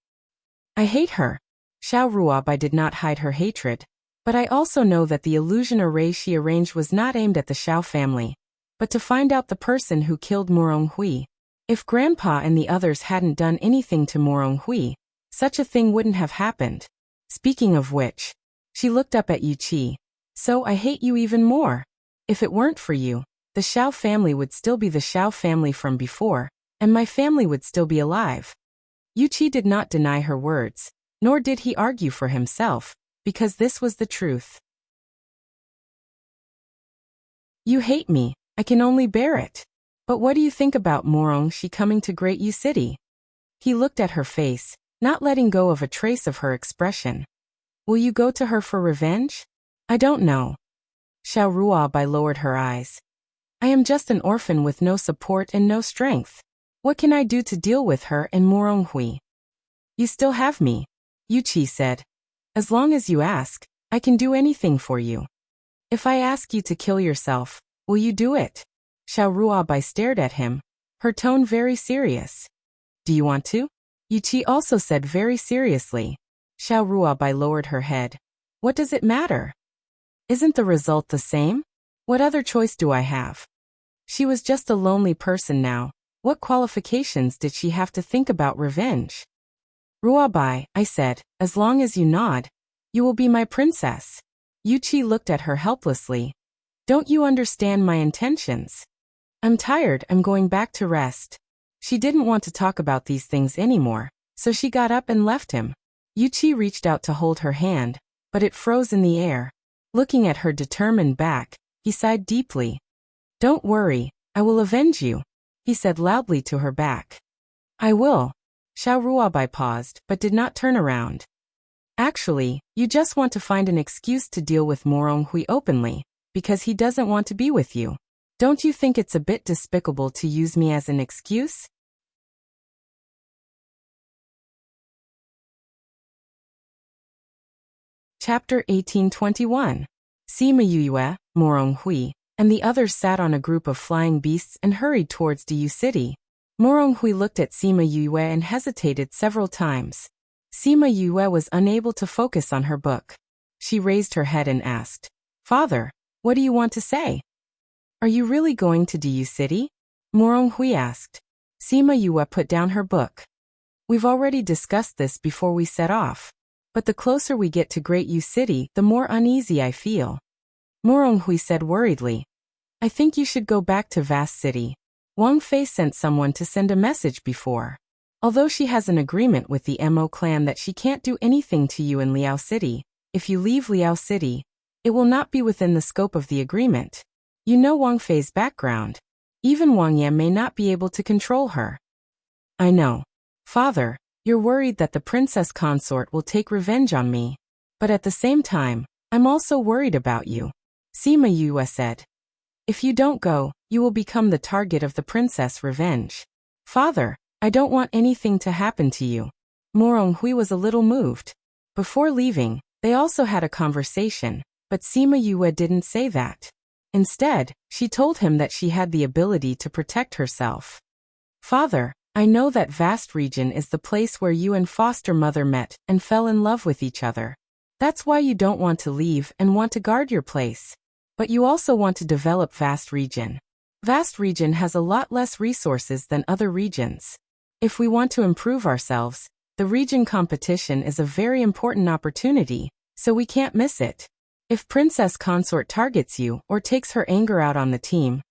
Speaker 1: I hate her. Xiao Ruobai did not hide her hatred, but I also know that the illusion array she arranged was not aimed at the Xiao family, but to find out the person who killed Hui. If Grandpa and the others hadn't done anything to Hui, such a thing wouldn't have happened. Speaking of which, she looked up at Yuqi. So I hate you even more. If it weren't for you, the Xiao family would still be the Xiao family from before, and my family would still be alive. Yuqi did not deny her words, nor did he argue for himself, because this was the truth. You hate me, I can only bear it. But what do you think about Shi coming to Great U City? He looked at her face, not letting go of a trace of her expression. Will you go to her for revenge? I don't know. Xiao Ruobai lowered her eyes. I am just an orphan with no support and no strength. What can I do to deal with her and Hui? You still have me, Yuqi said. As long as you ask, I can do anything for you. If I ask you to kill yourself, will you do it? Xiao Ruobai stared at him, her tone very serious. Do you want to? Yuqi also said very seriously. Xiao Ruobai lowered her head. What does it matter? Isn't the result the same? What other choice do I have? She was just a lonely person now. What qualifications did she have to think about revenge? Ruobai, I said, as long as you nod, you will be my princess. Yuqi looked at her helplessly. Don't you understand my intentions? I'm tired, I'm going back to rest. She didn't want to talk about these things anymore, so she got up and left him. Yuqi reached out to hold her hand, but it froze in the air. Looking at her determined back, he sighed deeply. Don't worry, I will avenge you, he said loudly to her back. I will. Xiao Ruobai paused, but did not turn around. Actually, you just want to find an excuse to deal with Hui openly, because he doesn't want to be with you. Don't you think it's a bit despicable to use me as an excuse? Chapter 1821. Sima Yue, Hui. and the others sat on a group of flying beasts and hurried towards Du City. Moronghui looked at Sima Yue and hesitated several times. Sima Yue was unable to focus on her book. She raised her head and asked, "Father, what do you want to say? Are you really going to Du City?" Moronghui asked. Sima Yue put down her book. "We've already discussed this before we set off. But the closer we get to Great U City, the more uneasy I feel." Moronghui said worriedly, "I think you should go back to Vast City. Wang Fei sent someone to send a message before. Although she has an agreement with the Mo clan that she can't do anything to you in Liao City, if you leave Liao City, it will not be within the scope of the agreement. You know Wang Fei's background. Even Wang Yan may not be able to control her." "I know. Father, you're worried that the princess consort will take revenge on me. But at the same time, I'm also worried about you," Sima Yue said. "If you don't go, you will become the target of the princess revenge. Father, I don't want anything to happen to you." Moronghui was a little moved. Before leaving, they also had a conversation, but Sima Yue didn't say that. Instead, she told him that she had the ability to protect herself. "Father, I know that vast region is the place where you and foster mother met and fell in love with each other. That's why you don't want to leave and want to guard your place. But you also want to develop vast region. Vast region has a lot less resources than other regions. If we want to improve ourselves, the region competition is a very important opportunity, so we can't miss it. If Princess Consort targets you or takes her anger out on the team,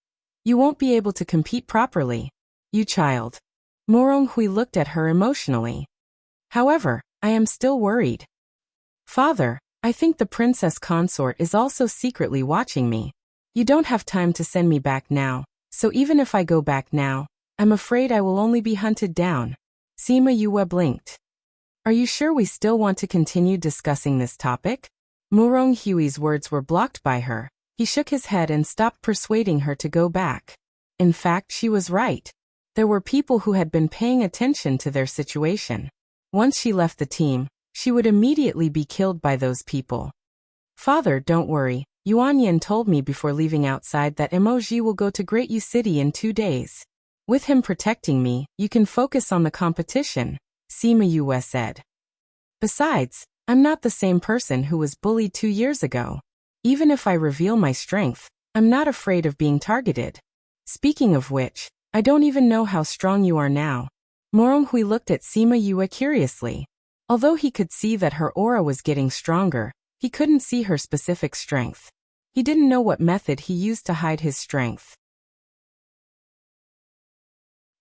Speaker 1: you won't be able to compete properly. You child." Moronghui looked at her emotionally. "However, I am still worried. Father, I think the Princess Consort is also secretly watching me. You don't have time to send me back now, so even if I go back now, I'm afraid I will only be hunted down." Sima Yue blinked. "Are you sure we still want to continue discussing this topic?" Moronghui's words were blocked by her. He shook his head and stopped persuading her to go back. In fact, she was right. There were people who had been paying attention to their situation. Once she left the team, she would immediately be killed by those people. "Father, don't worry. Yuan Yin told me before leaving outside that Emoji will go to Great U City in 2 days. With him protecting me, you can focus on the competition," Sima Yue said. "Besides, I'm not the same person who was bullied 2 years ago. Even if I reveal my strength, I'm not afraid of being targeted. Speaking of which, I don't even know how strong you are now." Moronghui looked at Sima Yue curiously. Although he could see that her aura was getting stronger, he couldn't see her specific strength. He didn't know what method he used to hide his strength.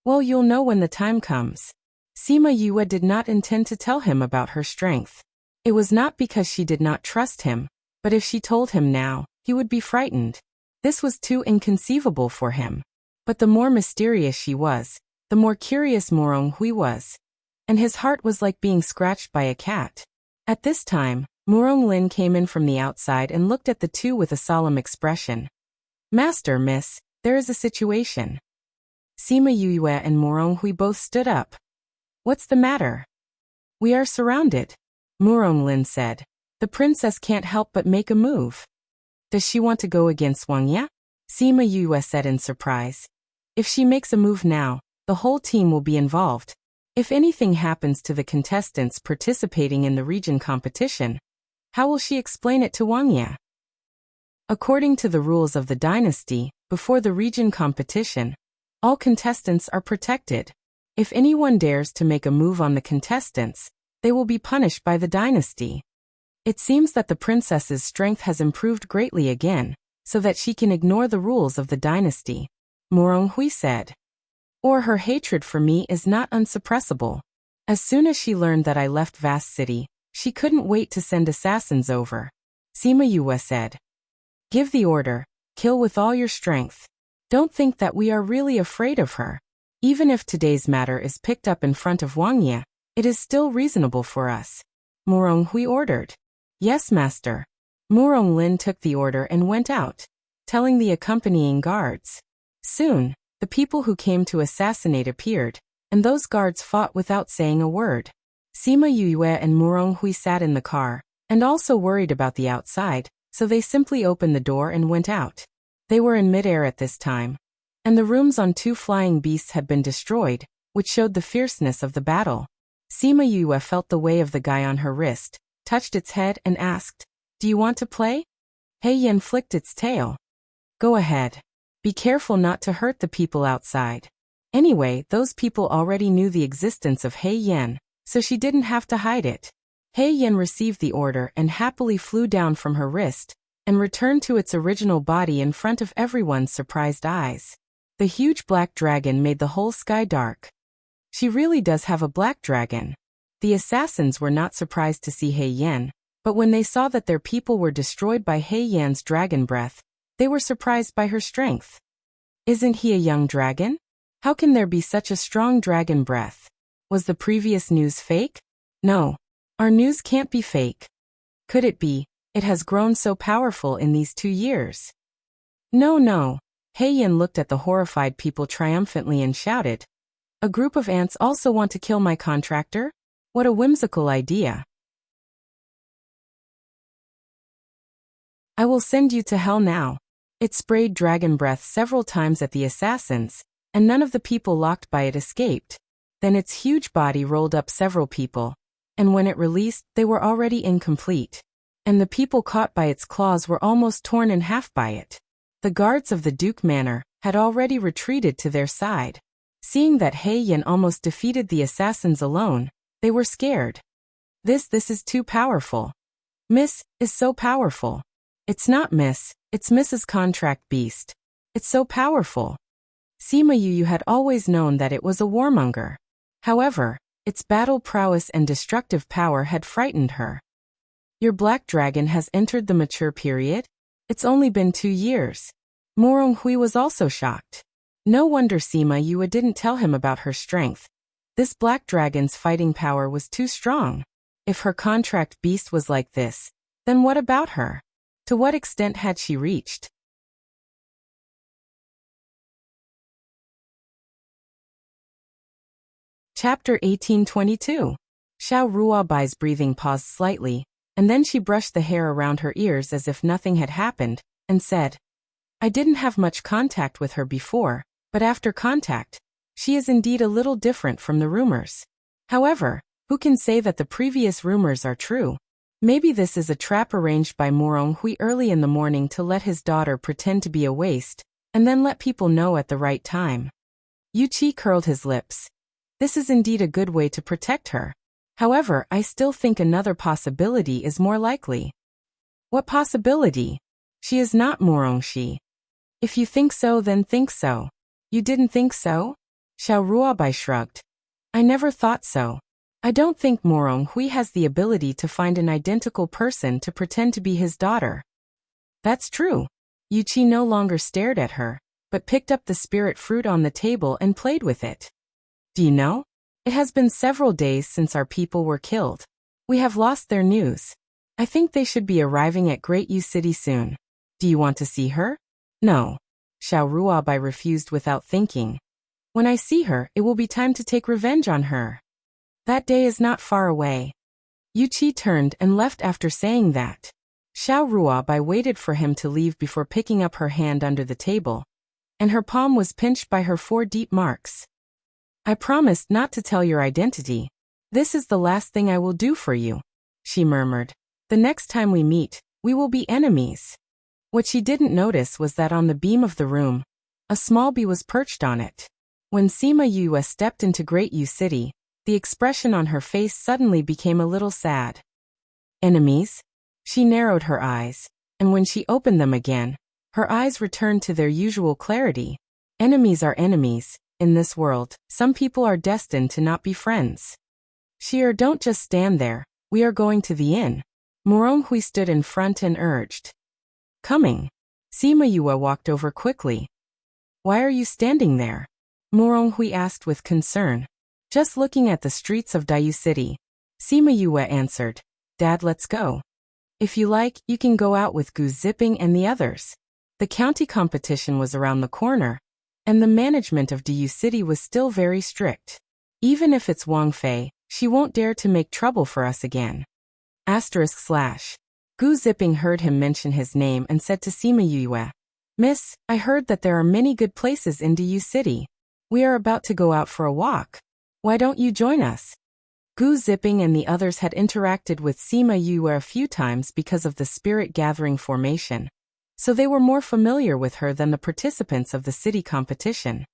Speaker 1: "Well, you'll know when the time comes." Sima Yue did not intend to tell him about her strength. It was not because she did not trust him, but if she told him now, he would be frightened. This was too inconceivable for him. But the more mysterious she was, the more curious Moronghui was. And his heart was like being scratched by a cat. At this time, Murong Lin came in from the outside and looked at the two with a solemn expression. "Master, miss, there is a situation." Sima Yue and Moronghui both stood up. "What's the matter?" "We are surrounded," Murong Lin said. "The princess can't help but make a move." "Does she want to go against Wang Ya?" Sima Yue said in surprise. "If she makes a move now, the whole team will be involved. If anything happens to the contestants participating in the region competition, how will she explain it to Wang Ya?" According to the rules of the dynasty, before the region competition, all contestants are protected. If anyone dares to make a move on the contestants, they will be punished by the dynasty. It seems that the princess's strength has improved greatly again, so that she can ignore the rules of the dynasty, Moronghui said. Or her hatred for me is not unsuppressible. As soon as she learned that I left Vast City, she couldn't wait to send assassins over, Sima Yue said. "Give the order, kill with all your strength. Don't think that we are really afraid of her. Even if today's matter is picked up in front of Wang Ye, it is still reasonable for us," Moronghui ordered. "Yes, master." Murong Lin took the order and went out, telling the accompanying guards. Soon, the people who came to assassinate appeared, and those guards fought without saying a word. Sima Yue and Moronghui sat in the car, and also worried about the outside, so they simply opened the door and went out. They were in midair at this time, and the rooms on 2 flying beasts had been destroyed, which showed the fierceness of the battle. Sima Yue felt the way of the guy on her wrist, touched its head and asked, "Do you want to play?" Hei Yan flicked its tail. "Go ahead. Be careful not to hurt the people outside." Anyway, those people already knew the existence of Hei Yan, so she didn't have to hide it. Hei Yan received the order and happily flew down from her wrist, and returned to its original body in front of everyone's surprised eyes. The huge black dragon made the whole sky dark. She really does have a black dragon. The assassins were not surprised to see Hei Yan, but when they saw that their people were destroyed by Hei Yan's dragon breath, they were surprised by her strength. Isn't he a young dragon? How can there be such a strong dragon breath? Was the previous news fake? No. Our news can't be fake. Could it be? It has grown so powerful in these 2 years. No. Hei Yan looked at the horrified people triumphantly and shouted, "A group of ants also want to kill my contractor? What a whimsical idea. I will send you to hell now." It sprayed dragon breath several times at the assassins, and none of the people locked by it escaped. Then its huge body rolled up several people, and when it released, they were already incomplete. And the people caught by its claws were almost torn in half by it. The guards of the Duke Manor had already retreated to their side. Seeing that Hei Yan almost defeated the assassins alone, they were scared. This is too powerful. Miss is so powerful. It's not Miss, it's Mrs. Contract Beast. It's so powerful. Sima Yu had always known that it was a warmonger. However, its battle prowess and destructive power had frightened her. Your black dragon has entered the mature period? It's only been 2 years. Morong Hui was also shocked. No wonder Sima Yue didn't tell him about her strength. This black dragon's fighting power was too strong. If her contract beast was like this, then what about her? To what extent had she reached? Chapter 1822. Xiao Ruobai's breathing paused slightly, and then she brushed the hair around her ears as if nothing had happened, and said, "I didn't have much contact with her before, but after contact, she is indeed a little different from the rumors. However, who can say that the previous rumors are true? Maybe this is a trap arranged by Morong Hui early in the morning to let his daughter pretend to be a waste, and then let people know at the right time." Yu Qi curled his lips. This is indeed a good way to protect her. However, I still think another possibility is more likely. What possibility? She is not Morongxi. If you think so, then think so. You didn't think so? Xiao Ruobai shrugged. I never thought so. I don't think Morong Hui has the ability to find an identical person to pretend to be his daughter. That's true. Yu Qi no longer stared at her, but picked up the spirit fruit on the table and played with it. Do you know? It has been several days since our people were killed. We have lost their news. I think they should be arriving at Great U City soon. Do you want to see her? No. Xiao Ruobai refused without thinking. When I see her, it will be time to take revenge on her. That day is not far away. Yu Qi turned and left after saying that. Xiao Ruobai waited for him to leave before picking up her hand under the table, and her palm was pinched by her 4 deep marks. I promised not to tell your identity. This is the last thing I will do for you, she murmured. The next time we meet, we will be enemies. What she didn't notice was that on the beam of the room, a small bee was perched on it. When Sima Yue stepped into Great U City, the expression on her face suddenly became a little sad. Enemies? She narrowed her eyes, and when she opened them again, her eyes returned to their usual clarity. Enemies are enemies. In this world, some people are destined to not be friends. Sheer, don't just stand there, we are going to the inn. Morong Hui stood in front and urged. Coming. Sima Yue walked over quickly. Why are you standing there? Morong Hui asked with concern. Just looking at the streets of Dayu City. Sima Yue answered. Dad, let's go. If you like, you can go out with Gu Zipping and the others. The county competition was around the corner, and the management of Dayu City was still very strict. Even if it's Wang Fei, she won't dare to make trouble for us again. */ Gu Zipping heard him mention his name and said to Sima Yue, Miss, I heard that there are many good places in Du City. We are about to go out for a walk. Why don't you join us? Gu Zipping and the others had interacted with Sima Yue a few times because of the spirit gathering formation, so they were more familiar with her than the participants of the city competition.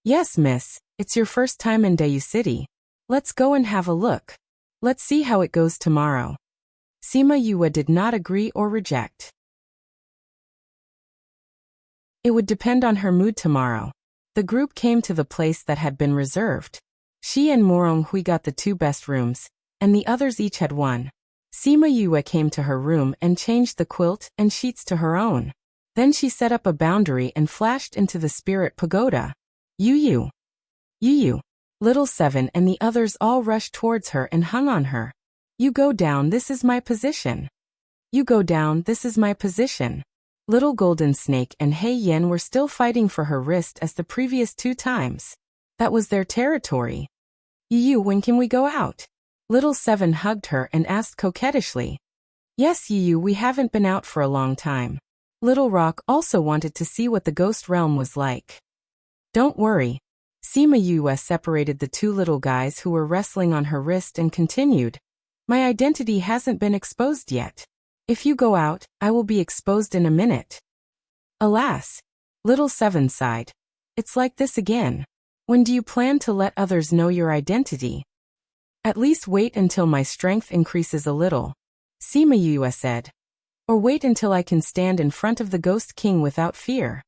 Speaker 1: Yes, miss, it's your first time in Du City. Let's go and have a look. Let's see how it goes tomorrow. Sima Yue did not agree or reject. It would depend on her mood tomorrow. The group came to the place that had been reserved. She and Morong Hui got the 2 best rooms, and the others each had one. Sima Yue came to her room and changed the quilt and sheets to her own. Then she set up a boundary and flashed into the spirit pagoda. Yu. Little Seven and the others all rushed towards her and hung on her. You go down, this is my position. You go down, this is my position. Little Golden Snake and Hei Yen were still fighting for her wrist as the previous 2 times. That was their territory. Yu, when can we go out? Little Seven hugged her and asked coquettishly. Yes, Yu, we haven't been out for a long time. Little Rock also wanted to see what the ghost realm was like. Don't worry. Sima Yue separated the 2 little guys who were wrestling on her wrist and continued. My identity hasn't been exposed yet. If you go out, I will be exposed in a minute. Alas. Little Seven sighed. It's like this again. When do you plan to let others know your identity? At least wait until my strength increases a little. Sima Yue said. Or wait until I can stand in front of the Ghost King without fear.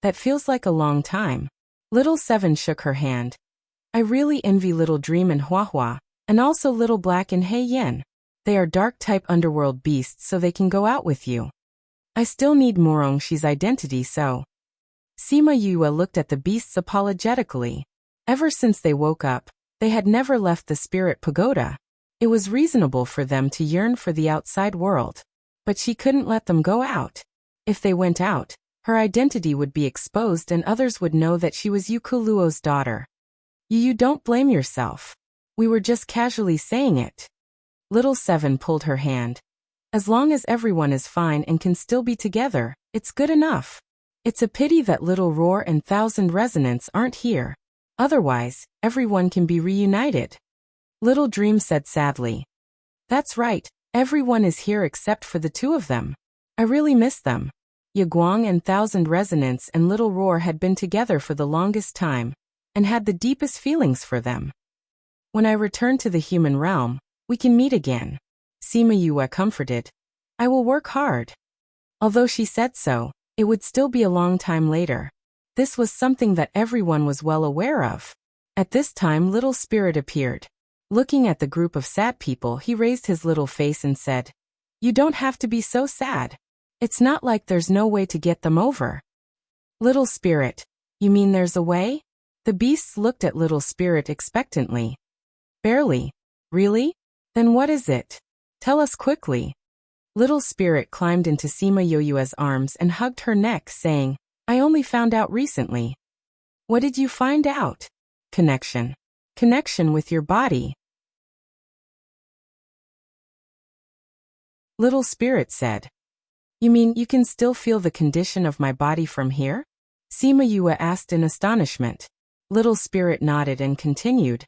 Speaker 1: That feels like a long time. Little Seven shook her hand. I really envy Little Dream and Hua, and also Little Black and Hei Yen. They are dark-type underworld beasts so they can go out with you. I still need Morong Shi's identity so. Sima Yue looked at the beasts apologetically. Ever since they woke up, they had never left the spirit pagoda. It was reasonable for them to yearn for the outside world. But she couldn't let them go out. If they went out, her identity would be exposed and others would know that she was Yukuluo's daughter. You don't blame yourself. We were just casually saying it. Little Seven pulled her hand. As long as everyone is fine and can still be together, it's good enough. It's a pity that Little Roar and Thousand Resonance aren't here. Otherwise, everyone can be reunited. Little Dream said sadly. That's right, everyone is here except for the 2 of them. I really miss them. Yaguang and Thousand Resonance and Little Roar had been together for the longest time, and had the deepest feelings for them. When I return to the human realm, we can meet again. Sima Yue comforted. I will work hard. Although she said so, it would still be a long time later. This was something that everyone was well aware of. At this time Little Spirit appeared. Looking at the group of sad people, he raised his little face and said, You don't have to be so sad. It's not like there's no way to get them over. Little Spirit, you mean there's a way? The beasts looked at Little Spirit expectantly. Barely. Really? Then what is it? Tell us quickly. Little Spirit climbed into Sima Yue's arms and hugged her neck, saying, I only found out recently. What did you find out? Connection. Connection with your body. Little Spirit said. You mean you can still feel the condition of my body from here? Sima Yue asked in astonishment. Little Spirit nodded and continued.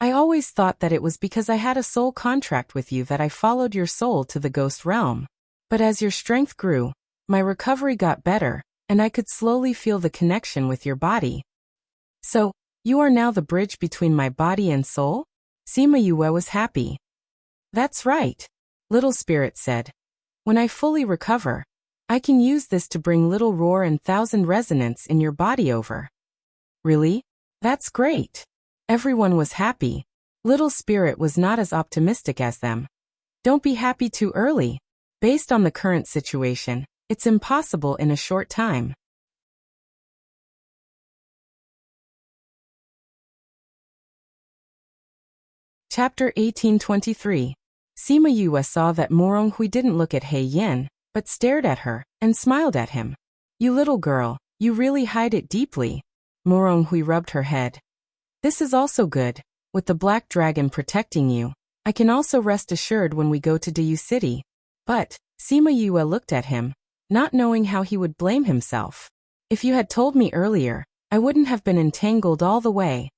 Speaker 1: I always thought that it was because I had a soul contract with you that I followed your soul to the ghost realm. But as your strength grew, my recovery got better, and I could slowly feel the connection with your body. So, you are now the bridge between my body and soul? Sima Yue was happy. That's right. Little Spirit said. When I fully recover, I can use this to bring Little Roar and Thousand Resonance in your body over. Really? That's great. Everyone was happy. Little Spirit was not as optimistic as them. Don't be happy too early. Based on the current situation, it's impossible in a short time. Chapter 1823. Sima Yue saw that Morong Hui didn't look at Hei Yen, but stared at her, and smiled at him. You little girl, you really hide it deeply. Morong Hui rubbed her head. This is also good. With the black dragon protecting you, I can also rest assured when we go to Du City. But, Sima Yue looked at him. not knowing how he would blame himself. If you had told me earlier, I wouldn't have been entangled all the way.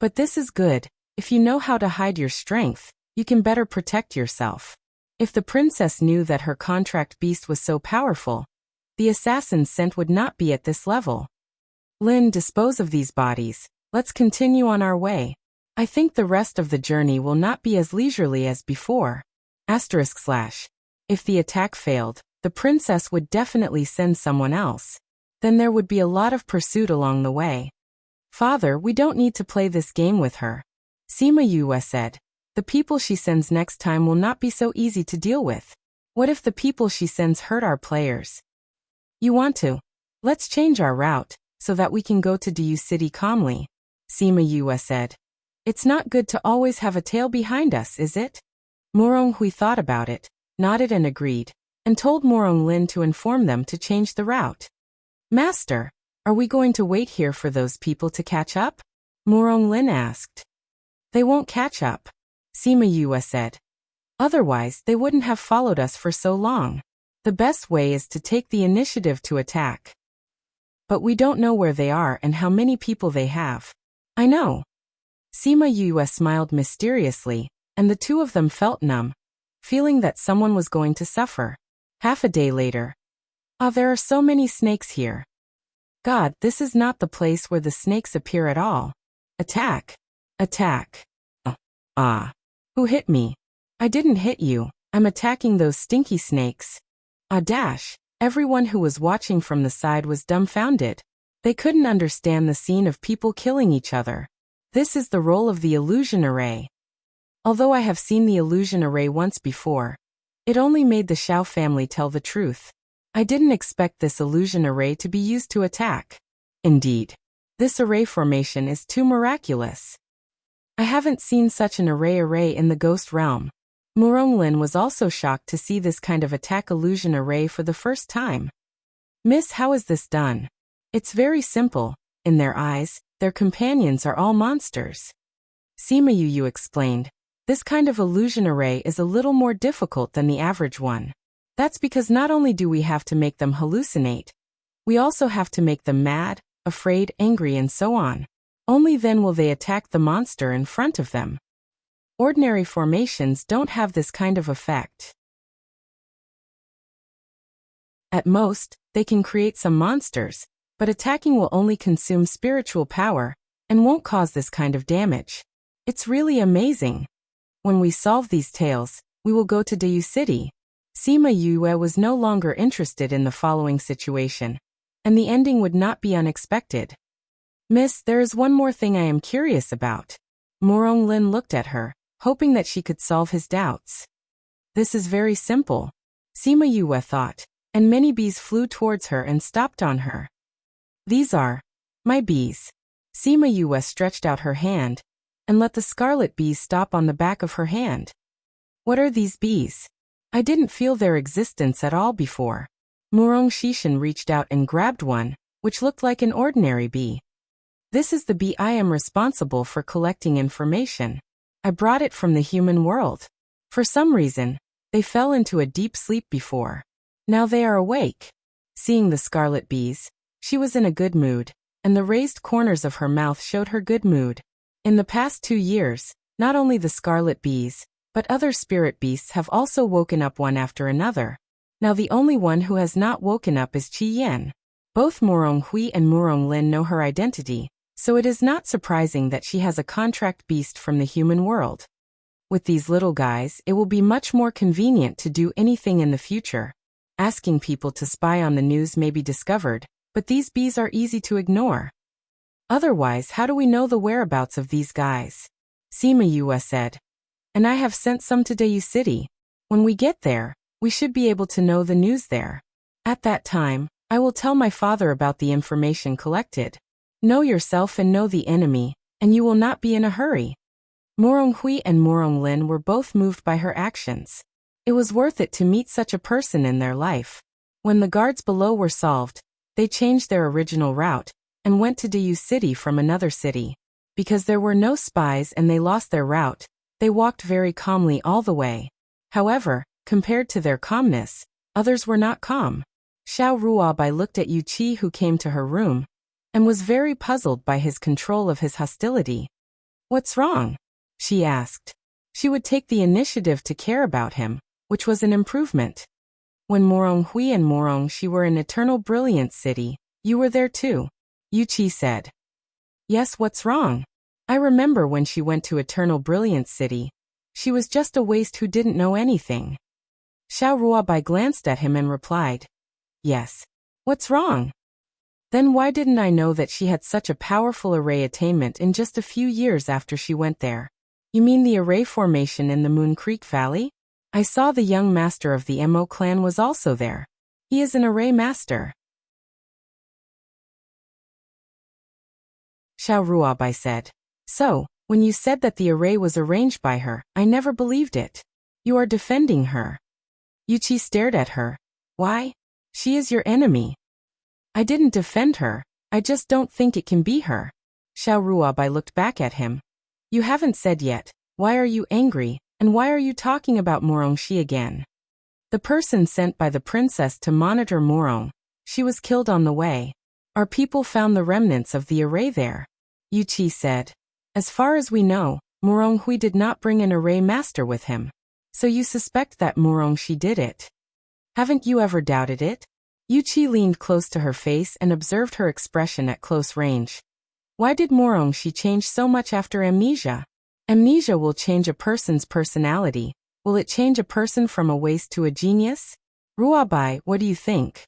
Speaker 1: But this is good. If you know how to hide your strength, you can better protect yourself. If the princess knew that her contract beast was so powerful, the assassin's scent would not be at this level. Lin, dispose of these bodies. Let's continue on our way. I think the rest of the journey will not be as leisurely as before. */ If the attack failed, the princess would definitely send someone else. Then there would be a lot of pursuit along the way. Father, we don't need to play this game with her. Sima Yue said. The people she sends next time will not be so easy to deal with. What if the people she sends hurt our players? You want to? Let's change our route, so that we can go to Diyu City calmly. Sima Yue said. It's not good to always have a tail behind us, is it? Murong Hui thought about it, nodded and agreed, and told Murong Lin to inform them to change the route. Master, are we going to wait here for those people to catch up? Murong Lin asked. They won't catch up, Sima Yue said. Otherwise, they wouldn't have followed us for so long. The best way is to take the initiative to attack. But we don't know where they are and how many people they have. I know. Sima Yue smiled mysteriously, and the two of them felt numb, feeling that someone was going to suffer. Half a day later. There are so many snakes here. God, this is not the place where the snakes appear at all. Attack. Attack. Who hit me? I didn't hit you. I'm attacking those stinky snakes. Everyone who was watching from the side was dumbfounded. They couldn't understand the scene of people killing each other. This is the role of the illusion array. Although I have seen the illusion array once before, it only made the Xiao family tell the truth. I didn't expect this illusion array to be used to attack. Indeed, this array formation is too miraculous. I haven't seen such an array in the ghost realm. Murong Lin was also shocked to see this kind of attack illusion array for the first time. Miss, how is this done? It's very simple. In their eyes, their companions are all monsters. Sima Yue explained. This kind of illusion array is a little more difficult than the average one. That's because not only do we have to make them hallucinate, we also have to make them mad, afraid, angry, and so on. Only then will they attack the monster in front of them. Ordinary formations don't have this kind of effect. At most, they can create some monsters, but attacking will only consume spiritual power and won't cause this kind of damage. It's really amazing. When we solve these tales, we will go to Diyu City. Sima Yue was no longer interested in the following situation, and the ending would not be unexpected. Miss, there is one more thing I am curious about. Murong Lin looked at her, hoping that she could solve his doubts. This is very simple, Sima Yue thought, and many bees flew towards her and stopped on her. These are my bees. Sima Yue stretched out her hand and let the scarlet bees stop on the back of her hand. What are these bees? I didn't feel their existence at all before. Murong Shishin reached out and grabbed one, which looked like an ordinary bee. This is the bee I am responsible for collecting information. I brought it from the human world. For some reason, they fell into a deep sleep before. Now they are awake. Seeing the scarlet bees, she was in a good mood, and the raised corners of her mouth showed her good mood. In the past 2 years, not only the scarlet bees, but other spirit beasts have also woken up one after another. Now the only one who has not woken up is Qi Yan. Both Murong Hui and Murong Lin know her identity, so it is not surprising that she has a contract beast from the human world. With these little guys, it will be much more convenient to do anything in the future. Asking people to spy on the news may be discovered, but these bees are easy to ignore. Otherwise, how do we know the whereabouts of these guys? Sima Yue said. And I have sent some to Diyu City. When we get there, we should be able to know the news there. At that time, I will tell my father about the information collected. Know yourself and know the enemy, and you will not be in a hurry. Murong Hui and Murong Lin were both moved by her actions. It was worth it to meet such a person in their life. When the guards below were solved, they changed their original route and went to Diyu City from another city. Because there were no spies and they lost their route, they walked very calmly all the way. However, compared to their calmness, others were not calm. Xiao Ruobai looked at Yu Qi, who came to her room, and was very puzzled by his control of his hostility. What's wrong? She asked. She would take the initiative to care about him, which was an improvement. When Morong Hui and Morong Shi were in Eternal Brilliance City, you were there too, Yu Qi said. Yes, what's wrong? I remember when she went to Eternal Brilliance City. She was just a waste who didn't know anything. Xiao Ruobai glanced at him and replied, Yes. What's wrong? Then why didn't I know that she had such a powerful array attainment in just a few years after she went there? You mean the array formation in the Moon Creek Valley? I saw the young master of the Mo clan was also there. He is an array master. Xiao Ruobai said. So, when you said that the array was arranged by her, I never believed it. You are defending her. Yu Qi stared at her. Why? She is your enemy. I didn't defend her, I just don't think it can be her. Xiao Ruobai looked back at him. You haven't said yet, why are you angry, and why are you talking about Morong Shi again? The person sent by the princess to monitor Morong, she was killed on the way. Our people found the remnants of the array there. Yu Qi said. As far as we know, Morong Hui did not bring an array master with him. So you suspect that Morong Shi did it? Haven't you ever doubted it? Yu Qi leaned close to her face and observed her expression at close range. Why did Morong Shi change so much after amnesia? Amnesia will change a person's personality. Will it change a person from a waste to a genius? Ruobai, what do you think?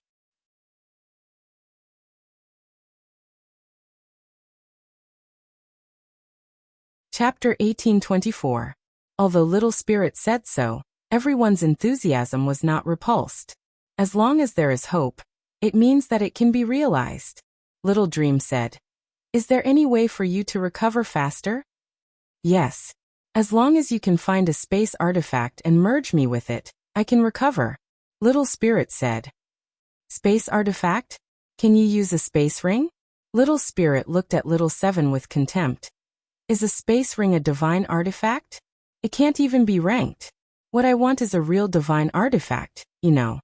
Speaker 1: Chapter 1824. Although Little Spirit said so, everyone's enthusiasm was not repulsed. As long as there is hope, it means that it can be realized. Little Dream said. Is there any way for you to recover faster? Yes. As long as you can find a space artifact and merge me with it, I can recover. Little Spirit said. Space artifact? Can you use a space ring? Little Spirit looked at Little Seven with contempt. Is a space ring a divine artifact? It can't even be ranked. What I want is a real divine artifact, you know.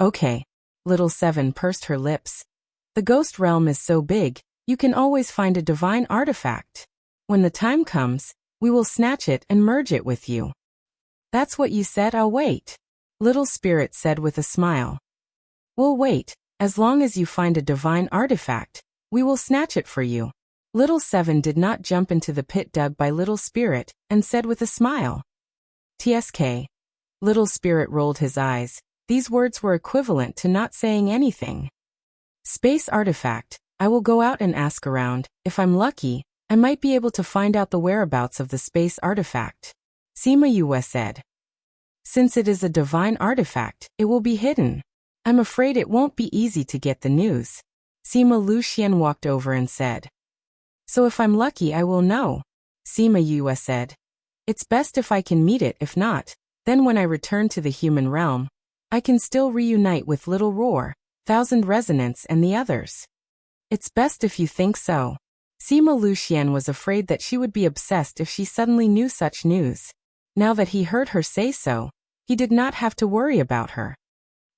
Speaker 1: Okay. Little Seven pursed her lips. The ghost realm is so big, you can always find a divine artifact. When the time comes, we will snatch it and merge it with you. That's what you said, I'll wait. Little Spirit said with a smile. We'll wait, as long as you find a divine artifact, we will snatch it for you. Little Seven did not jump into the pit dug by Little Spirit, and said with a smile. TSK. Little Spirit rolled his eyes. These words were equivalent to not saying anything. Space artifact. I will go out and ask around. If I'm lucky, I might be able to find out the whereabouts of the space artifact. Sima Yue said. Since it is a divine artifact, it will be hidden. I'm afraid it won't be easy to get the news. Sima Luxian walked over and said. So if I'm lucky, I will know. Sima Yue said. It's best if I can meet it, if not, then when I return to the human realm, I can still reunite with Little Roar, Thousand Resonance and the others. It's best if you think so. Sima Luxian was afraid that she would be obsessed if she suddenly knew such news. Now that he heard her say so, he did not have to worry about her.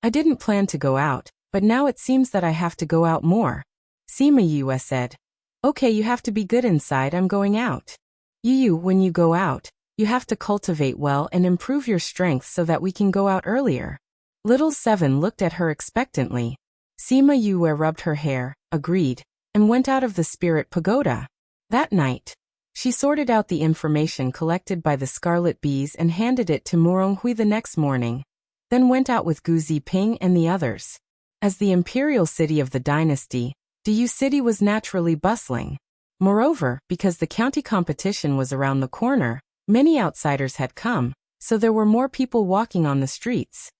Speaker 1: I didn't plan to go out, but now it seems that I have to go out more. Sima Yue said. Okay, you have to be good inside, I'm going out. Yu, when you go out, you have to cultivate well and improve your strength so that we can go out earlier. Little Seven looked at her expectantly. Sima Yue rubbed her hair, agreed, and went out of the spirit pagoda. That night, she sorted out the information collected by the Scarlet Bees and handed it to Morong Hui the next morning, then went out with Gu Ziping and the others. As the imperial city of the dynasty, Diyu City was naturally bustling. Moreover, because the county competition was around the corner, many outsiders had come, so there were more people walking on the streets.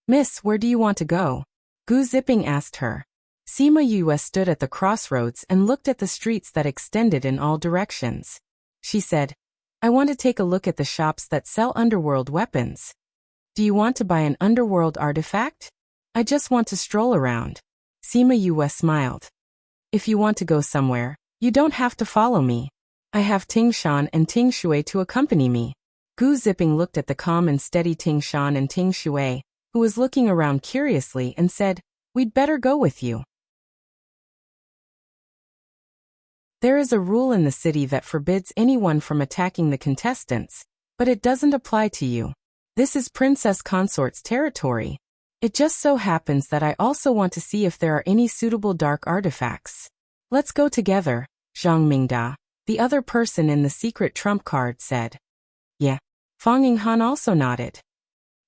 Speaker 1: Miss, where do you want to go? Gu Ziping asked her. Sima Yue stood at the crossroads and looked at the streets that extended in all directions. She said, I want to take a look at the shops that sell underworld weapons. Do you want to buy an underworld artifact? I just want to stroll around. Sima Yue smiled. If you want to go somewhere, you don't have to follow me. I have Ting Shan and Ting Shui to accompany me. Gu Ziping looked at the calm and steady Ting Shan and Ting Shui, who was looking around curiously, and said, We'd better go with you. There is a rule in the city that forbids anyone from attacking the contestants, but it doesn't apply to you. This is Princess Consort's territory. It just so happens that I also want to see if there are any suitable dark artifacts. Let's go together, Zhang Mingda, the other person in the secret trump card said. Yeah. Fang Yinghan also nodded.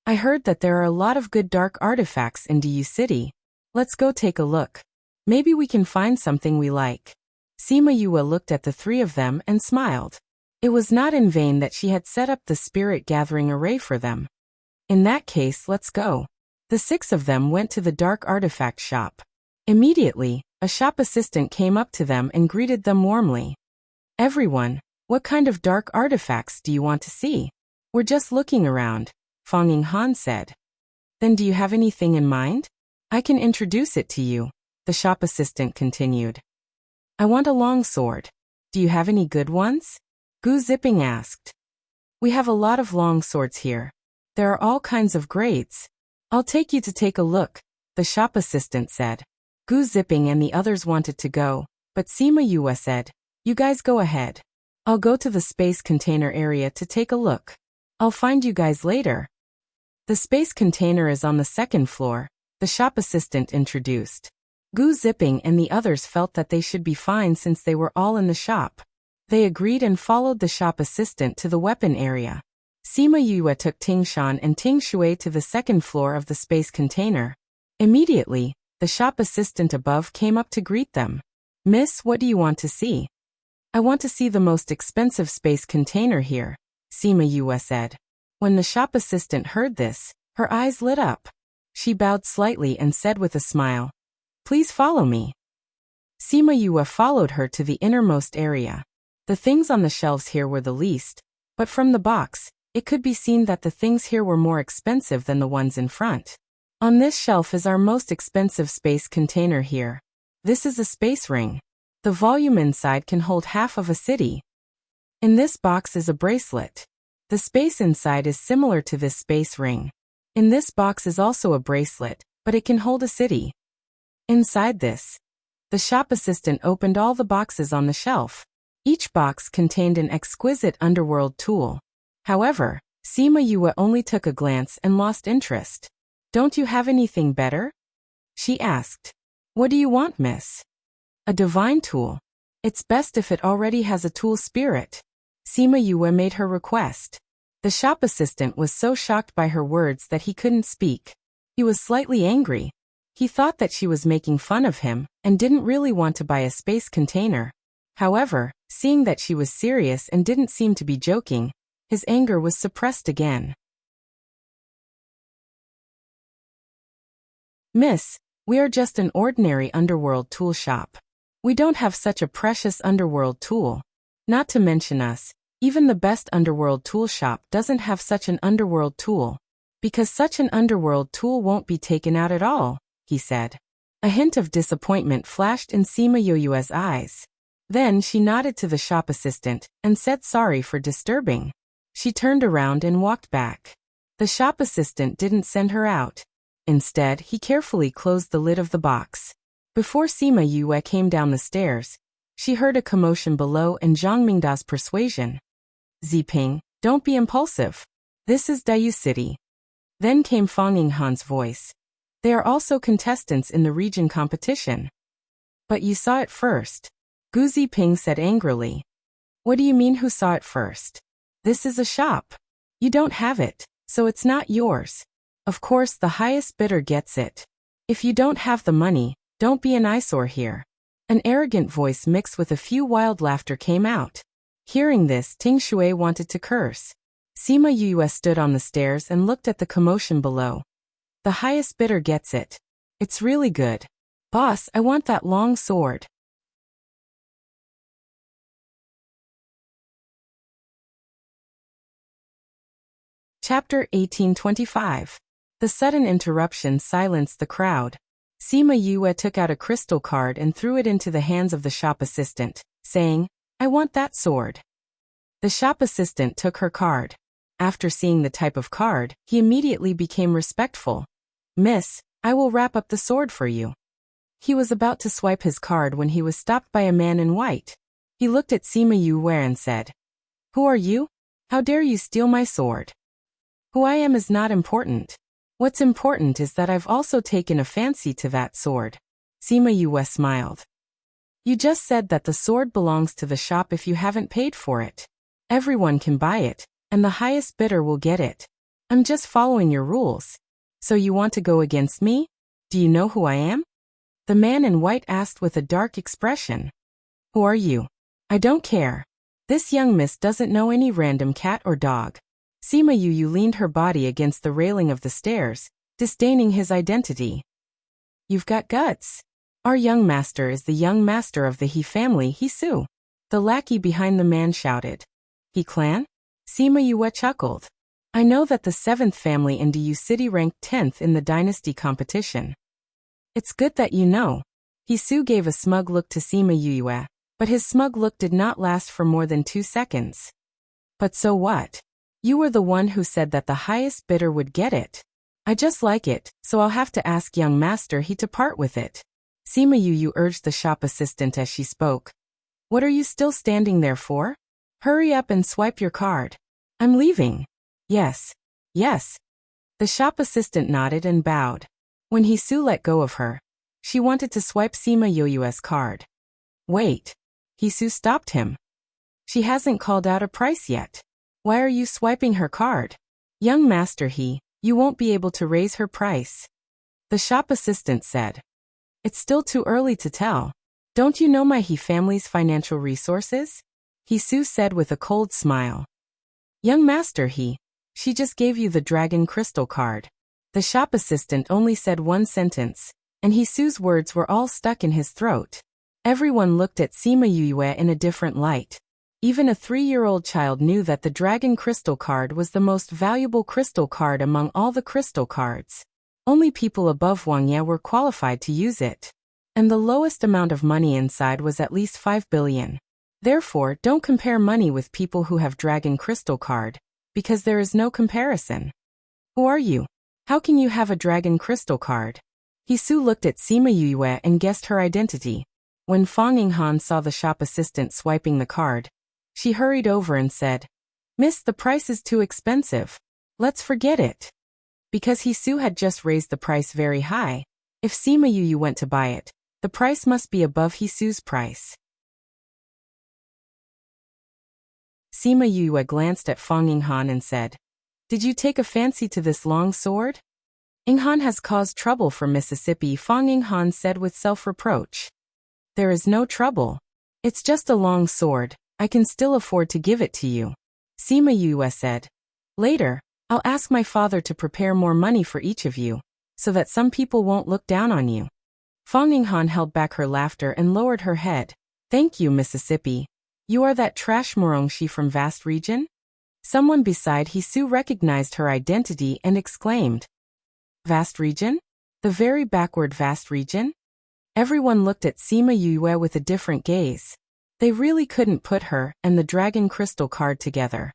Speaker 1: I heard that there are a lot of good dark artifacts in Du City. Let's go take a look. Maybe we can find something we like. Sima Yue looked at the three of them and smiled. It was not in vain that she had set up the spirit gathering array for them. In that case, let's go. The six of them went to the dark artifact shop. Immediately, a shop assistant came up to them and greeted them warmly. Everyone, what kind of dark artifacts do you want to see? We're just looking around, Fang Yinghan said. Then do you have anything in mind? I can introduce it to you, the shop assistant continued. I want a long sword. Do you have any good ones? Gu Zipping asked. We have a lot of long swords here. There are all kinds of grades. I'll take you to take a look, the shop assistant said. Gu Zipping and the others wanted to go, but Sima Yue said, you guys go ahead. I'll go to the space container area to take a look. I'll find you guys later. The space container is on the second floor, the shop assistant introduced. Gu Zipping and the others felt that they should be fine since they were all in the shop. They agreed and followed the shop assistant to the weapon area. Sima Yue took Ting Shan and Ting Shui to the second floor of the space container. Immediately, the shop assistant above came up to greet them. Miss, what do you want to see? I want to see the most expensive space container here, Sima Yue said. When the shop assistant heard this, her eyes lit up. She bowed slightly and said with a smile, please follow me. Sima Yue followed her to the innermost area. The things on the shelves here were the least, but from the box, it could be seen that the things here were more expensive than the ones in front. On this shelf is our most expensive space container here. This is a space ring. The volume inside can hold half of a city. In this box is a bracelet. The space inside is similar to this space ring. In this box is also a bracelet, but it can hold a city. Inside this, the shop assistant opened all the boxes on the shelf. Each box contained an exquisite underworld tool. However, Sima Yue only took a glance and lost interest. Don't you have anything better? She asked. What do you want, miss? A divine tool. It's best if it already has a tool spirit. Sima Yue made her request. The shop assistant was so shocked by her words that he couldn't speak. He was slightly angry. He thought that she was making fun of him and didn't really want to buy a space container. However, seeing that she was serious and didn't seem to be joking, his anger was suppressed again. Miss, we are just an ordinary underworld tool shop. We don't have such a precious underworld tool. Not to mention us, even the best underworld tool shop doesn't have such an underworld tool. Because such an underworld tool won't be taken out at all, he said. A hint of disappointment flashed in Sima Yue's eyes. Then she nodded to the shop assistant and said sorry for disturbing. She turned around and walked back. The shop assistant didn't send her out. Instead, he carefully closed the lid of the box. Before Sima Yue came down the stairs, she heard a commotion below and Zhang Mingda's persuasion. Ziping, don't be impulsive. This is Du City. Then came Fang Yinghan's voice. They are also contestants in the region competition. But you saw it first. Gu Ziping said angrily. What do you mean who saw it first? This is a shop. You don't have it, so it's not yours. Of course the highest bidder gets it. If you don't have the money, don't be an eyesore here. An arrogant voice mixed with a few wild laughter came out. Hearing this, Ting Shui wanted to curse. Sima Yue stood on the stairs and looked at the commotion below. The highest bidder gets it. It's really good. Boss, I want that long sword. Chapter 1825. The sudden interruption silenced the crowd. Sima Yue took out a crystal card and threw it into the hands of the shop assistant, saying, I want that sword. The shop assistant took her card. After seeing the type of card, he immediately became respectful. Miss, I will wrap up the sword for you. He was about to swipe his card when he was stopped by a man in white. He looked at Sima Yue and said, "Who are you? How dare you steal my sword? Who I am is not important. What's important is that I've also taken a fancy to that sword." Sima Yue smiled. "You just said that the sword belongs to the shop if you haven't paid for it. Everyone can buy it, and the highest bidder will get it. I'm just following your rules. So you want to go against me? Do you know who I am?" The man in white asked with a dark expression. "Who are you?" "I don't care. This young miss doesn't know any random cat or dog." Sima Yue leaned her body against the railing of the stairs, disdaining his identity. "You've got guts. Our young master is the young master of the He family, He Su." The lackey behind the man shouted. "He clan?" Sima Yue chuckled. "I know that the 7th family in Du City ranked 10th in the dynasty competition." "It's good that you know." He Su gave a smug look to Sima Yue, but his smug look did not last for more than 2 seconds. "But so what? You were the one who said that the highest bidder would get it. I just like it, so I'll have to ask young master He to part with it." Sima Yue urged the shop assistant as she spoke. "What are you still standing there for? Hurry up and swipe your card. I'm leaving." "Yes. Yes." The shop assistant nodded and bowed. When He Su let go of her, she wanted to swipe Sima Yue's card. "Wait." He Su stopped him. "She hasn't called out a price yet. Why are you swiping her card? Young master you won't be able to raise her price." The shop assistant said. "It's still too early to tell. Don't you know my He family's financial resources?" He Su said with a cold smile. "Young master she just gave you the dragon crystal card." The shop assistant only said one sentence, and He Su's words were all stuck in his throat. Everyone looked at Sima Yue in a different light. Even a 3-year-old child knew that the dragon crystal card was the most valuable crystal card among all the crystal cards. Only people above Wang Ye were qualified to use it. And the lowest amount of money inside was at least 5 billion. Therefore, don't compare money with people who have dragon crystal card, because there is no comparison. "Who are you? How can you have a dragon crystal card?" He Su looked at Sima Yue and guessed her identity. When Fang Yinghan saw the shop assistant swiping the card, she hurried over and said, "Miss, the price is too expensive. Let's forget it." Because He Su had just raised the price very high, if Sima Yue went to buy it, the price must be above He Su's price. Sima Yue glanced at Fang Yinghan and said, "Did you take a fancy to this long sword?" "Yinghan has caused trouble for Mississippi," Fang Yinghan said with self-reproach. "There is no trouble. It's just a long sword. I can still afford to give it to you," Sima Yue said. "Later, I'll ask my father to prepare more money for each of you, so that some people won't look down on you." Fang Yinghan held back her laughter and lowered her head. "Thank you, Mississippi. You are that trash Morongshi from Vast Region?" Someone beside He Su recognized her identity and exclaimed, "Vast Region? The very backward Vast Region?" Everyone looked at Sima Yue with a different gaze. They really couldn't put her and the dragon crystal card together.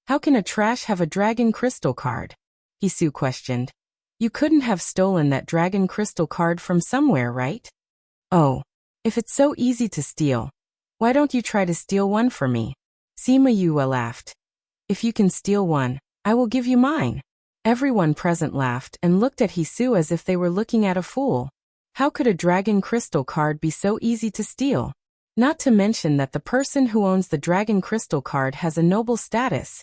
Speaker 1: "How can a trash have a dragon crystal card?" He Su questioned. "You couldn't have stolen that dragon crystal card from somewhere, right?" "Oh, if it's so easy to steal, why don't you try to steal one for me?" Sima Yue laughed. "If you can steal one, I will give you mine." Everyone present laughed and looked at He Su as if they were looking at a fool. How could a dragon crystal card be so easy to steal? Not to mention that the person who owns the dragon crystal card has a noble status,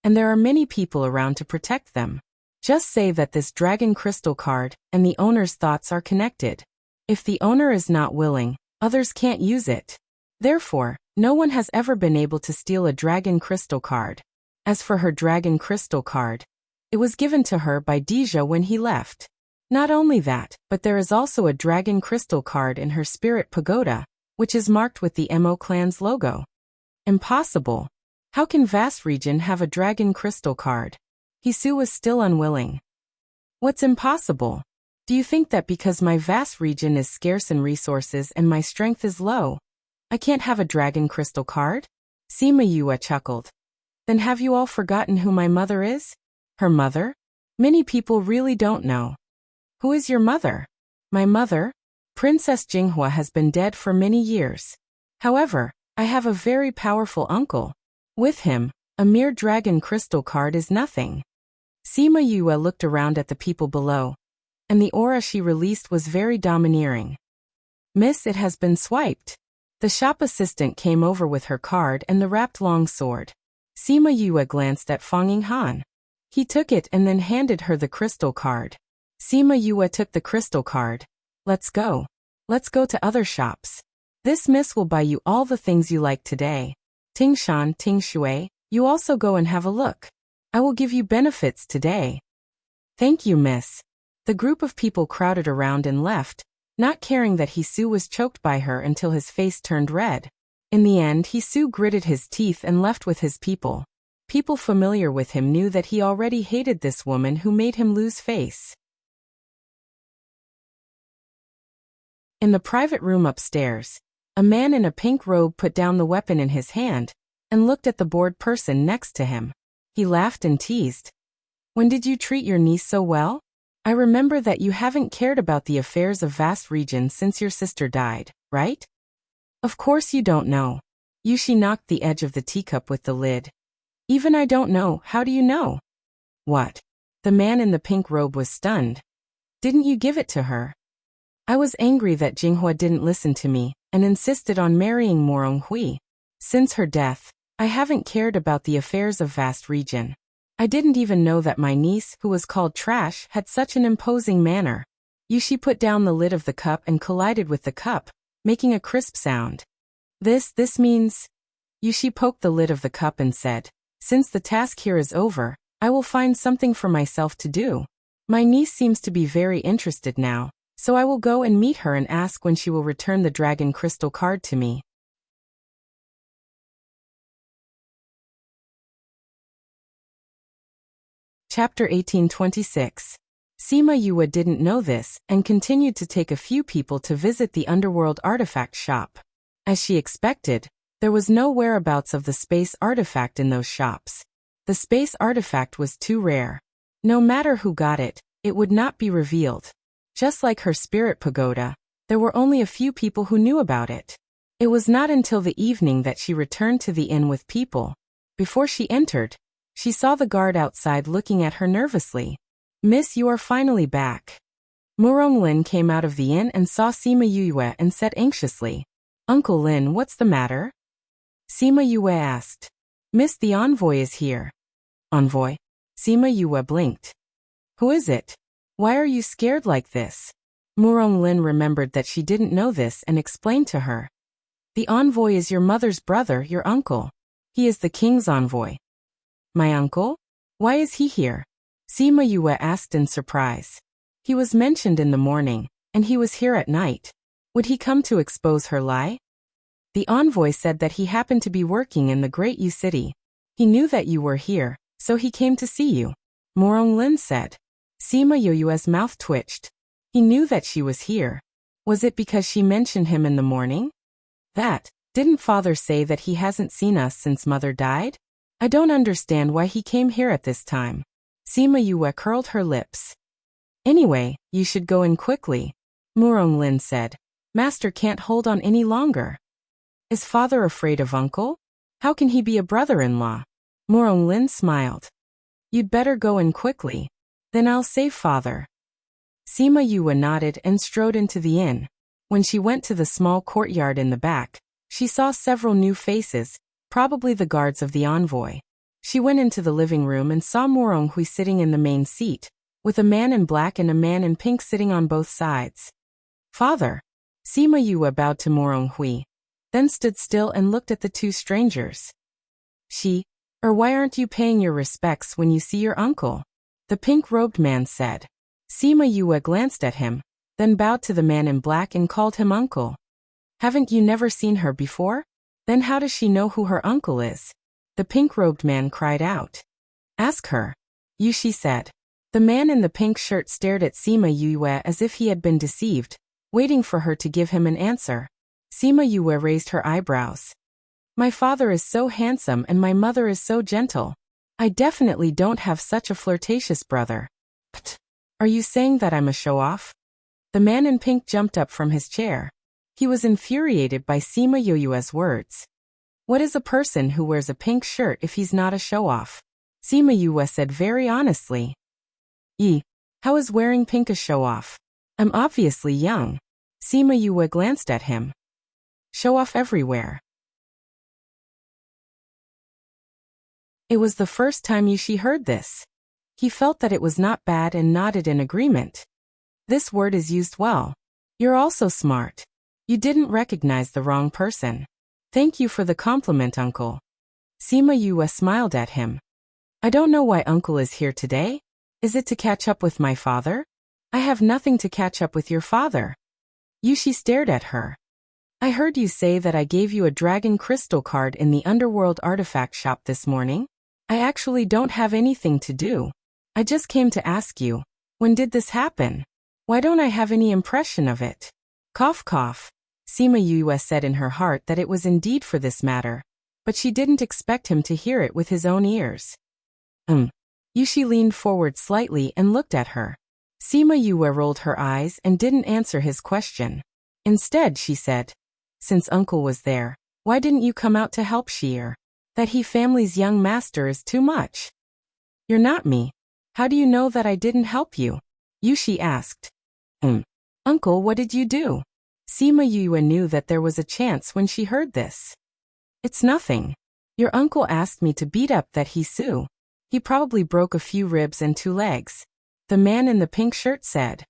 Speaker 1: and there are many people around to protect them. Just say that this dragon crystal card and the owner's thoughts are connected. If the owner is not willing, others can't use it. Therefore, no one has ever been able to steal a dragon crystal card. As for her dragon crystal card, it was given to her by Deja when he left. Not only that, but there is also a dragon crystal card in her spirit pagoda, which is marked with the Mo clan's logo. Impossible. How can Vast Region have a dragon crystal card? He Su was still unwilling. What's impossible? Do you think that because my Vast Region is scarce in resources and my strength is low, I can't have a dragon crystal card? Sima Yue chuckled. Then have you all forgotten who my mother is? Her mother? Many people really don't know. Who is your mother? My mother? Princess Jinghua has been dead for many years. However, I have a very powerful uncle. With him, a mere dragon crystal card is nothing. Sima Yue looked around at the people below, and the aura she released was very domineering. Miss, it has been swiped. The shop assistant came over with her card and the wrapped long sword. Sima Yue glanced at Fang Yinghan. He took it and then handed her the crystal card. Sima Yue took the crystal card. Let's go. Let's go to other shops. This miss will buy you all the things you like today. Tingshan, Tingshui, you also go and have a look. I will give you benefits today. Thank you, miss. The group of people crowded around and left, not caring that Hisu was choked by her until his face turned red. In the end, Hisu gritted his teeth and left with his people. People familiar with him knew that he already hated this woman who made him lose face. In the private room upstairs, a man in a pink robe put down the weapon in his hand and looked at the bored person next to him. He laughed and teased. When did you treat your niece so well? I remember that you haven't cared about the affairs of vast regions since your sister died, right? Of course you don't know. Yushi knocked the edge of the teacup with the lid. Even I don't know, how do you know? What? The man in the pink robe was stunned. Didn't you give it to her? I was angry that Jinghua didn't listen to me and insisted on marrying Morong Hui. Since her death, I haven't cared about the affairs of vast region. I didn't even know that my niece, who was called Trash, had such an imposing manner. Yushi put down the lid of the cup and collided with the cup, making a crisp sound. This means... Yushi poked the lid of the cup and said, since the task here is over, I will find something for myself to do. My niece seems to be very interested now, so I will go and meet her and ask when she will return the dragon crystal card to me. Chapter 1826. Sima Yue didn't know this and continued to take a few people to visit the underworld artifact shop. As she expected, there was no whereabouts of the space artifact in those shops. The space artifact was too rare. No matter who got it, it would not be revealed. Just like her spirit pagoda, there were only a few people who knew about it. It was not until the evening that she returned to the inn with people. Before she entered, she saw the guard outside looking at her nervously. Miss, you are finally back. Murong Lin came out of the inn and saw Sima Yue and said anxiously, Uncle Lin, what's the matter? Sima Yue asked. Miss, the envoy is here. Envoy? Sima Yue blinked. Who is it? Why are you scared like this? Murong Lin remembered that she didn't know this and explained to her. The envoy is your mother's brother, your uncle. He is the king's envoy. My uncle? Why is he here? Sima Yue asked in surprise. He was mentioned in the morning, and he was here at night. Would he come to expose her lie? The envoy said that he happened to be working in the Great Yu City. He knew that you were here, so he came to see you. Murong Lin said. Sima Yue's mouth twitched. He knew that she was here. Was it because she mentioned him in the morning? Didn't father say that he hasn't seen us since mother died? I don't understand why he came here at this time. Sima Yue curled her lips. Anyway, you should go in quickly. Murong Lin said. Master can't hold on any longer. Is father afraid of uncle? How can he be a brother-in-law? Murong Lin smiled. You'd better go in quickly. Then I'll save father. Sima Yue nodded and strode into the inn. When she went to the small courtyard in the back, she saw several new faces, probably the guards of the envoy. She went into the living room and saw Morong Hui sitting in the main seat, with a man in black and a man in pink sitting on both sides. Father! Sima Yue bowed to Morong Hui, then stood still and looked at the two strangers. Why aren't you paying your respects when you see your uncle? The pink-robed man said. Sima Yue glanced at him, then bowed to the man in black and called him uncle. Haven't you never seen her before? Then how does she know who her uncle is? The pink-robed man cried out. Ask her. Yushi said. The man in the pink shirt stared at Sima Yue as if he had been deceived, waiting for her to give him an answer. Sima Yue raised her eyebrows. My father is so handsome and my mother is so gentle. I definitely don't have such a flirtatious brother. Ptt. Are you saying that I'm a show-off? The man in pink jumped up from his chair. He was infuriated by Sima Yue's words. What is a person who wears a pink shirt if he's not a show-off? Sima Yue said very honestly. How is wearing pink a show-off? I'm obviously young. Sima Yue glanced at him. Show-off everywhere. It was the first time Yushi heard this. He felt that it was not bad and nodded in agreement. This word is used well. You're also smart. You didn't recognize the wrong person. Thank you for the compliment, uncle. Sima Yue smiled at him. I don't know why uncle is here today. Is it to catch up with my father? I have nothing to catch up with your father. Yushi stared at her. I heard you say that I gave you a dragon crystal card in the underworld artifact shop this morning. I actually don't have anything to do. I just came to ask you, when did this happen? Why don't I have any impression of it? Cough cough. Sima Yue said in her heart that it was indeed for this matter, but she didn't expect him to hear it with his own ears. Yushi leaned forward slightly and looked at her. Sima Yue rolled her eyes and didn't answer his question. Instead, she said, since uncle was there, why didn't you come out to help Sheer? That he family's young master is too much. You're not me. How do you know that I didn't help you? Yushi asked. Uncle, what did you do? Sima Yue knew that there was a chance when she heard this. It's nothing. Your uncle asked me to beat up that Hisu. He probably broke a few ribs and 2 legs. The man in the pink shirt said.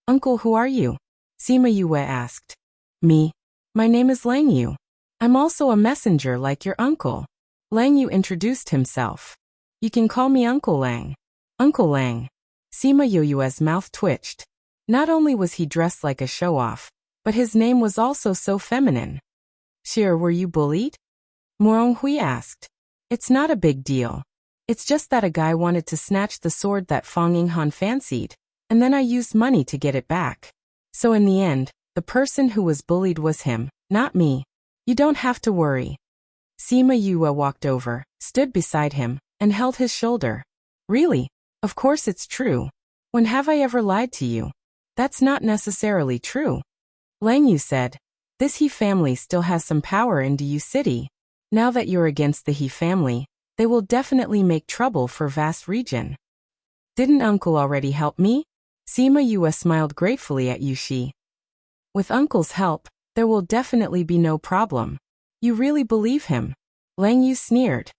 Speaker 1: Uncle, who are you? Sima Yue asked. Me. My name is Lang Yu. I'm also a messenger like your uncle. Lang Yu introduced himself. You can call me Uncle Lang. Uncle Lang. Sima Yue's mouth twitched. Not only was he dressed like a show-off, but his name was also so feminine. Sheer, were you bullied? Morong Hui asked. It's not a big deal. It's just that a guy wanted to snatch the sword that Fang Yinghan fancied, and then I used money to get it back. So in the end, the person who was bullied was him, not me. You don't have to worry. Sima Yue walked over, stood beside him, and held his shoulder. Really? Of course it's true. When have I ever lied to you? That's not necessarily true. Lang Yu said, this He family still has some power in Du City. Now that you're against the He family, they will definitely make trouble for vast region. Didn't uncle already help me? Sima Yue smiled gratefully at Yushi. With uncle's help, there will definitely be no problem. You really believe him? Lang Yu sneered.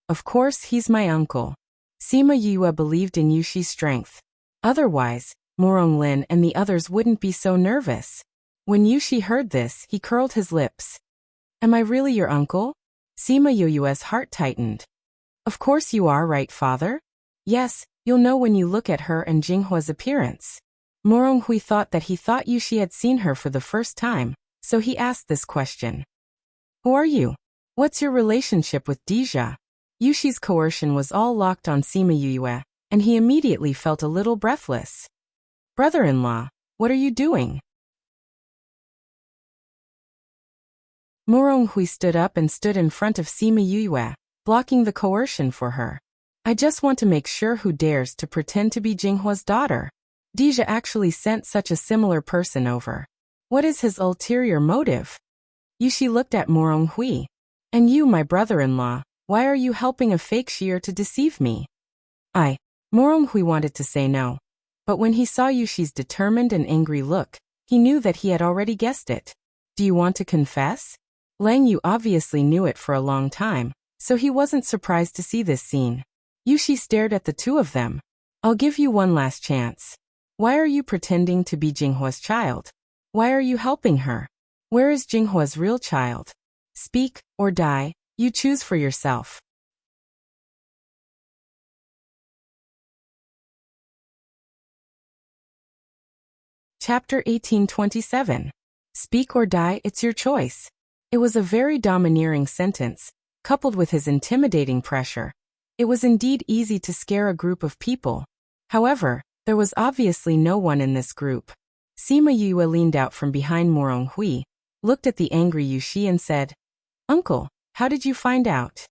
Speaker 1: Of course he's my uncle. Sima Yue believed in Yushi's strength. Otherwise, Morong Lin and the others wouldn't be so nervous. When Yushi heard this, he curled his lips. Am I really your uncle? Sima Yue's heart tightened. Of course you are, right, father? Yes, you'll know when you look at her and Jinghua's appearance. Morong Hui thought that he thought Yushi had seen her for the first time, so he asked this question. Who are you? What's your relationship with Deja? Yushi's coercion was all locked on Sima Yue, and he immediately felt a little breathless. Brother-in-law, what are you doing? Morong Hui stood up and stood in front of Sima Yue, blocking the coercion for her. I just want to make sure who dares to pretend to be Jinghua's daughter. Deja actually sent such a similar person over. What is his ulterior motive? Yushi looked at Morong Hui. And you, my brother-in-law, why are you helping a fake Sheer to deceive me? Morong Hui wanted to say no. But when he saw Yushi's determined and angry look, he knew that he had already guessed it. Do you want to confess? Lang Yu obviously knew it for a long time, so he wasn't surprised to see this scene. Yushi stared at the two of them. I'll give you one last chance. Why are you pretending to be Jinghua's child? Why are you helping her? Where is Jinghua's real child? Speak, or die, you choose for yourself. Chapter 1827. Speak or die, it's your choice. It was a very domineering sentence, coupled with his intimidating pressure. It was indeed easy to scare a group of people. However, there was obviously no one in this group. Sima Yue leaned out from behind Morong Hui, looked at the angry Yushi and said, Uncle, how did you find out?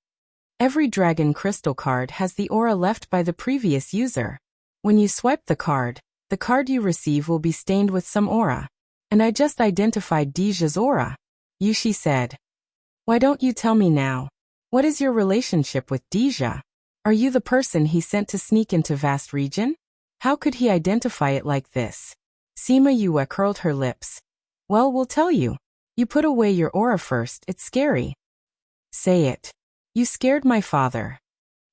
Speaker 1: Every dragon crystal card has the aura left by the previous user. When you swipe the card you receive will be stained with some aura. And I just identified Deja's aura. Yushi said. Why don't you tell me now? What is your relationship with Deja? Are you the person he sent to sneak into vast region? How could he identify it like this? Sima Yue curled her lips. Well, we'll tell you. You put away your aura first, it's scary. Say it. You scared my father.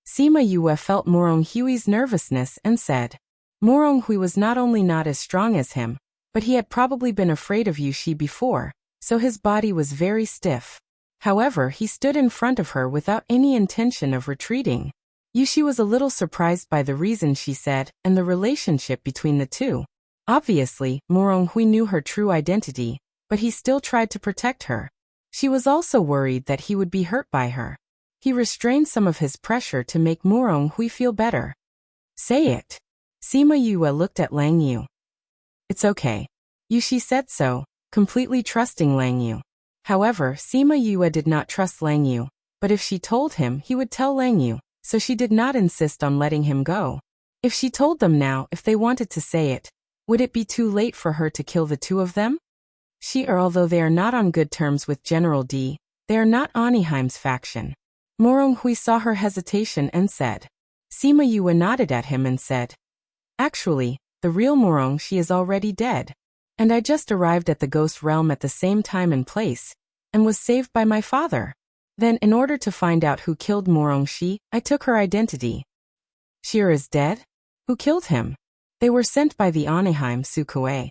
Speaker 1: Sima Yue felt Morong Hui's nervousness and said. Morong Hui was not only not as strong as him, but he had probably been afraid of Yushi before, so his body was very stiff. However, he stood in front of her without any intention of retreating. Yushi was a little surprised by the reason she said and the relationship between the two. Obviously, Morong Hui knew her true identity, but he still tried to protect her. She was also worried that he would be hurt by her. He restrained some of his pressure to make Morong Hui feel better. Say it. Sima Yue looked at Lang Yu. It's okay. Yushi said so, completely trusting Lang Yu. However, Sima Yue did not trust Lang Yu, but if she told him, he would tell Lang Yu, so she did not insist on letting him go. If she told them now, if they wanted to say it, would it be too late for her to kill the two of them? Although they are not on good terms with General D, they are not Aniheim's faction. Morong Hui saw her hesitation and said. Sima Yue nodded at him and said. Actually, the real Morong Shi is already dead. And I just arrived at the ghost realm at the same time and place, and was saved by my father. Then, in order to find out who killed Morong Shi, I took her identity. Shir is dead? Who killed him? They were sent by the Aniheim Su Kuei.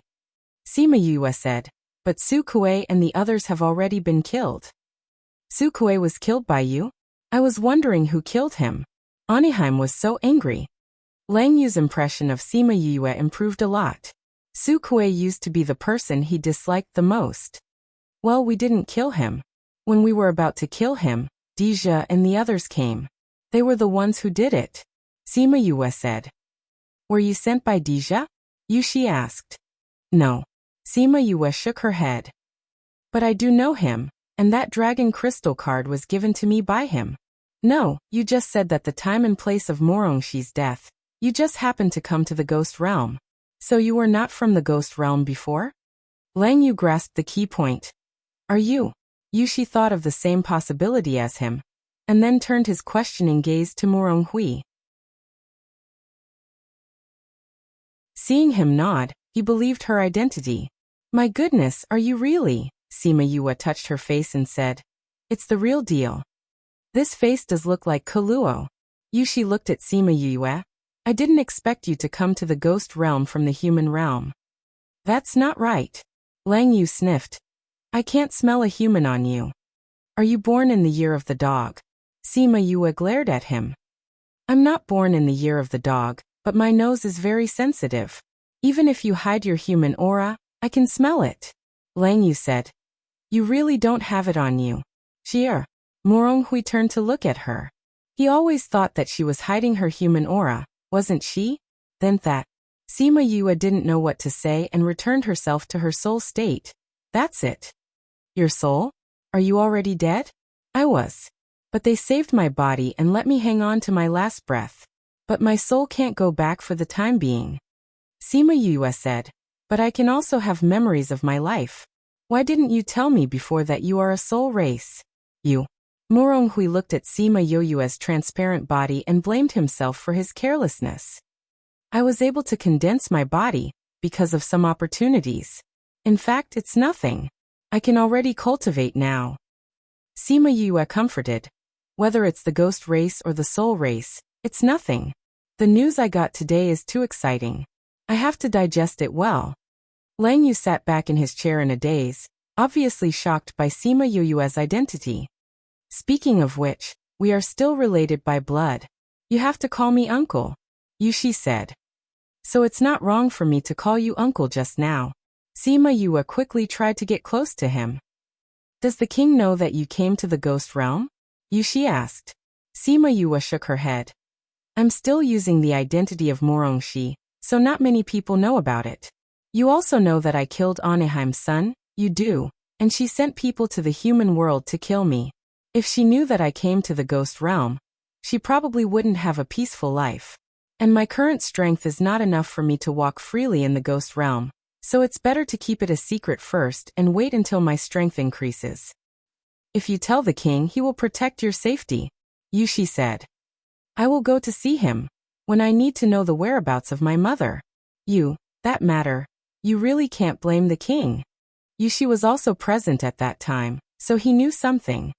Speaker 1: Sima Yue said, but Su Kuei and the others have already been killed. Su Kuei was killed by you? I was wondering who killed him. Aniheim was so angry. Lang Yu's impression of Sima Yue improved a lot. Su Kuei used to be the person he disliked the most. Well, we didn't kill him. When we were about to kill him, Deja and the others came. They were the ones who did it. Sima Yue said. Were you sent by Deja? Yushi asked. No. Sima Yue shook her head. But I do know him, and that dragon crystal card was given to me by him. No, you just said that the time and place of Morong Shi's death, you just happened to come to the ghost realm. So you were not from the ghost realm before? Lang Yu grasped the key point. Are you? Yushi thought of the same possibility as him, and then turned his questioning gaze to Morong Hui. Seeing him nod, he believed her identity. My goodness, are you really? Sima Yue touched her face and said. It's the real deal. This face does look like Kaluo. Yushi looked at Sima Yue. I didn't expect you to come to the ghost realm from the human realm. That's not right. Lang Yu sniffed. I can't smell a human on you. Are you born in the year of the dog? Sima Yue glared at him. I'm not born in the year of the dog, but my nose is very sensitive. Even if you hide your human aura, I can smell it. Lang Yu said. You really don't have it on you. Shir. Morong Hui turned to look at her. He always thought that she was hiding her human aura, wasn't she? Then that. Sima Yue didn't know what to say and returned herself to her soul state. That's it. Your soul? Are you already dead? I was. But they saved my body and let me hang on to my last breath. But my soul can't go back for the time being. Sima Yue said. But I can also have memories of my life. Why didn't you tell me before that you are a soul race? You. Morong Hui looked at Sima Yue's transparent body and blamed himself for his carelessness. I was able to condense my body, because of some opportunities. In fact, it's nothing. I can already cultivate now. Sima Yue comforted. Whether it's the ghost race or the soul race, it's nothing. The news I got today is too exciting. I have to digest it well. Lang Yu sat back in his chair in a daze, obviously shocked by Sima Yue's identity. Speaking of which, we are still related by blood. You have to call me uncle, Yushi said. So it's not wrong for me to call you uncle just now. Sima Yue quickly tried to get close to him. Does the king know that you came to the ghost realm? Yushi asked. Sima Yue shook her head. I'm still using the identity of Morong Shi, so not many people know about it. You also know that I killed Aniheim's son, you do, and she sent people to the human world to kill me. If she knew that I came to the ghost realm, she probably wouldn't have a peaceful life. And my current strength is not enough for me to walk freely in the ghost realm, so it's better to keep it a secret first and wait until my strength increases. If you tell the king, he will protect your safety, Yushi said. I will go to see him when I need to know the whereabouts of my mother. That matter, you really can't blame the king. Yushi was also present at that time, so he knew something.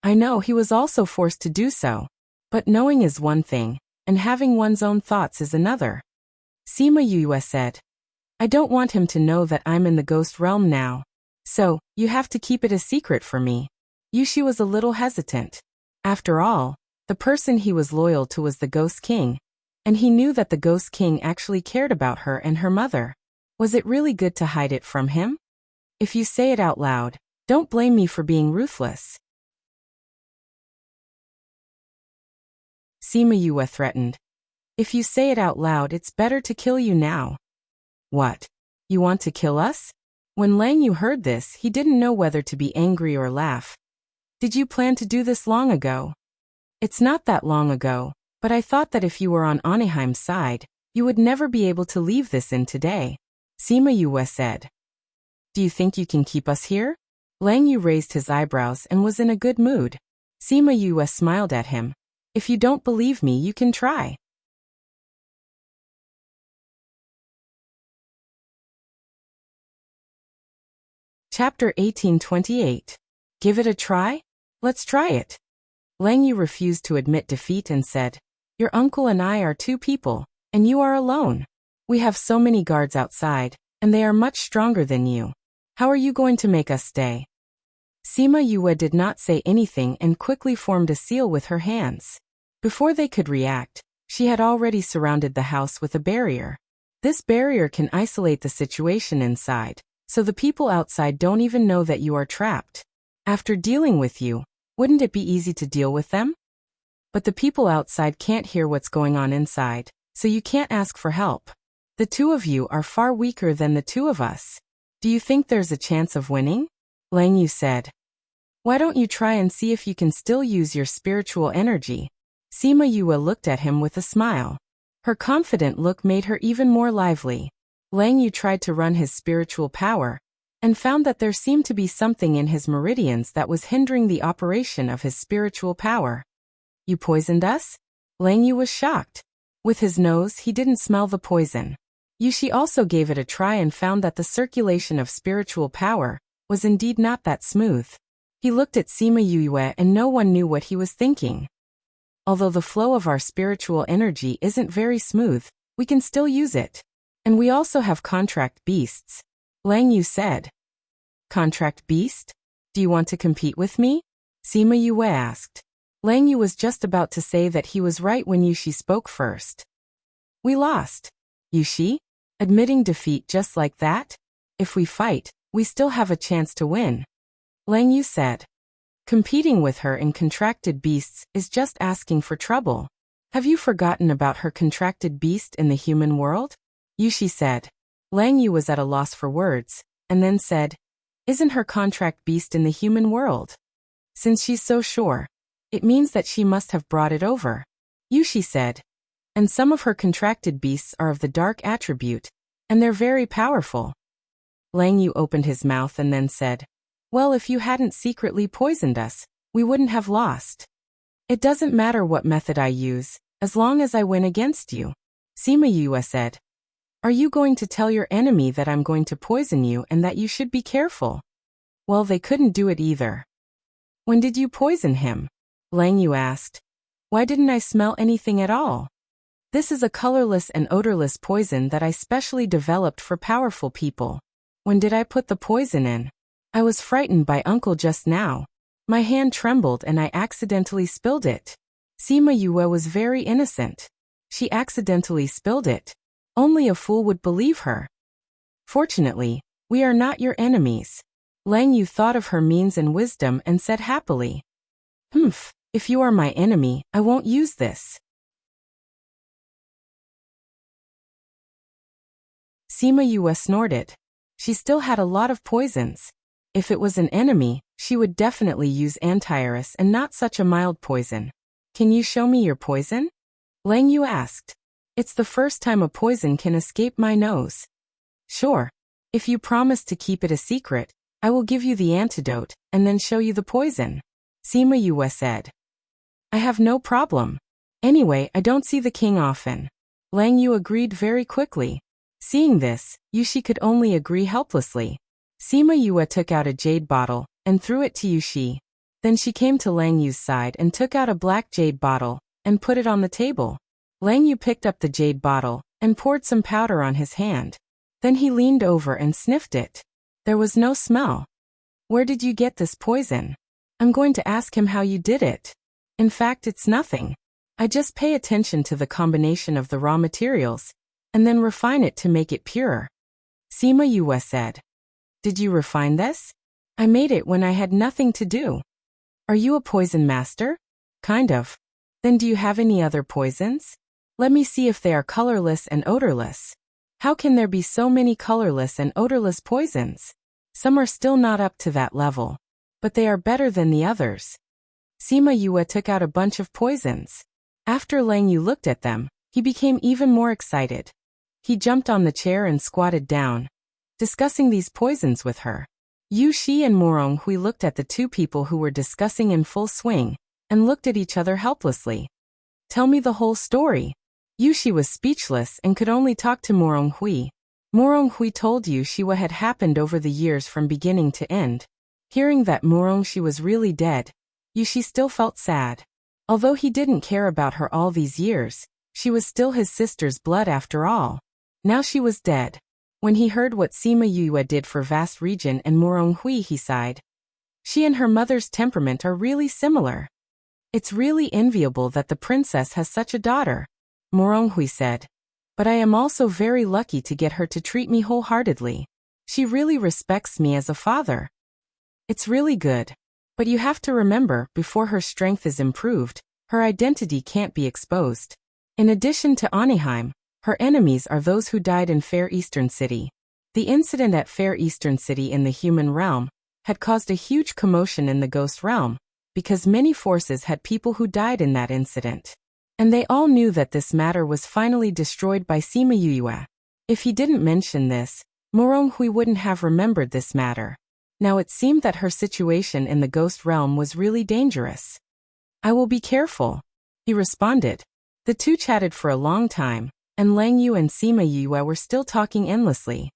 Speaker 1: I know he was also forced to do so, but knowing is one thing, and having one's own thoughts is another. Sima Yue said. I don't want him to know that I'm in the ghost realm now. So, you have to keep it a secret for me. Yushi was a little hesitant. After all, the person he was loyal to was the Ghost King, and he knew that the Ghost King actually cared about her and her mother. Was it really good to hide it from him? If you say it out loud, don't blame me for being ruthless. Sima Yue threatened. If you say it out loud, it's better to kill you now. What? You want to kill us? When Lang Yu heard this, he didn't know whether to be angry or laugh. Did you plan to do this long ago? It's not that long ago, but I thought that if you were on Anaheim's side, you would never be able to leave this in today, Sima Yue said. Do you think you can keep us here? Lang Yu raised his eyebrows and was in a good mood. Sima Yue smiled at him. If you don't believe me, you can try. Chapter 1828. Give it a try? Let's try it. Lang Yu refused to admit defeat and said, Your uncle and I are two people, and you are alone. We have so many guards outside, and they are much stronger than you. How are you going to make us stay? Sima Yue did not say anything and quickly formed a seal with her hands. Before they could react, she had already surrounded the house with a barrier. This barrier can isolate the situation inside, so the people outside don't even know that you are trapped. After dealing with you, wouldn't it be easy to deal with them? But the people outside can't hear what's going on inside, so you can't ask for help. The two of you are far weaker than the two of us. Do you think there's a chance of winning? Lang Yu said. Why don't you try and see if you can still use your spiritual energy? Sima Yue looked at him with a smile. Her confident look made her even more lively. Lang Yu tried to run his spiritual power, and found that there seemed to be something in his meridians that was hindering the operation of his spiritual power. You poisoned us? Lang Yu was shocked. With his nose, he didn't smell the poison. Yushi also gave it a try and found that the circulation of spiritual power was indeed not that smooth. He looked at Sima Yue and no one knew what he was thinking. Although the flow of our spiritual energy isn't very smooth, we can still use it. And we also have contract beasts. Lang Yu said. Contract beast? Do you want to compete with me? Sima Yue asked. Lang Yu was just about to say that he was right when Yushi spoke first. We lost. Yushi? Admitting defeat just like that? If we fight, we still have a chance to win. Lang Yu said. Competing with her in contracted beasts is just asking for trouble. Have you forgotten about her contracted beast in the human world? Yushi said. Lang Yu was at a loss for words, and then said, Isn't her contract beast in the human world? Since she's so sure, it means that she must have brought it over. Yushi said. And some of her contracted beasts are of the dark attribute, and they're very powerful. Lang Yu opened his mouth and then said, Well, if you hadn't secretly poisoned us, we wouldn't have lost. It doesn't matter what method I use, as long as I win against you. Sima Yue said. Are you going to tell your enemy that I'm going to poison you and that you should be careful? Well, they couldn't do it either. When did you poison him? Lang Yu asked. Why didn't I smell anything at all? This is a colorless and odorless poison that I specially developed for powerful people. When did I put the poison in? I was frightened by Uncle just now. My hand trembled and I accidentally spilled it. Sima Yue was very innocent. She accidentally spilled it. Only a fool would believe her. Fortunately, we are not your enemies. Lang Yu thought of her means and wisdom and said happily. If you are my enemy, I won't use this. Sima Yue snorted. She still had a lot of poisons. If it was an enemy, she would definitely use antivirus and not such a mild poison. Can you show me your poison? Lang Yu asked. It's the first time a poison can escape my nose. Sure. If you promise to keep it a secret, I will give you the antidote, and then show you the poison. Sima Yue said. I have no problem. Anyway, I don't see the king often. Lang Yu agreed very quickly. Seeing this, Yushi could only agree helplessly. Sima Yue took out a jade bottle, and threw it to Yushi. Then she came to Lang Yu's side and took out a black jade bottle, and put it on the table. Lang Yu picked up the jade bottle, and poured some powder on his hand. Then he leaned over and sniffed it. There was no smell. Where did you get this poison? I'm going to ask him how you did it. In fact, it's nothing. I just pay attention to the combination of the raw materials, and then refine it to make it pure. Sima Yue said. Did you refine this? I made it when I had nothing to do. Are you a poison master? Kind of. Then do you have any other poisons? Let me see if they are colorless and odorless. How can there be so many colorless and odorless poisons? Some are still not up to that level, but they are better than the others. Sima Yue took out a bunch of poisons. After Lang Yu looked at them, he became even more excited. He jumped on the chair and squatted down, discussing these poisons with her. Yu Shi and Morong Hui looked at the two people who were discussing in full swing, and looked at each other helplessly. Tell me the whole story. Yu Shi was speechless and could only talk to Morong Hui. Morong Hui told Yu Shi what had happened over the years from beginning to end. Hearing that Morong Hui was really dead, Yu Shi still felt sad. Although he didn't care about her all these years, she was still his sister's blood after all. Now she was dead. When he heard what Sima Yue did for vast region and Morong Hui, he sighed. She and her mother's temperament are really similar. It's really enviable that the princess has such a daughter, Morong Hui said. But I am also very lucky to get her to treat me wholeheartedly. She really respects me as a father. It's really good. But you have to remember, before her strength is improved, her identity can't be exposed. In addition to Aniheim, her enemies are those who died in Fair Eastern City. The incident at Fair Eastern City in the human realm had caused a huge commotion in the ghost realm, because many forces had people who died in that incident. And they all knew that this matter was finally destroyed by Sima Yue. If he didn't mention this, Morong Hui wouldn't have remembered this matter. Now it seemed that her situation in the ghost realm was really dangerous. I will be careful, he responded. The two chatted for a long time, and Lang Yu and Sima Yue were still talking endlessly.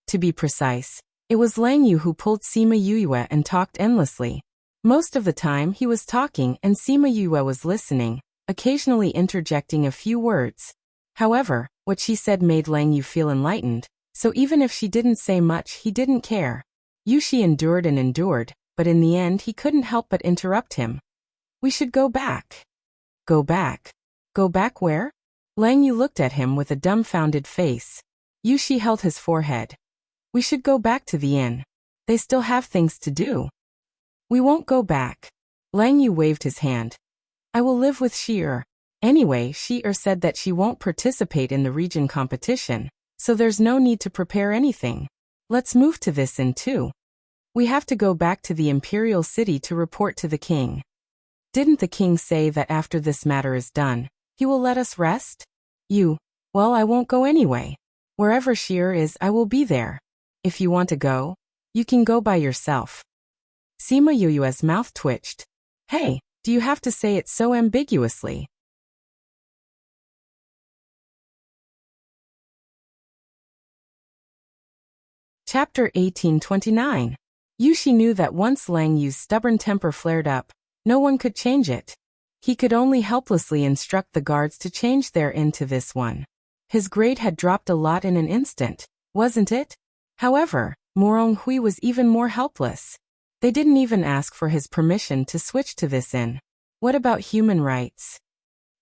Speaker 1: To be precise, it was Lang Yu who pulled Sima Yue and talked endlessly. Most of the time he was talking and Sima Yue was listening, occasionally interjecting a few words. However, what she said made Lang Yu feel enlightened, so even if she didn't say much, he didn't care. Yushi endured and endured, but in the end he couldn't help but interrupt him. We should go back. Go back? Go back where? Lang Yu looked at him with a dumbfounded face. Yushi held his forehead. We should go back to the inn. They still have things to do. We won't go back. Lang Yu waved his hand. I will live with Shi-Er. Anyway, Shi-Er said that she won't participate in the region competition, so there's no need to prepare anything. Let's move to this inn too. We have to go back to the Imperial City to report to the king. Didn't the king say that after this matter is done, he will let us rest? Well, I won't go anyway. Wherever Shi-Er is, I will be there. If you want to go, you can go by yourself. Sima Yue's mouth twitched. Hey, do you have to say it so ambiguously? Chapter 1829. Yushi knew that once Lang Yu's stubborn temper flared up, no one could change it. He could only helplessly instruct the guards to change their into this one. His grade had dropped a lot in an instant, wasn't it? However, Morong Hui was even more helpless. They didn't even ask for his permission to switch to this inn. What about human rights?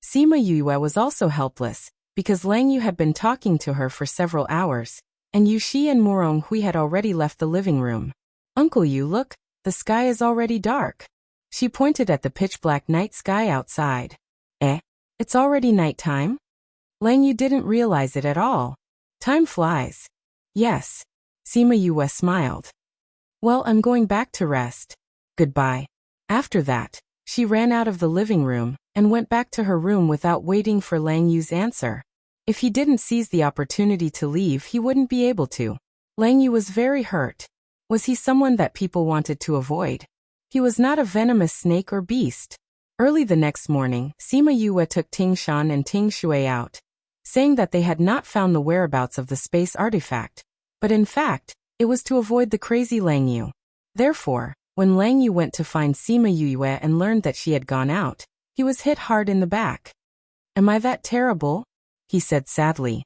Speaker 1: Sima Yue was also helpless, because Lang Yu had been talking to her for several hours, and Yushi and Morong Hui had already left the living room. Uncle Yu, look, the sky is already dark. She pointed at the pitch-black night sky outside. It's already nighttime? Lang Yu didn't realize it at all. Time flies. Yes. Sima Yue smiled. Well, I'm going back to rest. Goodbye. After that, She ran out of the living room and went back to her room without waiting for Lang Yu's answer. If he didn't seize the opportunity to leave, he wouldn't be able to. Lang Yu was very hurt. Was he someone that people wanted to avoid? He was not a venomous snake or beast. Early the next morning, Sima Yue took Ting Shan and Ting Shui out, saying that they had not found the whereabouts of the space artifact, but in fact, it was to avoid the crazy Lang Yu. Therefore, when Lang Yu went to find Sima Yue and learned that she had gone out, he was hit hard in the back. "Am I that terrible?" he said sadly.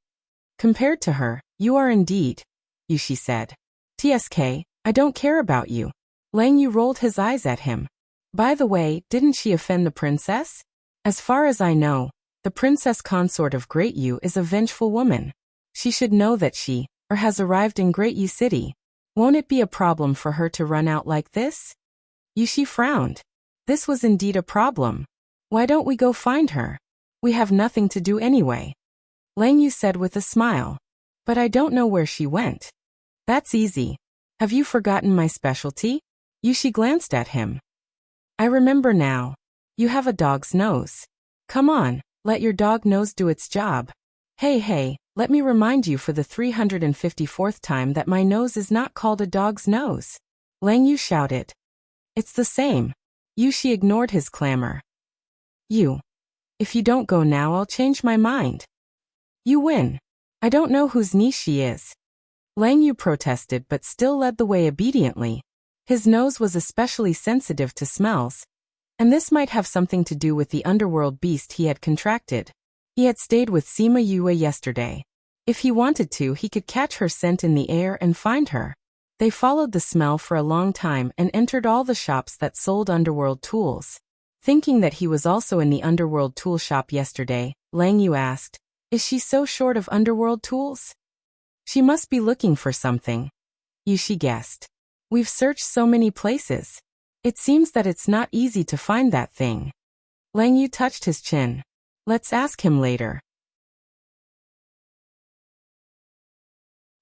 Speaker 1: "Compared to her, you are indeed," Yushi said. "TSK, I don't care about you." Lang Yu rolled his eyes at him. "By the way, didn't she offend the princess? As far as I know, the princess consort of Great Yu is a vengeful woman. She should know that she, or has arrived in Great Yu City. Won't it be a problem for her to run out like this?" Yushi frowned. This was indeed a problem. "Why don't we go find her? We have nothing to do anyway," Lang Yu said with a smile. "But I don't know where she went." "That's easy. Have you forgotten my specialty?" Yushi glanced at him. "I remember now. You have a dog's nose. Come on, let your dog nose do its job." Hey, let me remind you for the 354th time that my nose is not called a dog's nose," Lang Yu shouted. "It's the same." Yushi ignored his clamor. If you don't go now, I'll change my mind." "You win. I don't know whose niece she is." Lang Yu protested but still led the way obediently. His nose was especially sensitive to smells, and this might have something to do with the underworld beast he had contracted. He had stayed with Sima Yue yesterday. If he wanted to, he could catch her scent in the air and find her. They followed the smell for a long time and entered all the shops that sold underworld tools. Thinking that he was also in the underworld tool shop yesterday, Lang Yu asked, "Is she so short of underworld tools?" "She must be looking for something," Yushi guessed. "We've searched so many places. It seems that it's not easy to find that thing." Lang Yu touched his chin. "Let's ask him later."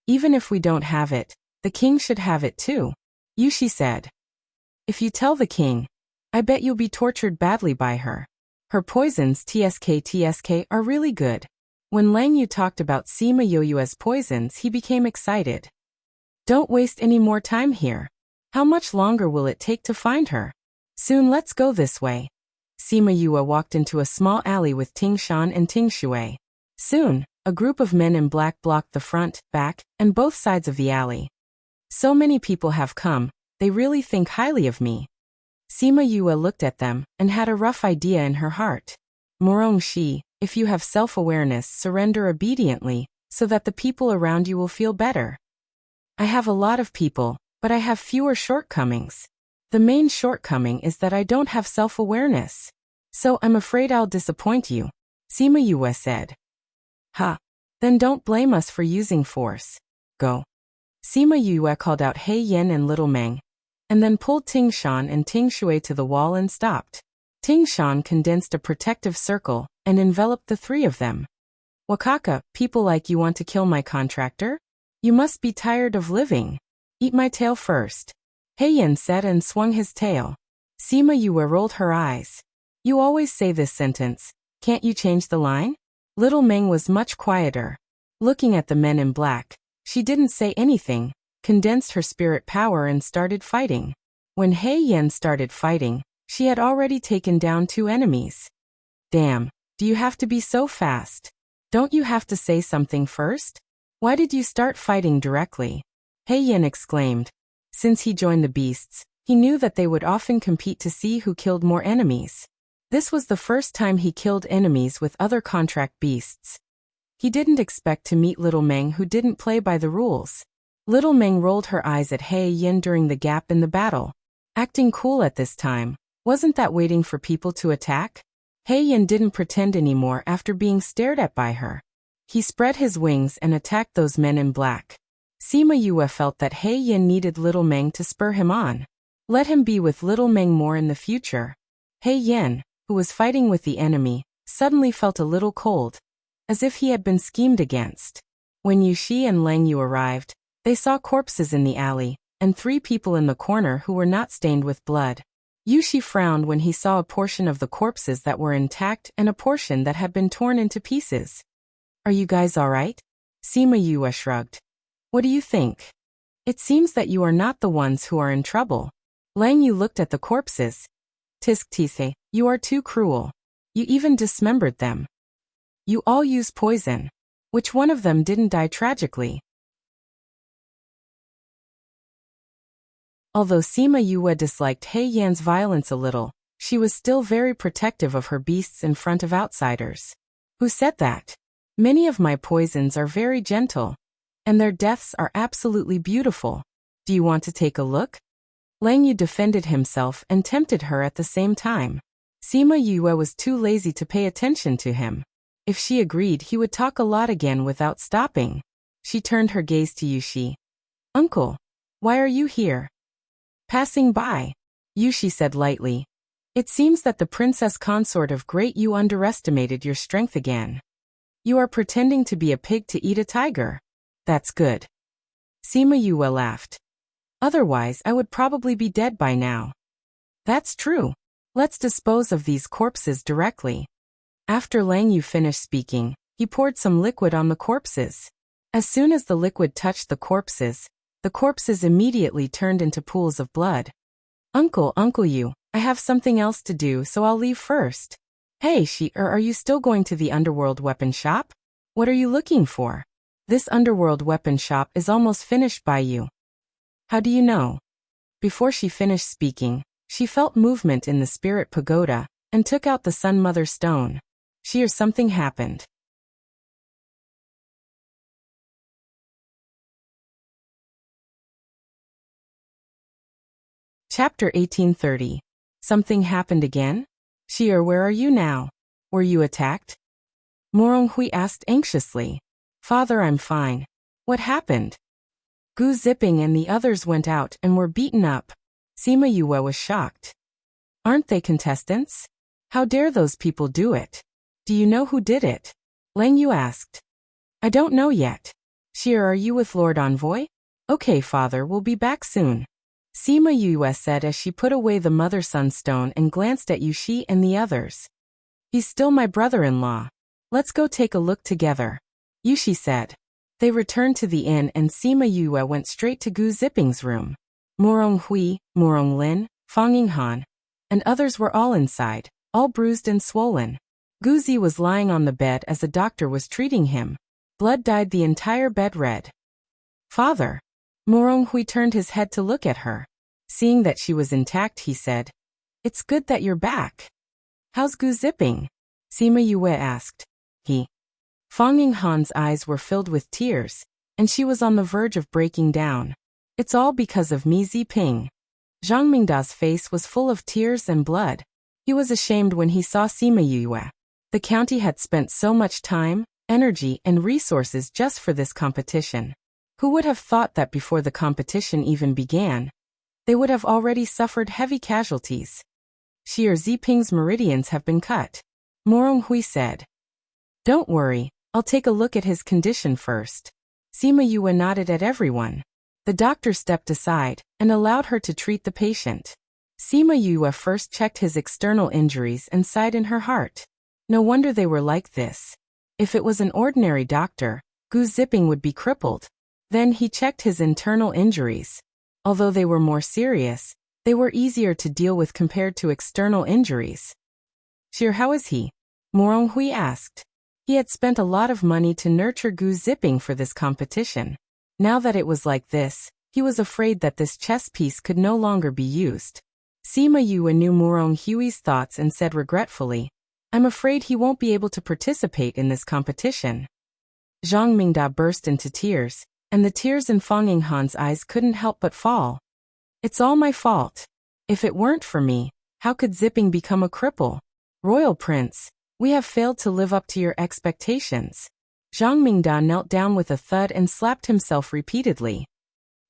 Speaker 1: "Even if we don't have it, the king should have it too," Yushi said. "If you tell the king, I bet you'll be tortured badly by her. Her poisons TSK are really good." When Lang Yu talked about Sima Yue's poisons, he became excited. "Don't waste any more time here. How much longer will it take to find her?" "Soon, let's go this way." Sima Yue walked into a small alley with Ting Shan and Ting Shui. Soon, a group of men in black blocked the front, back, and both sides of the alley. "So many people have come, they really think highly of me." Sima Yue looked at them and had a rough idea in her heart. "Morong Shi, if you have self-awareness, surrender obediently, so that the people around you will feel better." "I have a lot of people, but I have fewer shortcomings. The main shortcoming is that I don't have self-awareness. So I'm afraid I'll disappoint you," Sima Yue said. "Ha. Then don't blame us for using force. Go." Sima Yue called out He Yen and Little Meng, and then pulled Ting Shan and Ting Shui to the wall and stopped. Ting Shan condensed a protective circle and enveloped the three of them. "Wakaka, people like you want to kill my contractor? You must be tired of living. Eat my tail first," He Yen said and swung his tail. Sima Yue rolled her eyes. "You always say this sentence. Can't you change the line?" Little Meng was much quieter. Looking at the men in black, she didn't say anything, condensed her spirit power and started fighting. When He Yen started fighting, she had already taken down 2 enemies. "Damn, do you have to be so fast? Don't you have to say something first? Why did you start fighting directly?" He Yen exclaimed. Since he joined the beasts, he knew that they would often compete to see who killed more enemies. This was the first time he killed enemies with other contract beasts. He didn't expect to meet Little Meng, who didn't play by the rules. Little Meng rolled her eyes at He Yen during the gap in the battle. Acting cool at this time, wasn't that waiting for people to attack? He Yen didn't pretend anymore after being stared at by her. He spread his wings and attacked those men in black. Sima Yue felt that He Yen needed Little Meng to spur him on. Let him be with Little Meng more in the future. He Yen, who was fighting with the enemy, suddenly felt a little cold, as if he had been schemed against. When Yushi and Lang Yu arrived, they saw corpses in the alley, and 3 people in the corner who were not stained with blood. Yushi frowned when he saw a portion of the corpses that were intact and a portion that had been torn into pieces. Are you guys all right? Sima Yue shrugged. What do you think? It seems that you are not the ones who are in trouble. Lang Yu looked at the corpses. Tisk Tise, you are too cruel. You even dismembered them. You all use poison. Which one of them didn't die tragically? Although Sima Yue disliked He Yan's violence a little, she was still very protective of her beasts in front of outsiders. Who said that? Many of my poisons are very gentle, and their deaths are absolutely beautiful. Do you want to take a look? Lang Yu defended himself and tempted her at the same time. Sima Yue was too lazy to pay attention to him. If she agreed, he would talk a lot again without stopping. She turned her gaze to Yushi. Uncle, why are you here? Passing by, Yushi said lightly. It seems that the princess consort of Great Yu underestimated your strength again. You are pretending to be a pig to eat a tiger. That's good. Sima Yue laughed. Otherwise, I would probably be dead by now. That's true. Let's dispose of these corpses directly. After Lang Yu finished speaking, he poured some liquid on the corpses. As soon as the liquid touched the corpses immediately turned into pools of blood. Uncle Yu, I have something else to do, so I'll leave first. Hey, are you still going to the underworld weapon shop? What are you looking for? This underworld weapon shop is almost finished by you. How do you know? Before she finished speaking, she felt movement in the spirit pagoda and took out the Sun Mother stone. Something happened. Chapter 1830. Something happened again? Where are you now? Were you attacked? Moronghui asked anxiously. Father, I'm fine. What happened? Gu Zipping and the others went out and were beaten up. Sima Yue was shocked. Aren't they contestants? How dare those people do it? Do you know who did it? Lang Yu asked. I don't know yet. Are you with Lord Envoy? Okay, father, we'll be back soon. Sima Yue said as she put away the Mother Sun stone and glanced at Yushi and the others. He's still my brother-in-law. Let's go take a look together. Yushi said. They returned to the inn and Sima Yue went straight to Gu Zipping's room. Morong Hui, Morong Lin, Fang Yinghan, and others were all inside, all bruised and swollen. Gu Zi was lying on the bed as the doctor was treating him. Blood dyed the entire bed red. Father. Morong Hui turned his head to look at her. Seeing that she was intact, he said, It's good that you're back. How's Gu Zipping? Sima Yue asked. Fang Yinghan's eyes were filled with tears, and she was on the verge of breaking down. It's all because of me Ziping. Zhang Mingda's face was full of tears and blood. He was ashamed when he saw Sima Yue. The county had spent so much time, energy, and resources just for this competition. Who would have thought that before the competition even began, they would have already suffered heavy casualties? Ziping's meridians have been cut. Morong Hui said. Don't worry, I'll take a look at his condition first. Sima Yue nodded at everyone. The doctor stepped aside and allowed her to treat the patient. Sima Yue first checked his external injuries and sighed in her heart. No wonder they were like this. If it was an ordinary doctor, Gu Zipping would be crippled. Then he checked his internal injuries. Although they were more serious, they were easier to deal with compared to external injuries. How is he? Morong Hui asked. He had spent a lot of money to nurture Gu Zipping for this competition. Now that it was like this, he was afraid that this chess piece could no longer be used. Sima Yue knew Morong Hui's thoughts and said regretfully, I'm afraid he won't be able to participate in this competition. Zhang Mingda burst into tears, and the tears in Fang Yinghan's eyes couldn't help but fall. It's all my fault. If it weren't for me, how could Zipping become a cripple? Royal Prince, we have failed to live up to your expectations. Zhang Mingda knelt down with a thud and slapped himself repeatedly.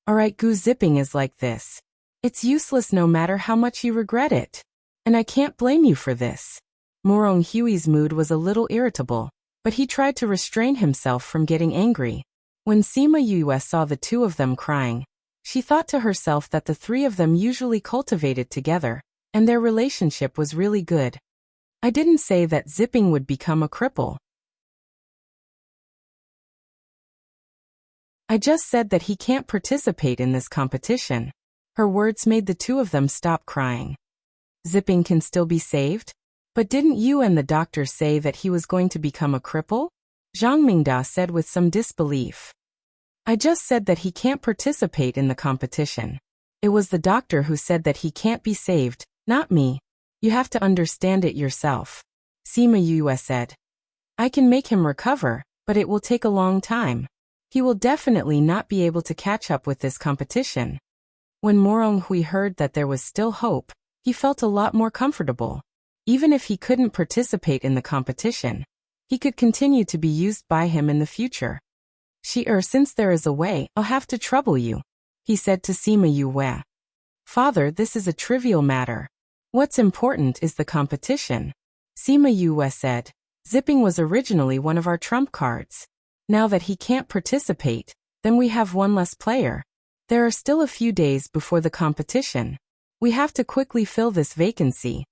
Speaker 1: Alright, Gu Zipping is like this. It's useless no matter how much you regret it. And I can't blame you for this. Morong Hui's mood was a little irritable, but he tried to restrain himself from getting angry. When Sima Yue saw the two of them crying, she thought to herself that the three of them usually cultivated together, and their relationship was really good. I didn't say that Zipping would become a cripple. I just said that he can't participate in this competition. Her words made the two of them stop crying. Zipping can still be saved? But didn't you and the doctor say that he was going to become a cripple? Zhang Mingda said with some disbelief. I just said that he can't participate in the competition. It was the doctor who said that he can't be saved, not me. You have to understand it yourself. Sima Yue said. I can make him recover, but it will take a long time. He will definitely not be able to catch up with this competition. When Morong Hui heard that there was still hope, he felt a lot more comfortable. Even if he couldn't participate in the competition, he could continue to be used by him in the future. Since there is a way, I'll have to trouble you, he said to Sima Yue. Father, this is a trivial matter. What's important is the competition. Sima Yue said. Zipping was originally one of our trump cards. Now that he can't participate, then we have one less player. There are still a few days before the competition. We have to quickly fill this vacancy.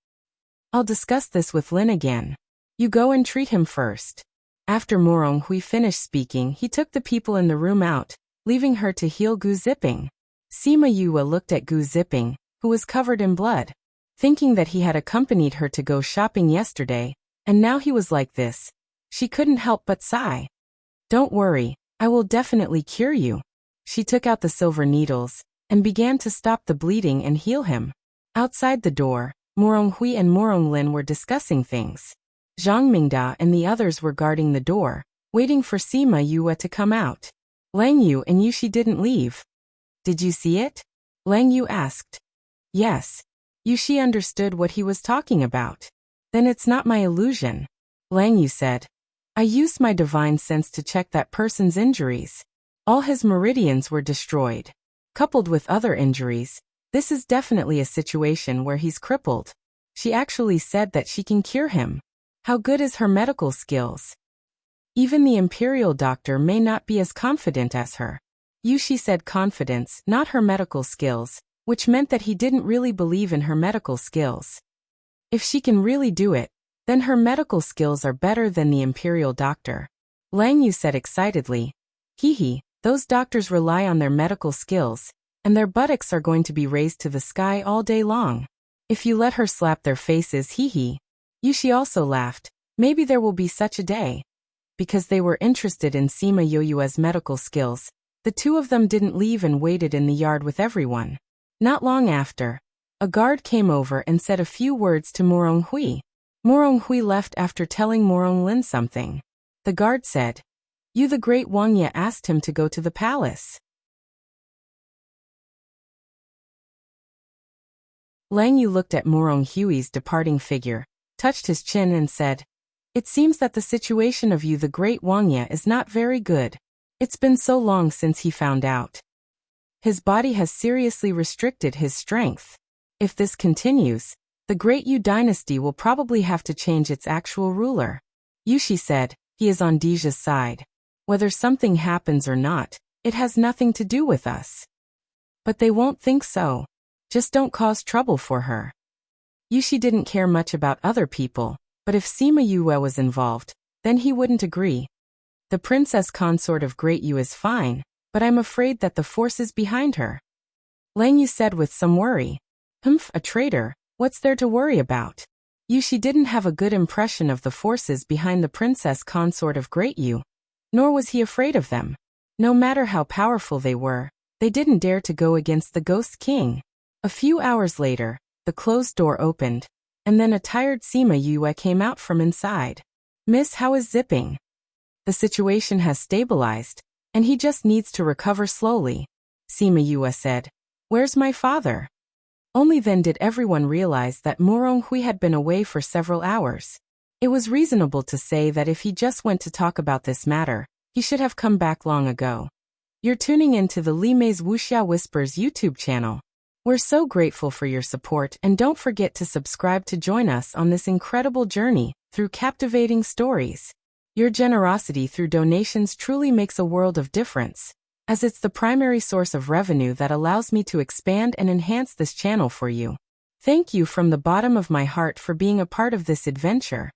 Speaker 1: I'll discuss this with Lin again. You go and treat him first. After Morong Hui finished speaking, he took the people in the room out, leaving her to heal Gu Zipping. Sima Yue looked at Gu Zipping, who was covered in blood, thinking that he had accompanied her to go shopping yesterday, and now he was like this. She couldn't help but sigh. Don't worry, I will definitely cure you. She took out the silver needles, and began to stop the bleeding and heal him. Outside the door, Morong Hui and Morong Lin were discussing things. Zhang Mingda and the others were guarding the door, waiting for Sima Yue to come out. Lang Yu and Yushi didn't leave. Did you see it? Lang Yu asked. Yes. Yushi understood what he was talking about. Then it's not my illusion. Lang Yu said. I used my divine sense to check that person's injuries. All his meridians were destroyed. Coupled with other injuries, this is definitely a situation where he's crippled. She actually said that she can cure him. How good is her medical skills? Even the imperial doctor may not be as confident as her. Yushi said confidence, not her medical skills, which meant that he didn't really believe in her medical skills. If she can really do it, then her medical skills are better than the imperial doctor. Lang Yu said excitedly. Hee, those doctors rely on their medical skills, and their buttocks are going to be raised to the sky all day long. If you let her slap their faces, hee. Yushi also laughed. Maybe there will be such a day. Because they were interested in Sima Yue's medical skills, the two of them didn't leave and waited in the yard with everyone. Not long after, a guard came over and said a few words to Morong Hui. Morong Hui left after telling Morong Lin something. The guard said, You the great Wuxia asked him to go to the palace. Lang Yu looked at Morong Hui's departing figure, touched his chin and said, It seems that the situation of you the great Wuxia is not very good. It's been so long since he found out. His body has seriously restricted his strength. If this continues, the Great Yu dynasty will probably have to change its actual ruler. Yushi said, he is on Deja's side. Whether something happens or not, it has nothing to do with us. But they won't think so. Just don't cause trouble for her. Yushi didn't care much about other people, but if Sima Yue was involved, then he wouldn't agree. The princess consort of Great Yu is fine, but I'm afraid that the forces behind her. Lang Yu said with some worry. A traitor, what's there to worry about? Yushi didn't have a good impression of the forces behind the princess consort of Great Yu, nor was he afraid of them. No matter how powerful they were, they didn't dare to go against the Ghost King. A few hours later, the closed door opened, and then a tired Sima Yue came out from inside. Miss, how is Zipping? The situation has stabilized, and he just needs to recover slowly, Sima Yue said. Where's my father? Only then did everyone realize that Morong Hui had been away for several hours. It was reasonable to say that if he just went to talk about this matter, he should have come back long ago. You're tuning into the Li Mei's Wuxia Whispers YouTube channel. We're so grateful for your support, and don't forget to subscribe to join us on this incredible journey through captivating stories. Your generosity through donations truly makes a world of difference, as it's the primary source of revenue that allows me to expand and enhance this channel for you. Thank you from the bottom of my heart for being a part of this adventure.